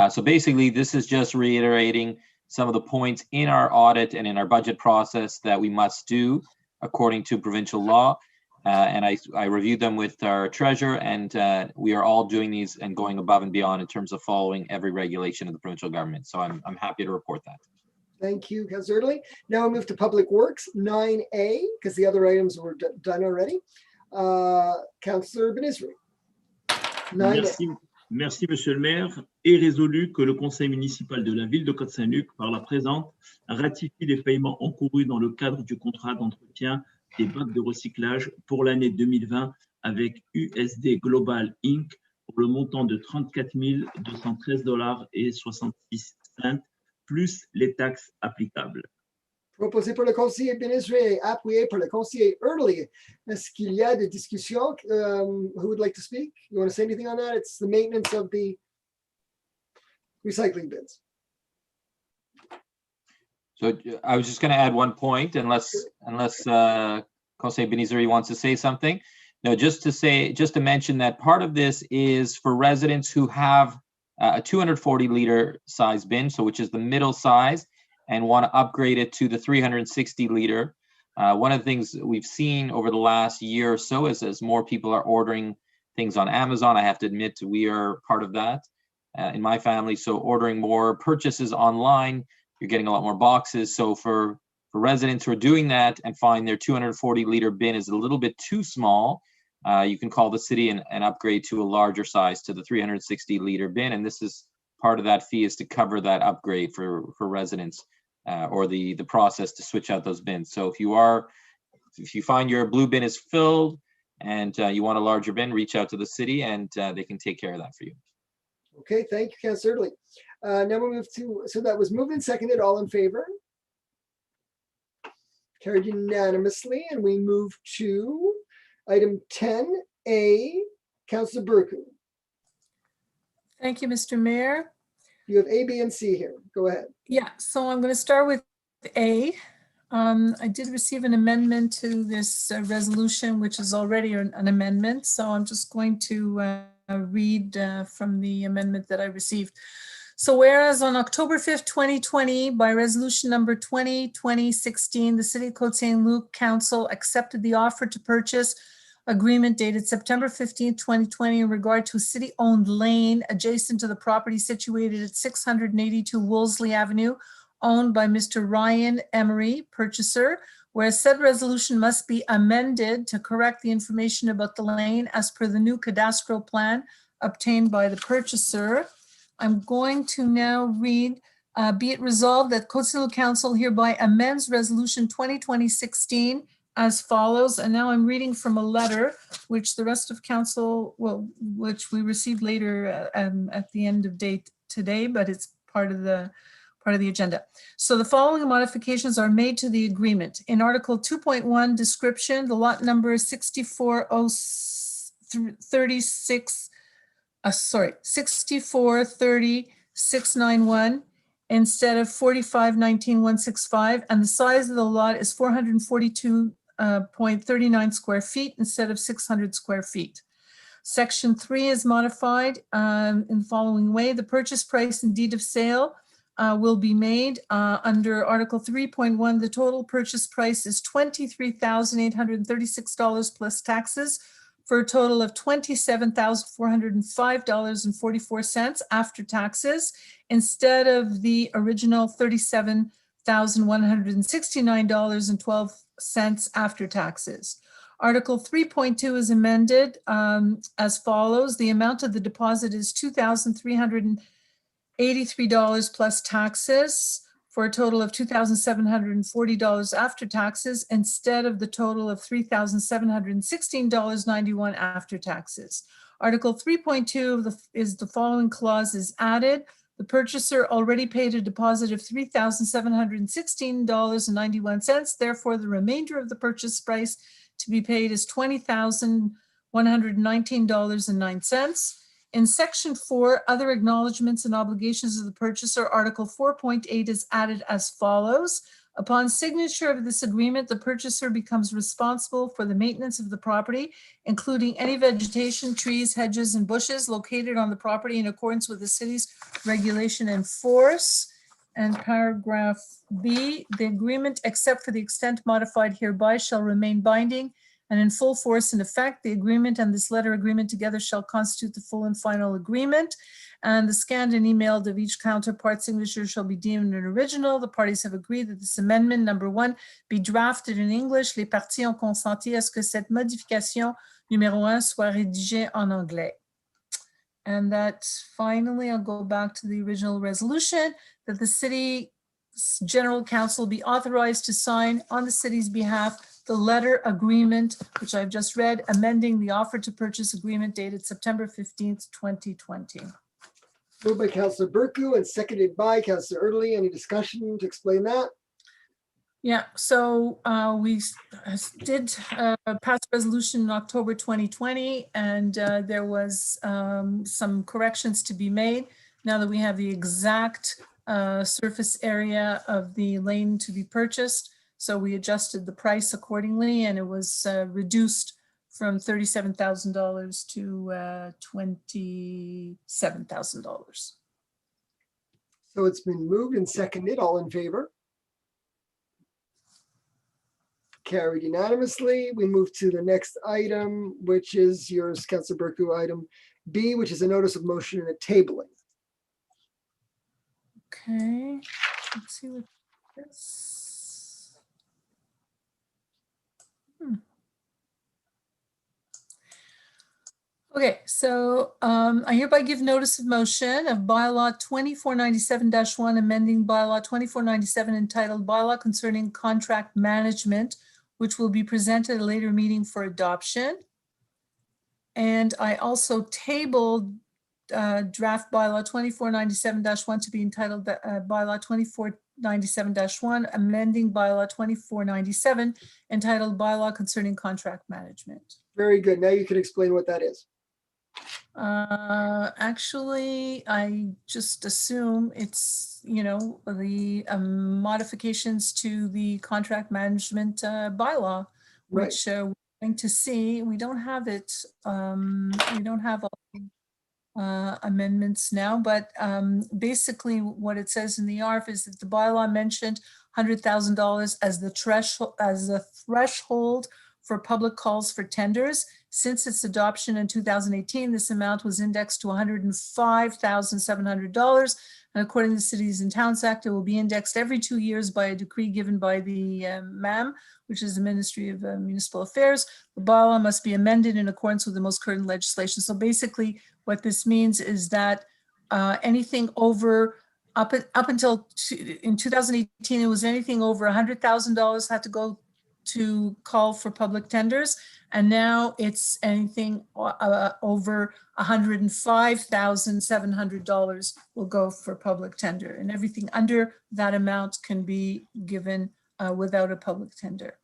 So basically, this is just reiterating some of the points in our audit and in our budget process that we must do according to provincial law. And I reviewed them with our treasurer, and we are all doing these and going above and beyond in terms of following every regulation of the provincial government. So I'm happy to report that. Thank you, Councillor Erdely. Now we move to Public Works, 9A, because the other items were done already. Councillor Ben-Isri. 9A. Merci, Monsieur le Maire. Est résolu que le Conseil municipal de la ville de Côte Saint-Luc, par la présente, ratifie les paiements encourus dans le cadre du contrat d'entretien des bacs de recyclage pour l'année 2020 avec USD Global Inc. pour le montant de 34 213 $ et 66 cents plus les taxes applicables. Proposé par le conseiller Benisray, appuyé par le conseiller Early. Est-ce qu'il y a des discussions? Who would like to speak? You want to say anything on that? It's the maintenance of the recycling bins. So I was just going to add one point, unless Conseil Benizuri wants to say something. No, just to mention that part of this is for residents who have a 240 liter size bin, so which is the middle size, and want to upgrade it to the 360 liter. One of the things we've seen over the last year or so is as more people are ordering things on Amazon, I have to admit we are part of that in my family. So ordering more purchases online, you're getting a lot more boxes. So for residents who are doing that and find their 240 liter bin is a little bit too small, you can call the city and upgrade to a larger size, to the 360 liter bin. And this is part of that fee, is to cover that upgrade for residents or the process to switch out those bins. So if you find your blue bin is filled and you want a larger bin, reach out to the city and they can take care of that for you. Okay, thank you, Councillor Early. Now we move to, so that was moved and seconded, all in favor? Carried unanimously, and we move to item 10A, Councillor Burku. Thank you, Mr. Mayor. You have A, B, and C here. Go ahead. Yeah, so I'm going to start with A. I did receive an amendment to this resolution, which is already an amendment. So I'm just going to read from the amendment that I received. So whereas on October 5th, 2020, by resolution number 2020-16, the City of Côte Saint-Luc Council accepted the offer to purchase agreement dated September 15th, 2020 in regard to a city-owned lane adjacent to the property situated at 682 Wolseley Avenue, owned by Mr. Ryan Emery, purchaser, whereas said resolution must be amended to correct the information about the lane as per the new cadastral plan obtained by the purchaser. I'm going to now read, be it resolved that Côte Saint-Luc Council hereby amends resolution 2020-16 as follows. And now I'm reading from a letter which the rest of council, well, which we received later at the end of day today, but it's part of the agenda. So the following modifications are made to the agreement. In Article 2.1 description, the lot number is 6430-691 instead of 4519-165, and the size of the lot is 442.39 square feet instead of 600 square feet. Section 3 is modified in the following way. The purchase price and deed of sale will be made under Article 3.1. The total purchase price is $23,836 plus taxes, for a total of $27,405.44 after taxes, instead of the original $37,169.12 after taxes. Article 3.2 is amended as follows. The amount of the deposit is $2,383 plus taxes, for a total of $2,740 after taxes, instead of the total of $3,716.91 after taxes. Article 3.2 is the following clause is added. The purchaser already paid a deposit of $3,716.91. Therefore, the remainder of the purchase price to be paid is $20,119.09. In Section 4, other acknowledgements and obligations of the purchaser, Article 4.8 is added as follows. Upon signature of this agreement, the purchaser becomes responsible for the maintenance of the property, including any vegetation, trees, hedges, and bushes located on the property in accordance with the city's regulation and force. And paragraph B, the agreement, except for the extent modified hereby, shall remain binding and in full force and effect. The agreement and this letter agreement together shall constitute the full and final agreement. And the scanned and emailed of each counterpart signature shall be deemed an original. The parties have agreed that this amendment, number 1, be drafted in English. Les parties ont consenti à ce que cette modification numéro 1 soit rédigée en anglais. And that finally, I'll go back to the original resolution, that the city general council be authorized to sign on the city's behalf the letter agreement, which I've just read, amending the offer to purchase agreement dated September 15th, 2020. Moved by Councillor Burku and seconded by Councillor Early. Any discussion to explain that? Yeah, so we did pass a resolution in October 2020, and there was some corrections to be made. Now that we have the exact surface area of the lane to be purchased, so we adjusted the price accordingly, and it was reduced from $37,000 to $27,000. So it's been moved and seconded. All in favor? Carried unanimously. We move to the next item, which is yours, Councilor Berku, item B, which is a notice of motion and a tabling. Okay, let's see what this. Okay, so I hereby give notice of motion of bylaw 2497-1, amending bylaw 2497 entitled Bylaw Concerning Contract Management, which will be presented at a later meeting for adoption. And I also tabled draft bylaw 2497-1 to be entitled bylaw 2497-1, amending bylaw 2497 entitled Bylaw Concerning Contract Management. Very good. Now you can explain what that is. Actually, I just assume it's, you know, the modifications to the contract management bylaw, Right. which we're going to see. We don't have it. We don't have all amendments now, but basically what it says in the ARF is that the bylaw mentioned $100,000 as the threshold for public calls for tenders. Since its adoption in 2018, this amount was indexed to $105,700. And according to the Cities and Towns Act, it will be indexed every 2 years by a decree given by the MAM, which is the Ministry of Municipal Affairs. The bylaw must be amended in accordance with the most current legislation. So basically what this means is that anything over, up until in 2018, it was anything over $100,000 had to go to call for public tenders. And now it's anything over $105,700 will go for public tender, and everything under that amount can be given without a public tender.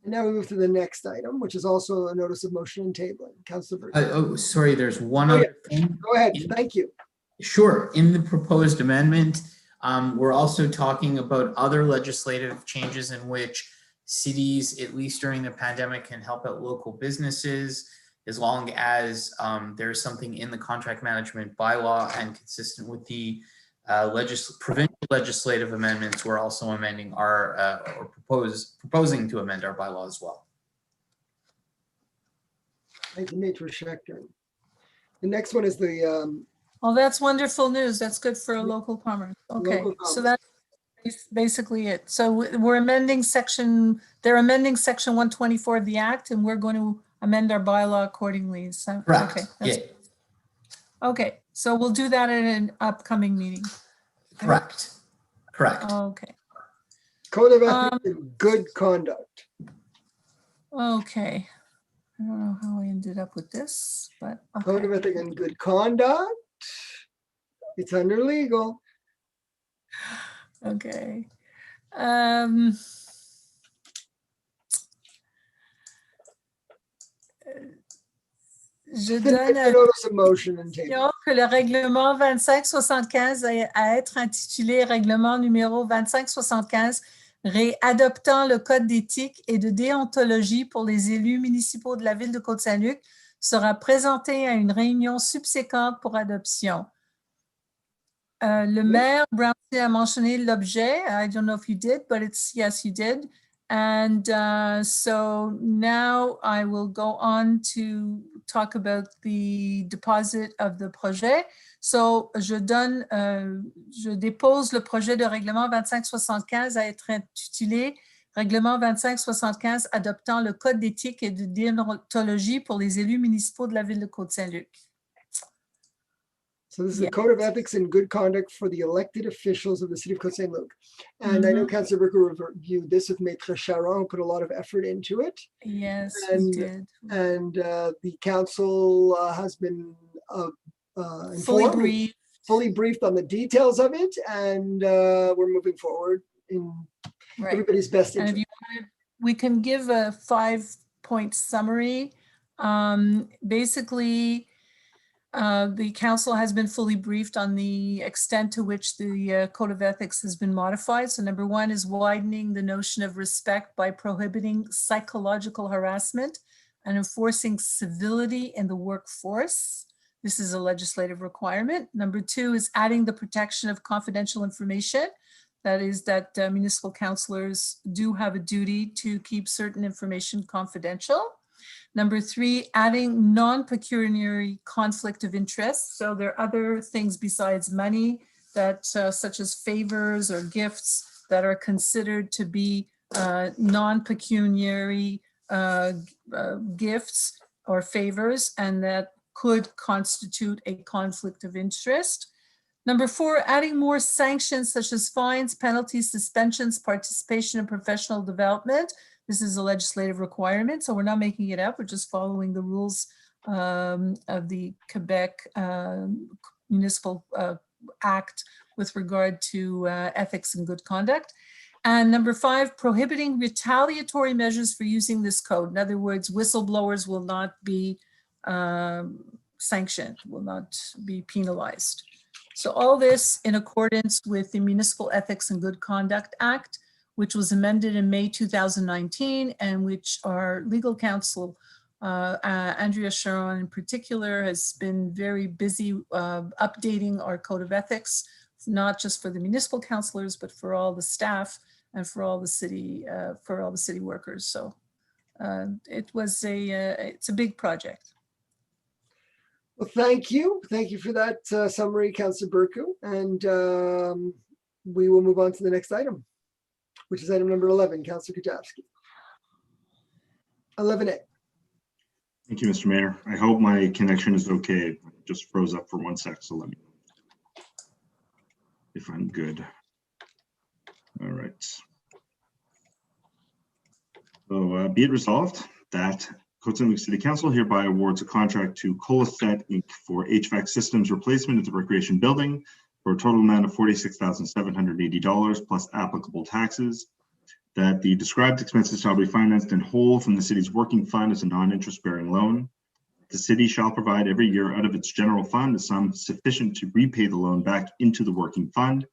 And now we move to the next item, which is also a notice of motion and tabling. Councilor Berku. Oh, sorry, there's one other thing. Go ahead. Thank you. Sure. In the proposed amendment, we're also talking about other legislative changes in which cities, at least during the pandemic, can help out local businesses as long as there's something in the contract management bylaw and consistent with the provincial legislative amendments. We're also amending our or proposing to amend our bylaw as well. Thank you, Maitre Schechter. The next one is the Well, that's wonderful news. That's good for local commerce. Okay, so that's basically it. So we're amending they're amending section 124 of the Act, and we're going to amend our bylaw accordingly. So, correct. Okay, okay, so we'll do that at an upcoming meeting. Correct. Correct. Okay. Code of Ethics and Good Conduct. Okay. I don't know how I ended up with this, but okay. Code of Ethics and Good Conduct. It's under legal. Okay. Je donne que le règlement 2575 à être intitulé règlement numéro 2575 réadoptant le code d'éthique et de déontologie pour les élus municipaux de la ville de Côte Saint-Luc sera présenté à une réunion subséquente pour adoption. Le maire Brownsley a mentionné l'objet. I don't know if you did, but it's yes, you did. And so now I will go on to talk about the deposit of the projet. So je dépose le projet de règlement 2575 à être intitulé Règlement 2575 adoptant le code d'éthique et de déontologie pour les élus municipaux de la ville de Côte Saint-Luc. So this is the Code of Ethics and Good Conduct for the elected officials of the city of Côte Saint-Luc. And I know Councilor Berku reviewed this with Maitre Charon, who put a lot of effort into it. Yes, and, he did. And the council has been informed, fully briefed on the details of it, and we're moving forward in Right. everybody's best And if interest. you wanted, we can give a 5-point summary. Basically, the council has been fully briefed on the extent to which the Code of Ethics has been modified. So number one is widening the notion of respect by prohibiting psychological harassment and enforcing civility in the workforce. This is a legislative requirement. Number two is adding the protection of confidential information. That is that municipal councillors do have a duty to keep certain information confidential. Number three, adding non-pecuniary conflict of interest. So there are other things besides money that such as favors or gifts that are considered to be non-pecuniary gifts or favors, and that could constitute a conflict of interest. Number four, adding more sanctions such as fines, penalties, suspensions, participation in professional development. This is a legislative requirement, so we're not making it up. We're just following the rules of the Quebec Municipal Act with regard to ethics and good conduct. And number five, prohibiting retaliatory measures for using this code. In other words, whistleblowers will not be sanctioned, will not be penalized. So all this in accordance with the Municipal Ethics and Good Conduct Act, which was amended in May 2019, and which our legal counsel, Andrea Sharon in particular, has been very busy updating our code of ethics, not just for the municipal councillors, but for all the staff and for all the city workers. So it's a big project. Well, thank you. Thank you for that summary, Councillor Burku. And we will move on to the next item, which is item number 11, Councillor Kajavsky. 11A. Thank you, Mr. Mayor. I hope my connection is okay. It just froze up for 1 sec, so let me know if I'm good. All right. So be it resolved that Côte Saint-Luc City Council hereby awards a contract to Colaset Inc. for HVAC systems replacement at the Recreation Building for a total amount of $46,780 plus applicable taxes. That the described expenses shall be financed in whole from the city's working fund as a non-interest bearing loan. The city shall provide every year out of its general fund a sum sufficient to repay the loan back into the working fund.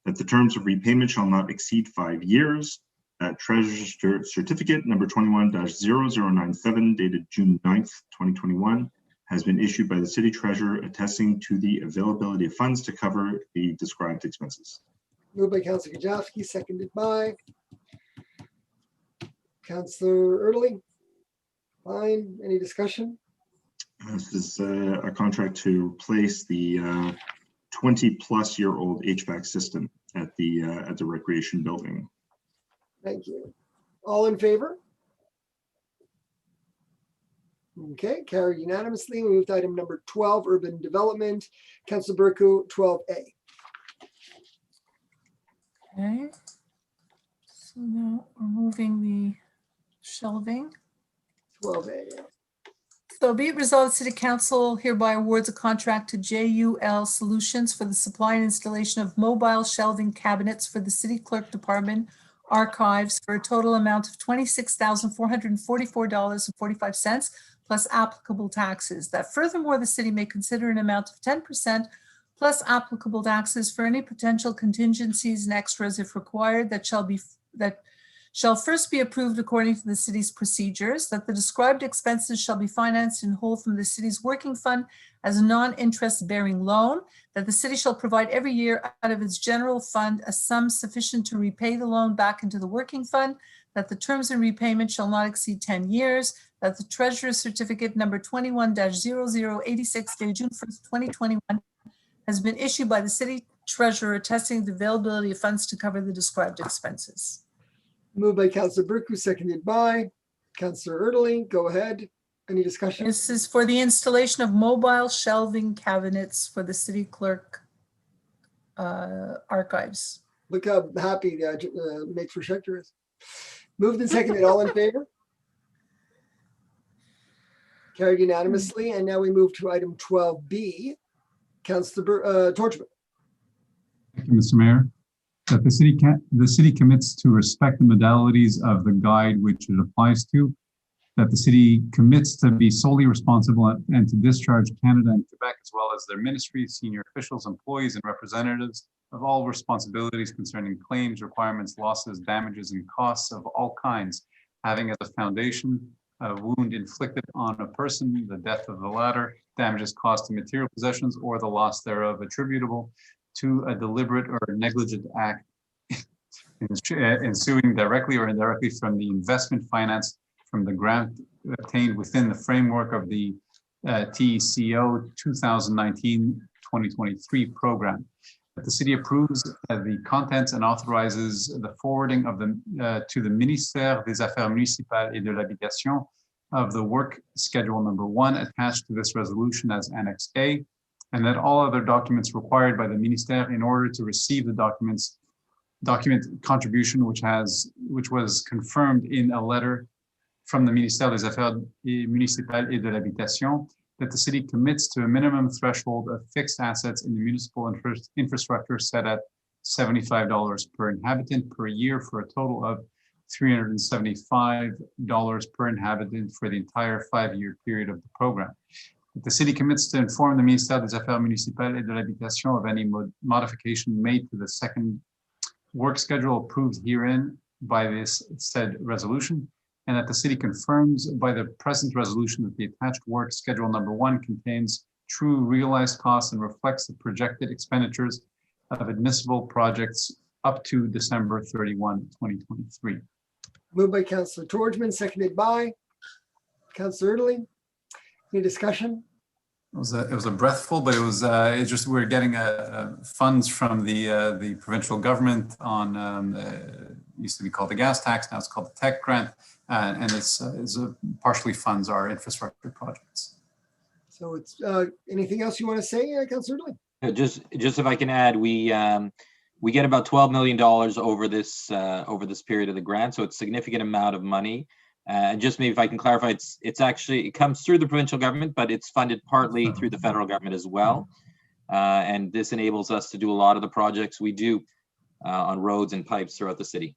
That the terms of repayment shall not exceed 5 years. That Treasurer's Certificate number 21-0097 dated June 9th, 2021 has been issued by the City Treasurer attesting to the availability of funds to cover the described expenses. Moved by Councillor Kajavsky, seconded by Councillor Erdely. Fine. Any discussion? This is a contract to replace the 20-plus-year-old HVAC system at the Recreation Building. Thank you. All in favor? Okay, carried unanimously. We move to item number 12, Urban Development. Councillor Burku, 12A. Okay. So now we're moving the shelving. 12A. So be it resolved, City Council hereby awards a contract to JUL Solutions for the supply and installation of mobile shelving cabinets for the City Clerk Department archives for a total amount of $26,444.45 plus applicable taxes. That furthermore, the city may consider an amount of 10% plus applicable taxes for any potential contingencies and extras if required that shall first be approved according to the city's procedures, that the described expenses shall be financed in whole from the city's working fund as a non-interest bearing loan, that the city shall provide every year out of its general fund a sum sufficient to repay the loan back into the working fund, that the terms of repayment shall not exceed 10 years, that the Treasurer's Certificate number 21-0086 dated June 1st, 2021 has been issued by the City Treasurer attesting the availability of funds to cover the described expenses. Moved by Councillor Burku, seconded by Councillor Erdely. Go ahead. Any discussion? This is for the installation of mobile shelving cabinets for the City Clerk archives. Look how happy Maître Schechter is. Moved and seconded. All in favor? Carried unanimously. And now we move to item 12B. Councillor Torchman. Thank you, Mr. Mayor. that the city commits to respect the modalities of the guide which it applies to, that the city commits to be solely responsible and to discharge Canada and Quebec, as well as their ministries, senior officials, employees, and representatives of all responsibilities concerning claims, requirements, losses, damages, and costs of all kinds, having as a foundation a wound inflicted on a person, the death of the latter, damages caused to material possessions, or the loss thereof attributable to a deliberate or negligent act ensuing directly or indirectly from the investment financed from the grant obtained within the framework of the TECO 2019-2023 program. That the city approves the contents and authorizes the forwarding of the to the Ministère des Affaires Municipales et de l'Habitation of the work schedule number 1 attached to this resolution as Annex A, and that all other documents required by the Ministère in order to receive the document contribution which was confirmed in a letter from the Ministère des Affaires Municipales et de l'Habitation, that the city commits to a minimum threshold of fixed assets in the municipal infrastructure set at $75 per inhabitant per year for a total of $375 per inhabitant for the entire 5-year period of the program. That the city commits to inform the Ministère des Affaires Municipales et de l'Habitation of any modification made to the second work schedule approved herein by this said resolution, and that the city confirms by the present resolution that the attached work schedule number 1 contains true realized costs and reflects the projected expenditures of admissible projects up to December 31, 2023. Moved by Councillor Torgman, seconded by Councillor Italy. Any discussion? It was a breathful, but it's just we're getting funds from the provincial government on used to be called the gas tax, now it's called the tech grant, and it's partially funds our infrastructure projects. So it's anything else you want to say, Councillor Italy? Just if I can add, we get about $12 million over this period of the grant, so it's a significant amount of money. And just maybe if I can clarify, it's actually, it comes through the provincial government, but it's funded partly through the federal government as well. And this enables us to do a lot of the projects we do on roads and pipes throughout the city.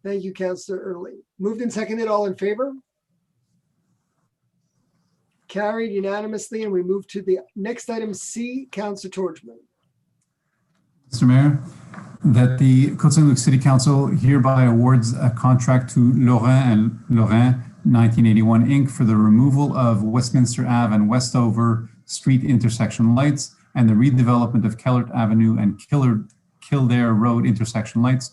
Thank you, Councillor Early. Moved and seconded, all in favor? Carried unanimously, and we move to the next item C, Councillor Torgman. Mr. Mayor, that the Côte Saint-Luc City Council hereby awards a contract to Laurent and Laurent 1981 Inc. for the removal of Westminster Ave and Westover Street intersection lights and the redevelopment of Kellert Avenue and Kildare Road intersection lights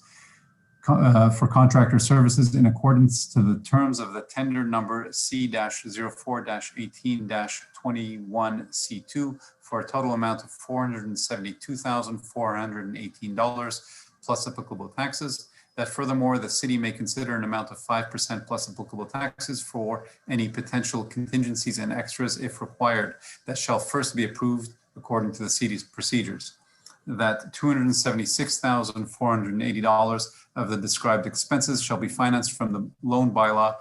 for contractor services in accordance to the terms of the tender number C-04-18-21C2 for a total amount of $472,418 plus applicable taxes. That furthermore, the city may consider an amount of 5% plus applicable taxes for any potential contingencies and extras if required, that shall first be approved according to the city's procedures. That $276,480 of the described expenses shall be financed from the loan bylaw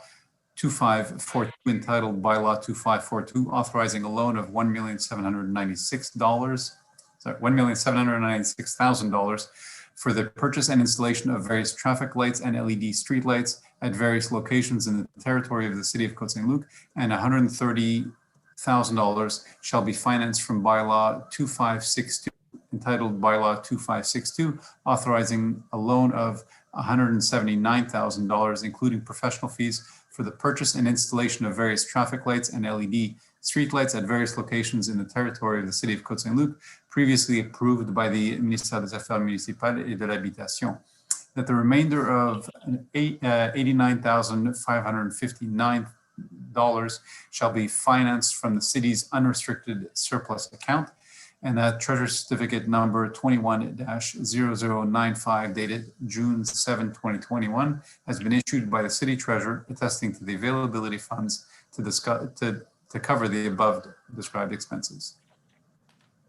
2542 entitled Bylaw 2542, authorizing a loan of $1,796,000 for the purchase and installation of various traffic lights and LED street lights at various locations in the territory of the city of Côte Saint-Luc, and $130,000 shall be financed from Bylaw 2562 entitled Bylaw 2562, authorizing a loan of $179,000, including professional fees for the purchase and installation of various traffic lights and LED streetlights at various locations in the territory of the city of Côte Saint-Luc, previously approved by the Ministère des Affaires Municipales et de l'Habitation. That the remainder of $89,559 shall be financed from the city's unrestricted surplus account, and that Treasury Certificate number 21-0095 dated June 7, 2021 has been issued by the City Treasurer attesting to the availability of funds to cover the above described expenses.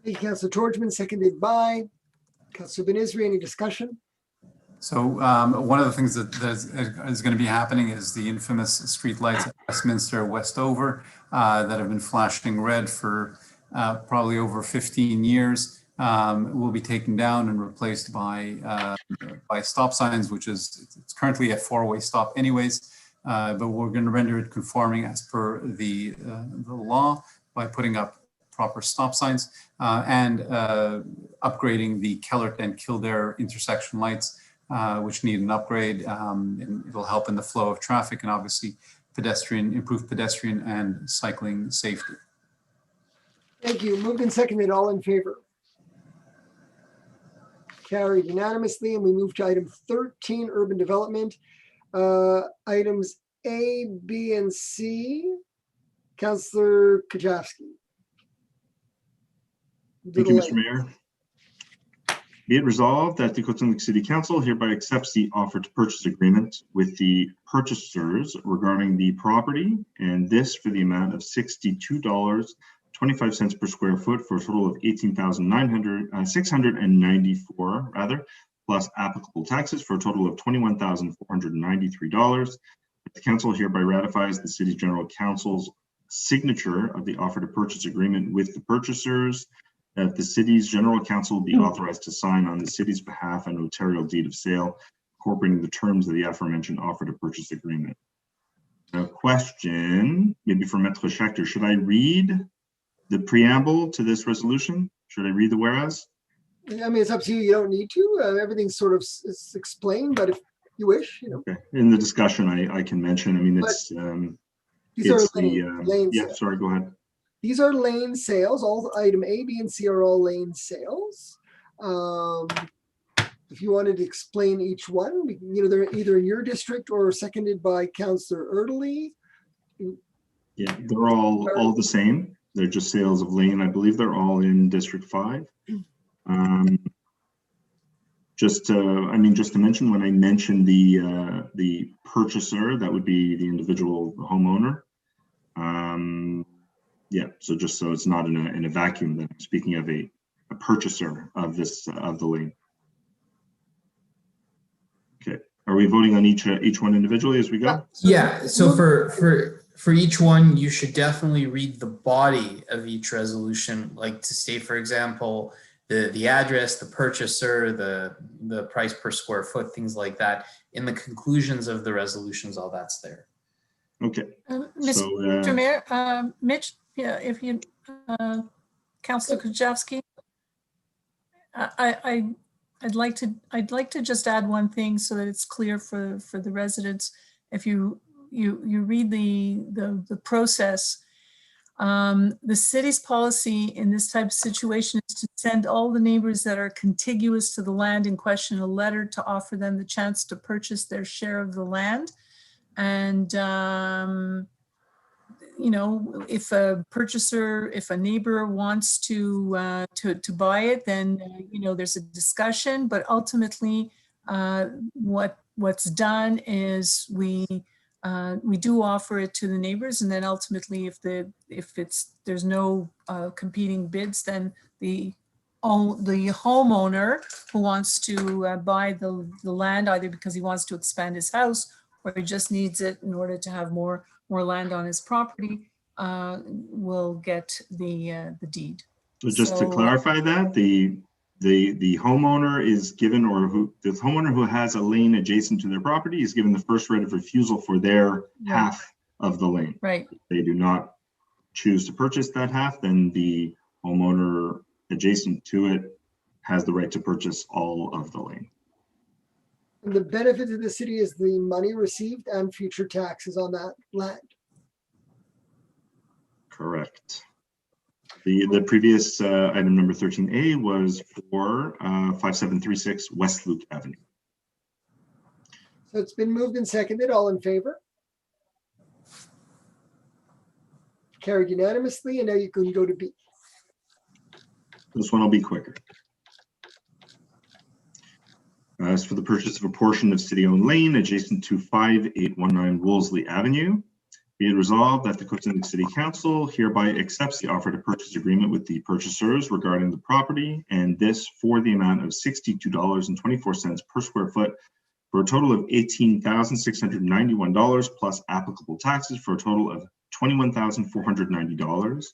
Thank you, Councillor Torgman, seconded by Councillor Ben-Isri. Any discussion? So one of the things that is going to be happening is the infamous street lights at Westminster Westover that have been flashing red for probably over 15 years. will be taken down and replaced by stop signs, which is, it's currently a four-way stop anyways, but we're going to render it conforming as per the law by putting up proper stop signs and upgrading the Kellert and Kildare intersection lights, which need an upgrade, and it'll help in the flow of traffic and obviously improve pedestrian and cycling safety. Thank you. Moved and seconded. All in favor? Carried unanimously. And we move to item 13, urban development. Items A, B, and C. Councillor Kajewski. Thank you, Mr. Mayor. Be it resolved that the Côte Saint-Luc City Council hereby accepts the offer to purchase agreement with the purchasers regarding the property, and this for the amount of $62.25 per square foot for a total of $18,694 plus applicable taxes for a total of $21,493. The council hereby ratifies the City General Council's signature of the offer to purchase agreement with the purchasers, that the city's general council be authorized to sign on the city's behalf a notarial deed of sale incorporating the terms of the aforementioned offer to purchase agreement. A question, maybe for Maître Schechter, should I read the preamble to this resolution? Should I read the whereas? I mean, it's up to you. You don't need to. Everything's sort of explained, but if you wish, you know. Okay. In the discussion, I can mention. I mean, it's these are lane yeah. sales. Sorry, go ahead. These are lane sales. All item A, B, and C are all lane sales. If you wanted to explain each one, you know, they're either in your district or seconded by Councillor Erdely. Yeah, they're all the same. They're just sales of lane. I believe they're all in District 5. Just to mention, when I mentioned the purchaser, that would be the individual homeowner. Yeah, so just so it's not in a vacuum, that I'm speaking of a purchaser of this of the lane. Okay, are we voting on each one individually as we go? Yeah. So for each one, you should definitely read the body of each resolution, like to say, for example, the address, the purchaser, the price per square foot, things like that. In the conclusions of the resolutions, all that's there. Okay. Mr. Mayor, Mitch, yeah, if you, Councillor Kajewski, I'd like to just add one thing so that it's clear for the residents. If you read the process, the city's policy in this type of situation is to send all the neighbors that are contiguous to the land in question a letter to offer them the chance to purchase their share of the land. And you know, if a neighbor wants to buy it, then you know, there's a discussion. But ultimately, what's done is we do offer it to the neighbors, and then ultimately, if there's no competing bids, then the homeowner who wants to buy the land, either because he wants to expand his house or he just needs it in order to have more land on his property, will get the deed. So just to clarify that, the homeowner is given, the homeowner who has a lane adjacent to their property is given the first right of refusal for their half of the lane. Right. If they do not choose to purchase that half, then the homeowner adjacent to it has the right to purchase all of the lane. And the benefit to the city is the money received and future taxes on that land. Correct. The previous item number 13A was for 5736 West Luke Avenue. So it's been moved and seconded. All in favor? Carried unanimously, and now you can go to B. This one will be quicker. As for the purchase of a portion of city-owned lane adjacent to 5819 Wolseley Avenue, be it resolved that the Côte Saint-Luc City Council hereby accepts the offer to purchase agreement with the purchasers regarding the property, and this for the amount of $62.24 per square foot for a total of $18,691 plus applicable taxes for a total of $21,490.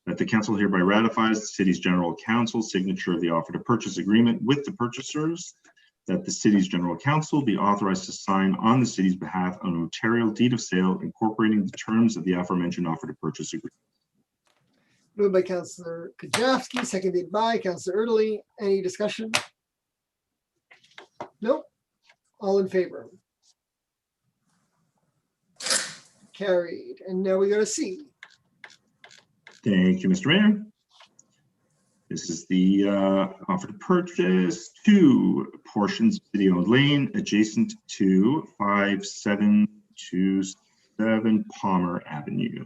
That the council hereby ratifies the city's general council's signature of the offer to purchase agreement with the purchasers. That the city's general counsel be authorized to sign on the city's behalf an notarial deed of sale incorporating the terms of the aforementioned offer to purchase agreement. Moved by Councillor Kajewski, seconded by Councillor Erdely. Any discussion? Nope. All in favor? Carried. And now we go to C. Thank you, Mr. Mayor. This is the offer to purchase 2 portions of city-owned lane adjacent to 5727 Palmer Avenue.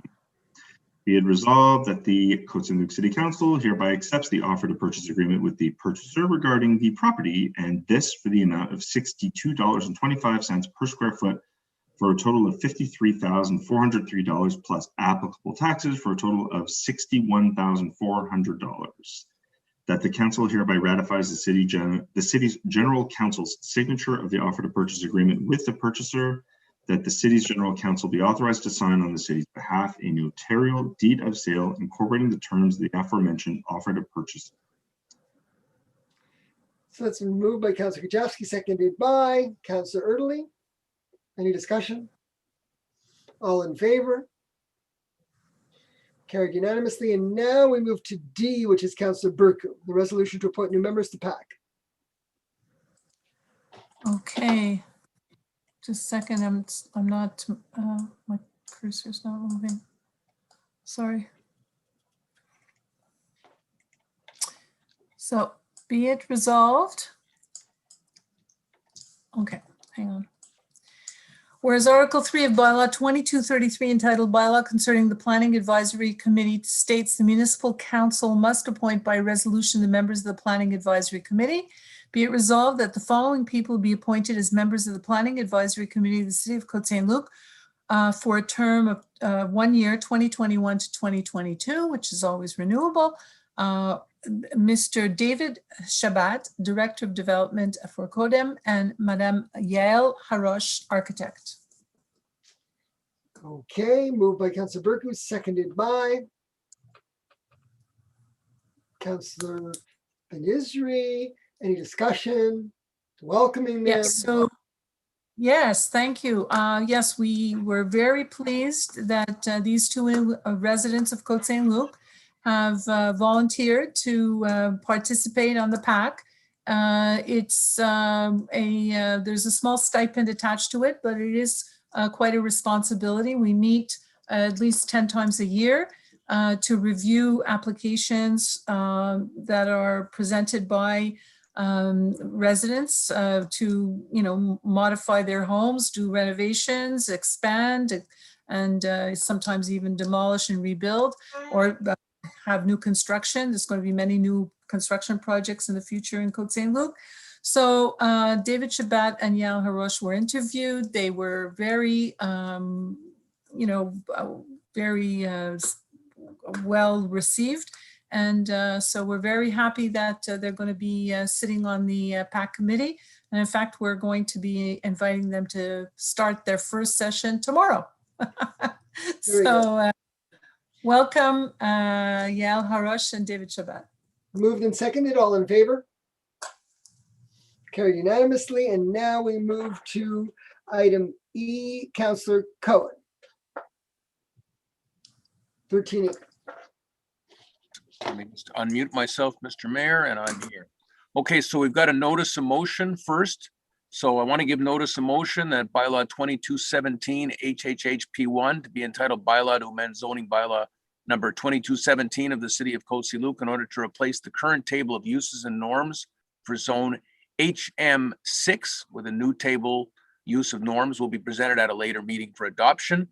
Be it resolved that the Côte Saint-Luc City Council hereby accepts the offer to purchase agreement with the purchaser regarding the property, and this for the amount of $62.25 per square foot, for a total of $53,403 plus applicable taxes, for a total of $61,400. That the council hereby ratifies the city's general counsel's signature of the offer to purchase agreement with the purchaser. That the city's general counsel be authorized to sign on the city's behalf a notarial deed of sale incorporating the terms of the aforementioned offer to purchase. So that's been moved by Councillor Kajewski, seconded by Councillor Erdely. Any discussion? All in favor? Carried unanimously. And now we move to D, which is Councillor Burku, the resolution to appoint new members to PAC. Okay. Just a second, I'm not, my cursor's not moving. Sorry. So be it resolved. Okay, hang on. Whereas Article 3 of Bylaw 2233 entitled Bylaw Concerning the Planning Advisory Committee states the Municipal Council must appoint by resolution the members of the Planning Advisory Committee. Be it resolved that the following people be appointed as members of the Planning Advisory Committee of the City of Côte Saint-Luc for a term of 1 year, 2021 to 2022, which is always renewable. Mr. David Shabat, Director of Development for CODEM, and Madame Yael Harosh, Architect. Okay, moved by Councillor Burku, seconded by Councillor Ben-Isri. Any discussion? Welcoming them? Yes, so yes, thank you. Yes, we were very pleased that these 2 residents of Côte Saint-Luc have volunteered to participate on the PAC. It's there's a small stipend attached to it, but it is quite a responsibility. We meet at least 10 times a year to review applications that are presented by residents to, modify their homes, do renovations, expand, and sometimes even demolish and rebuild, or have new construction. There's going to be many new construction projects in the future in Côte Saint-Luc. So David Shabat and Yael Harosh were interviewed. They were very, very well received. And so we're very happy that they're going to be sitting on the PAC committee. And in fact, we're going to be inviting them to start their first session tomorrow. So welcome, Yael Harosh and David Shabat. Moved and seconded, all in favor? Carried unanimously. And now we move to item E, Councillor Cohen. 13E. Let me just unmute myself, Mr. Mayor, and I'm here. Okay, so we've got a notice of motion first. So I want to give notice of motion that bylaw 2217 HHHP1 to be entitled bylaw to amend zoning bylaw number 2217 of the city of Côte Saint-Luc in order to replace the current table of uses and norms for zone HM6 with a new table use of norms will be presented at a later meeting for adoption.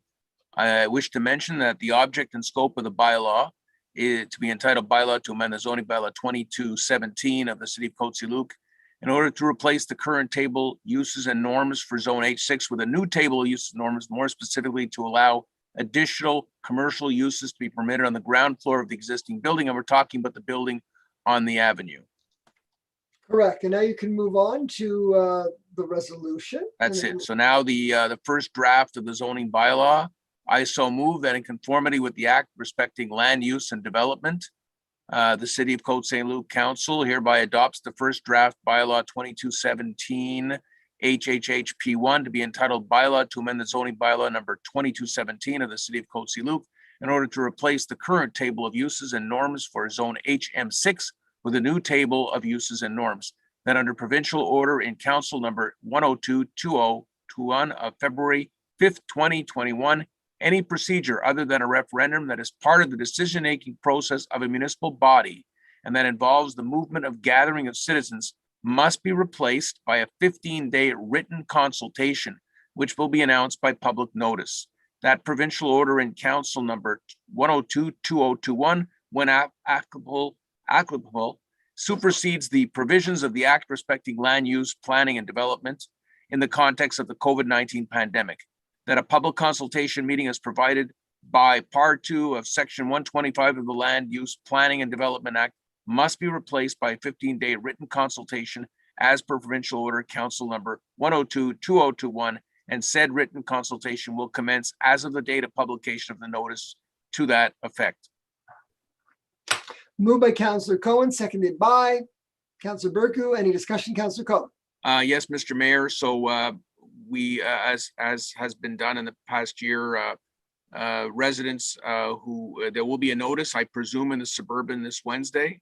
I wish to mention that the object and scope of the bylaw is to be entitled bylaw to amend the zoning bylaw 2217 of the city of Côte Saint-Luc in order to replace the current table uses and norms for zone H6 with a new table of uses and norms, more specifically to allow additional commercial uses to be permitted on the ground floor of the existing building. And we're talking about the building on the avenue. Correct. And now you can move on to the resolution. That's it. So now the first draft of the zoning bylaw I so move that in conformity with the Act respecting land use and development, the City of Côte Saint-Luc Council hereby adopts the first draft bylaw 2217 HHHP1 to be entitled Bylaw to amend the zoning bylaw number 2217 of the City of Côte Saint-Luc in order to replace the current table of uses and norms for zone HM6 with a new table of uses and norms. That under provincial order in Council number 102-2021 of February 5th, 2021, any procedure other than a referendum that is part of the decision-making process of a municipal body and that involves the movement of gathering of citizens must be replaced by a 15-day written consultation, which will be announced by public notice. That provincial order in Council number 102-2021, when applicable, supersedes the provisions of the Act respecting land use, planning, and development in the context of the COVID-19 pandemic. That a public consultation meeting is provided by Part 2 of Section 125 of the Land Use, Planning, and Development Act must be replaced by a 15-day written consultation as per provincial order Council number 102-2021, and said written consultation will commence as of the date of publication of the notice to that effect. Moved by Councillor Cohen, seconded by Councillor Bercu. Any discussion, Councillor Cohen? Yes, Mr. Mayor. So we, as has been done in the past year, residents who there will be a notice, I presume, in the Suburban this Wednesday.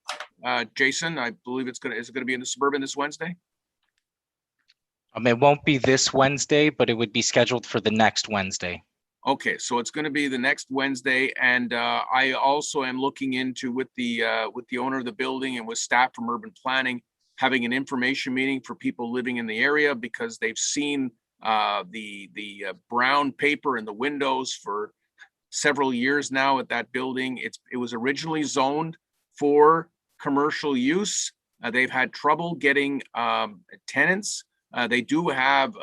Jason, I believe is it going to be in the Suburban this Wednesday? It won't be this Wednesday, but it would be scheduled for the next Wednesday. Okay, so it's going to be the next Wednesday, and I also am looking into with the owner of the building and with staff from urban planning having an information meeting for people living in the area, because they've seen the brown paper in the windows for several years now at that building. It was originally zoned for commercial use. They've had trouble getting tenants. They do have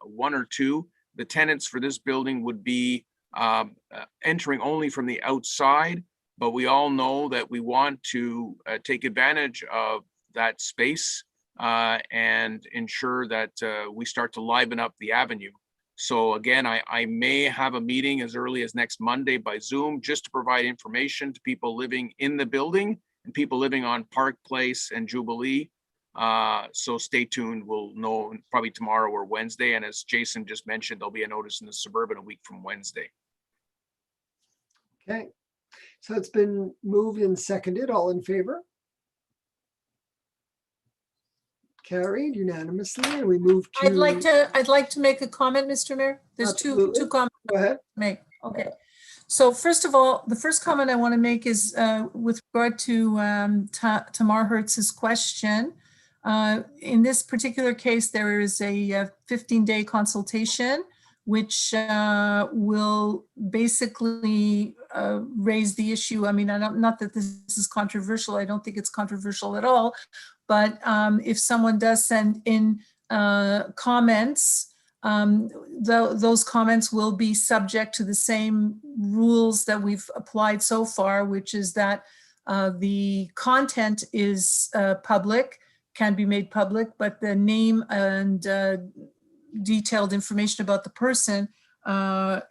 one or two. The tenants for this building would be entering only from the outside, but we all know that we want to take advantage of that space and ensure that we start to liven up the avenue. So again, I may have a meeting as early as next Monday by Zoom, just to provide information to people living in the building and people living on Park Place and Jubilee. So stay tuned. We'll know probably tomorrow or Wednesday. And as Jason just mentioned, there'll be a notice in the Suburban a week from Wednesday. Okay, so it's been moved and seconded. All in favor? Carried unanimously, and we move to. I'd like to make a comment, Mr. Mayor. There's two comments. Go ahead. Make. Okay. So first of all, the first comment I want to make is with regard to Tamar Hertz's question. In this particular case, there is a 15-day consultation, which will basically raise the issue. I mean, not that this is controversial. I don't think it's controversial at all. But if someone does send in comments, those comments will be subject to the same rules that we've applied so far, which is that the content is public, can be made public, but the name and detailed information about the person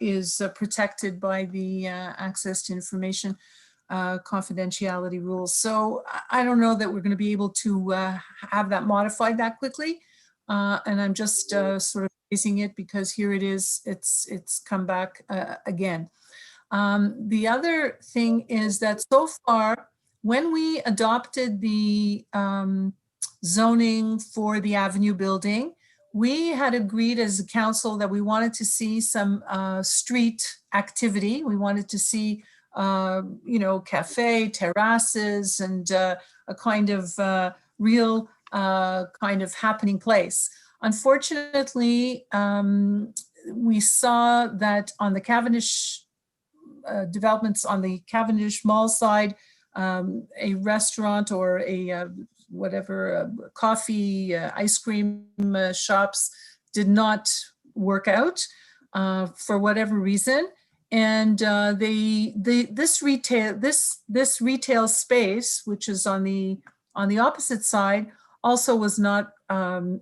is protected by the access to information confidentiality rules. So I don't know that we're going to be able to have that modified that quickly. And I'm just sort of raising it because here it is, it's come back again. The other thing is that so far, when we adopted the zoning for the Avenue building, we had agreed as a council that we wanted to see some street activity. We wanted to see cafe, terraces, and a kind of real kind of happening place. Unfortunately, we saw that on the Cavendish developments on the Cavendish Mall side, a restaurant or a coffee, ice cream shops did not work out for whatever reason. And this retail space, which is on the opposite side, also was not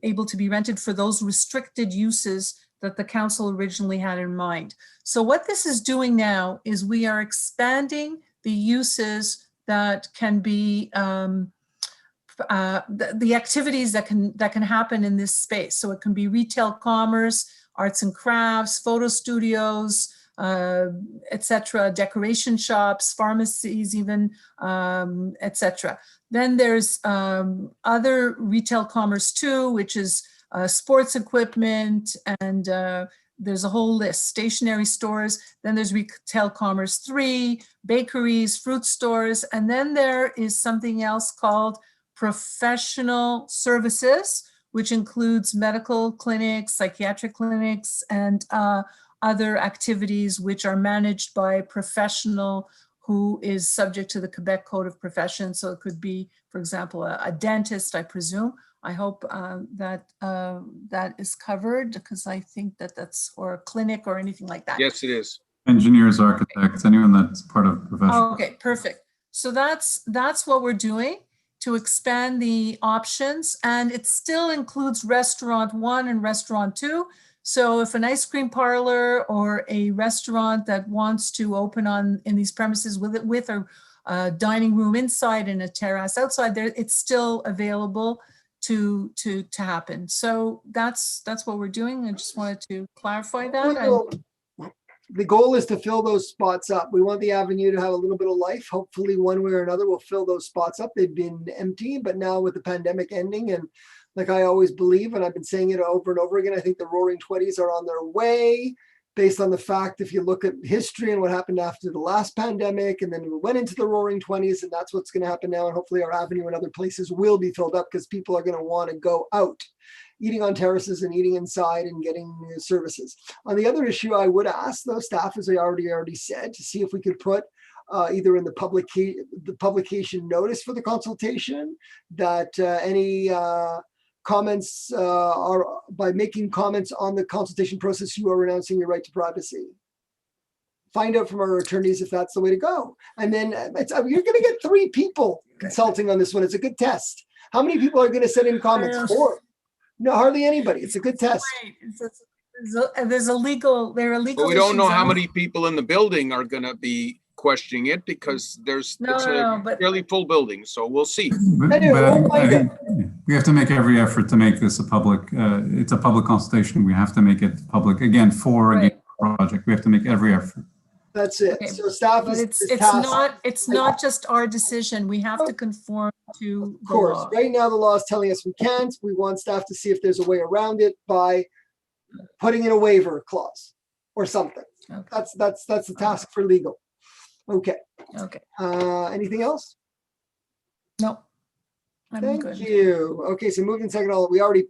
able to be rented for those restricted uses that the council originally had in mind. So what this is doing now is we are expanding the uses that can be the activities that can happen in this space. So it can be retail commerce, arts and crafts, photo studios, etc., decoration shops, pharmacies even, etc. Then there's other retail commerce too, which is sports equipment, and there's a whole list, stationery stores. Then there's retail commerce 3, bakeries, fruit stores, and then there is something else called professional services, which includes medical clinics, psychiatric clinics, and other activities which are managed by a professional who is subject to the Quebec Code of Professions. So it could be, for example, a dentist, I presume. I hope that is covered, because I think that's, or a clinic or anything like that. Yes, it is. Engineers, architects, anyone that's part of professional. Okay, perfect. So that's what we're doing to expand the options, and it still includes restaurant 1 and restaurant 2. So if an ice cream parlor or a restaurant that wants to open in these premises with a dining room inside and a terrace outside there, it's still available to happen. So that's what we're doing. I just wanted to clarify that. The goal is to fill those spots up. We want the avenue to have a little bit of life. Hopefully one way or another we'll fill those spots up. They've been empty, but now with the pandemic ending, and like I always believe, and I've been saying it over and over again, I think the Roaring 20s are on their way, based on the fact, if you look at history and what happened after the last pandemic, and then we went into the Roaring 20s, and that's what's going to happen now. And hopefully our avenue and other places will be filled up, because people are going to want to go out, eating on terraces and eating inside and getting services. On the other issue, I would ask those staff, as I already said, to see if we could put either in the publication notice for the consultation that any comments are, by making comments on the consultation process, you are renouncing your right to privacy. Find out from our attorneys if that's the way to go. And then you're going to get 3 people consulting on this one. It's a good test. How many people are going to send in comments? 4. No, hardly anybody. It's a good test. There are legal But we don't know issues how on- many people in the building are going to be questioning it, because it's a but- fairly full building. So we'll see. But I think we have to make every effort to make this a public, it's a public consultation. We have to make it public, again, for a project. We have to make every effort. That's it. Okay, So staff but is it's not just our decision. We have to conform to Of the course, law. right now the law is telling us we can't. We want staff to see if there's a way around it by putting in a waiver clause or something. Okay. That's the task for legal. Okay. Okay. Anything else? No. I'm Thank good. you. Okay, so moved and seconded. We already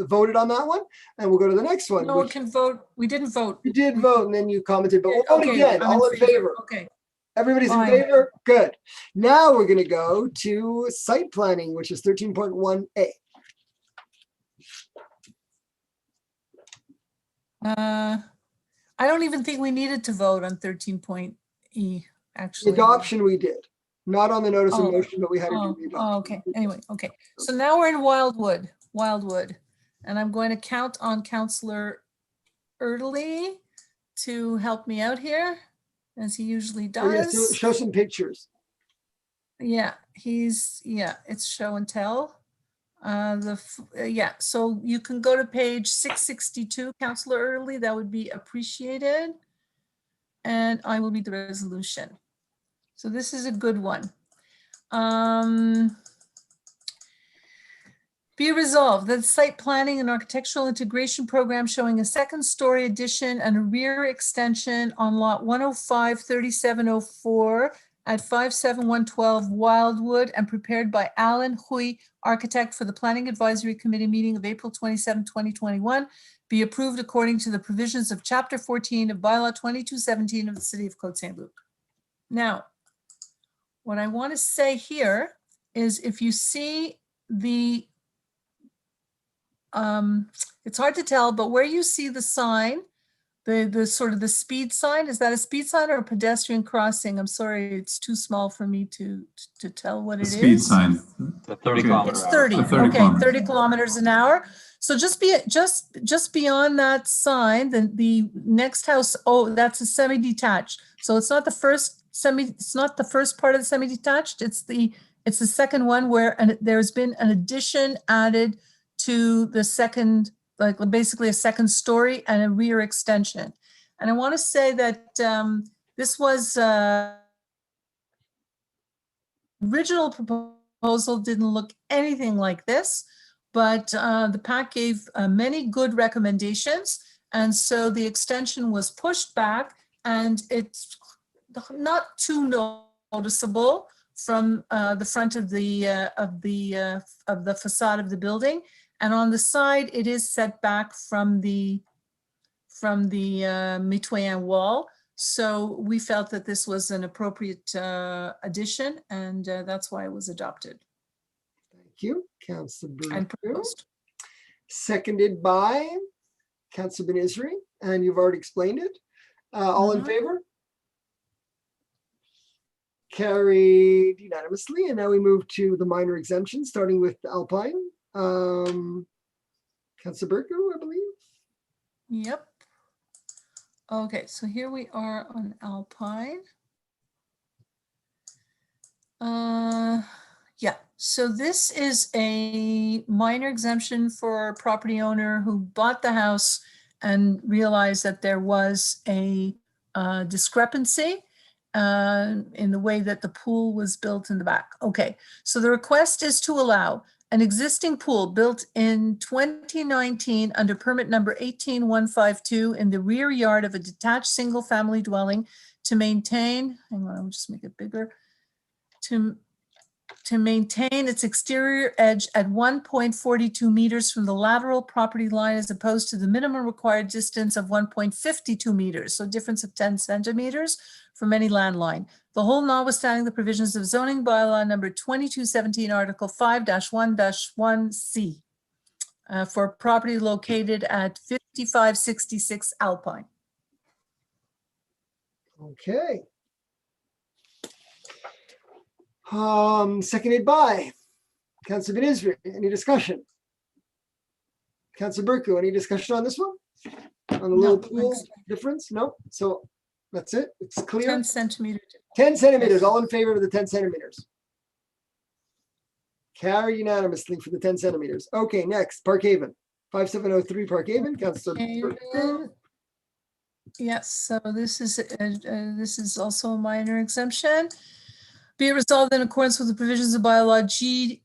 voted on that one, and we'll go to the next one. No, we can vote. We didn't vote. You did vote, and then you commented, but we'll vote Okay, again. I'm All in favor. Okay. Everybody's Fine. in favor? Good. Now we're going to go to site planning, which is 13.1A. I don't even think we needed to vote on 13.E, actually. Adoption we did, not on the notice of Oh. motion, but we had to do the adoption. Oh, okay. Anyway, okay. So now we're in Wildwood, and I'm going to count on Councillor Erdely to help me out here, as he usually Oh, yeah, so does. show some pictures. Yeah, it's show and tell. So you can go to page 662, Councillor Early, that would be appreciated. And I will read the resolution. So this is a good one. Be resolved that the site planning and architectural integration program showing a 2nd-story addition and a rear extension on lot 105-3704 at 57112 Wildwood and prepared by Alan Hui, architect, for the Planning Advisory Committee meeting of April 27, 2021, be approved according to the provisions of Chapter 14 of Bylaw 2217 of the City of Côte Saint-Luc. Now, what I want to say here is, if you see the, it's hard to tell, but where you see the sign, the sort of the speed sign, is that a speed sign or a pedestrian crossing? I'm sorry, it's too small for me to tell what it is. Speed sign. The 30 kilometers. It's 30, The 30 okay, kilometers. 30 kilometers an hour. So just beyond that sign, the next house, oh, that's a semi-detached. So it's not the first part of the semi-detached. It's the second one where there's been an addition added to the second, like basically a second story and a rear extension. And I want to say that this was original proposal didn't look anything like this, but the PAC gave many good recommendations. And so the extension was pushed back, and it's not too noticeable from the front of the facade of the building. And on the side, it is set back from the mitoyen wall. So we felt that this was an appropriate addition, and that's why it was adopted. Thank you, Councillor And Burke. proposed. Seconded by Councillor Ben-Isri, and you've already explained it. All in favor? Carried unanimously. And now we move to the minor exemptions, starting with Alpine. Councillor Burke, I believe. Yep. Okay, so here we are on Alpine. Yeah, so this is a minor exemption for a property owner who bought the house and realized that there was a discrepancy in the way that the pool was built in the back. Okay, so the request is to allow an existing pool built in 2019 under permit number 18152 in the rear yard of a detached single-family dwelling to maintain, hang on, I'll just make it bigger, to maintain its exterior edge at 1.42 meters from the lateral property line as opposed to the minimum required distance of 1.52 meters, so difference of 10 centimeters from any land line. The whole notwithstanding the provisions of zoning bylaw number 2217, article 5-1-1C for property located at 5566 Alpine. Okay. Seconded by Councillor Ben-Isri. Any discussion? Councillor Burku, any discussion on this one? On the little pool difference? No? So that's it? It's clear? 10 centimeters. 10 centimeters. All in favor of the 10 centimeters? Carry unanimously for the 10 centimeters. Okay, next, Park Haven. 5703 Park Haven. Councillor Burku. Yes, so this is also a minor exemption. Be it resolved in accordance with the provisions of bylaw G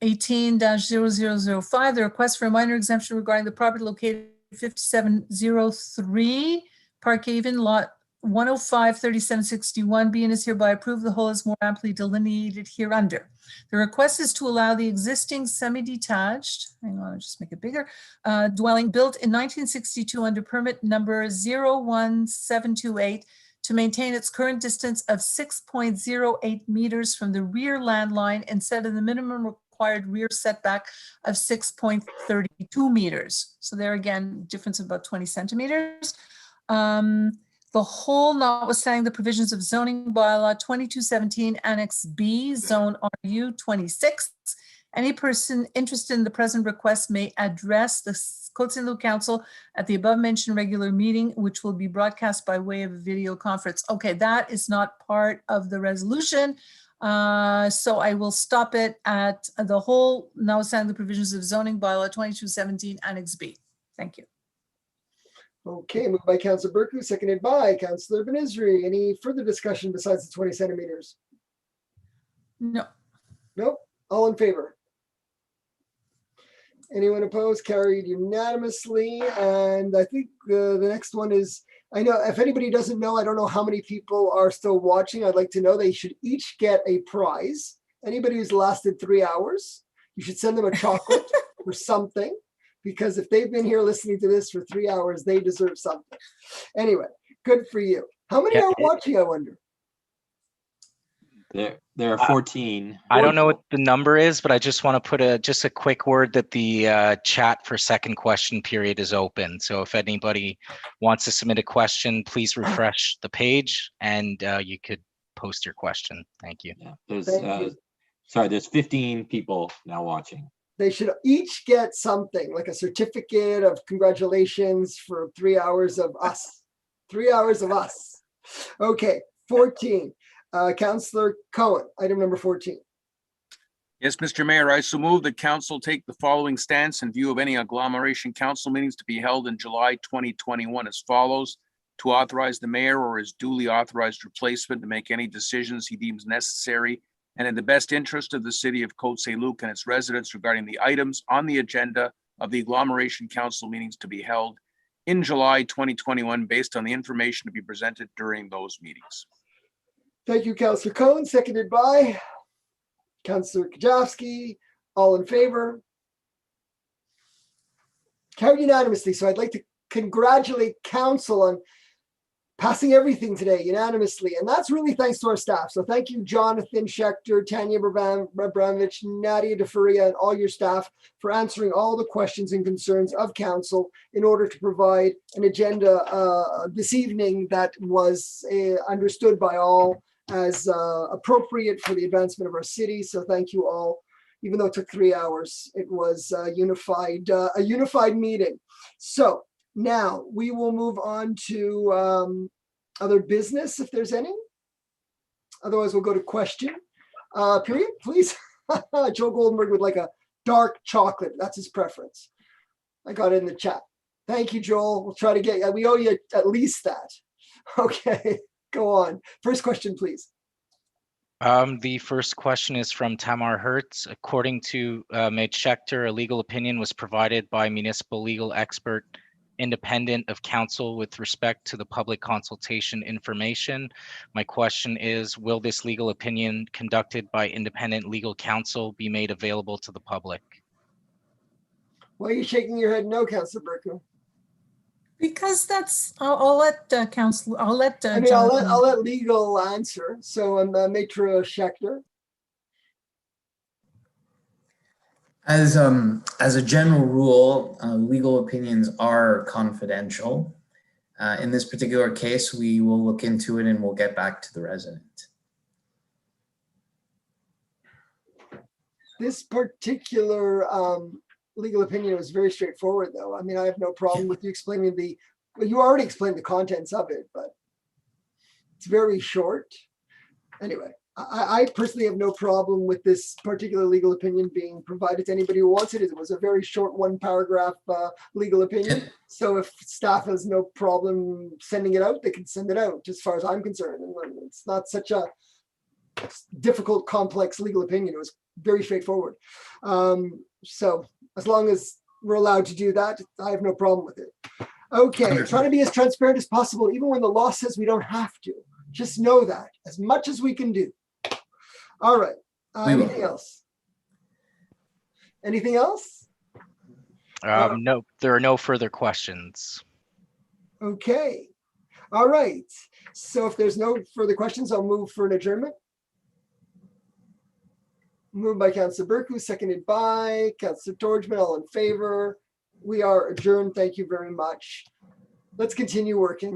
18-0005, the request for a minor exemption regarding the property located 5703 Park Haven, lot 105-3761 be and is hereby approved. The whole is more amply delineated hereunder. The request is to allow the existing semi-detached, hang on, I'll just make it bigger, dwelling built in 1962 under permit number 01728 to maintain its current distance of 6.08 meters from the rear land line instead of the minimum required rear setback of 6.32 meters. So there again, difference of about 20 centimeters. The whole notwithstanding the provisions of zoning bylaw 2217 Annex B, Zone RU 26. Any person interested in the present request may address the Côte Saint-Luc Council at the above mentioned regular meeting, which will be broadcast by way of a video conference. Okay, that is not part of the resolution. So I will stop it at the whole notwithstanding the provisions of zoning bylaw 2217 Annex B. Thank you. Okay, moved by Councillor Burku, seconded by Councillor Ben-Isri. Any further discussion besides the 20 centimeters? No. Nope. All in favor? Anyone opposed? Carried unanimously. And I think the next one is, I know if anybody doesn't know, I don't know how many people are still watching. I'd like to know they should each get a prize. Anybody who's lasted 3 hours, you should send them a chocolate or something, because if they've been here listening to this for 3 hours, they deserve something. Anyway, good for you. How many are watching, I wonder? There are 14. I don't know what the number is, but I just want to put just a quick word that the chat for second question period is open. So if anybody wants to submit a question, please refresh the page and you could post your question. Thank you. Yeah, there's 15 people now watching. They should each get something like a certificate of congratulations for 3 hours of us. 3 hours of us. Okay, 14. Councillor Cohen, item number 14. Yes, Mr. Mayor, I so move that council take the following stance in view of any agglomeration council meetings to be held in July 2021 as follows: to authorize the mayor or his duly authorized replacement to make any decisions he deems necessary and in the best interest of the city of Côte Saint-Luc and its residents regarding the items on the agenda of the agglomeration council meetings to be held in July 2021 based on the information to be presented during those meetings. Thank you, Councillor Cohen, seconded by Councillor Kajowski. All in favor? Carried unanimously. So I'd like to congratulate council on passing everything today unanimously. And that's really thanks to our staff. So thank you, Jonathan Schechter, Tanya Abramovich, Nadia DeFuria, and all your staff for answering all the questions and concerns of council in order to provide an agenda this evening that was understood by all as appropriate for the advancement of our city. So thank you all. Even though it took 3 hours, it was a unified meeting. So now we will move on to other business if there's any. Otherwise, we'll go to question period, please. Joe Goldenberg would like a dark chocolate. That's his preference. I got it in the chat. Thank you, Joel. We'll try to get, we owe you at least that. Okay, go on. First question, please. The first question is from Tamar Hertz. According to Maid Schechter, a legal opinion was provided by municipal legal expert independent of counsel with respect to the public consultation information. My question is, will this legal opinion conducted by independent legal counsel be made available to the public? Why are you shaking your head no, Councillor Berko? Because that's, I'll let council, I'll let I'll let legal answer. So Maitre Schechter. As a general rule, legal opinions are confidential. In this particular case, we will look into it and we'll get back to the resident. This particular legal opinion was very straightforward, though. I mean, I have no problem with you explaining well, you already explained the contents of it, but it's very short. Anyway. I personally have no problem with this particular legal opinion being provided to anybody who wants it. It was a very short 1-paragraph legal opinion. So if staff has no problem sending it out, they can send it out, as far as I'm concerned. And it's not such a difficult, complex legal opinion. It was very straightforward. So as long as we're allowed to do that, I have no problem with it. Okay, trying to be as transparent as possible, even when the law says we don't have to. Just know that, as much as we can do. All right. Anything else? Anything else? No, there are no further questions. Okay. All right. So if there's no further questions, I'll move for an adjournment. Moved by Councillor Berku, seconded by Councillor Torgman. All in favor. We are adjourned. Thank you very much. Let's continue working.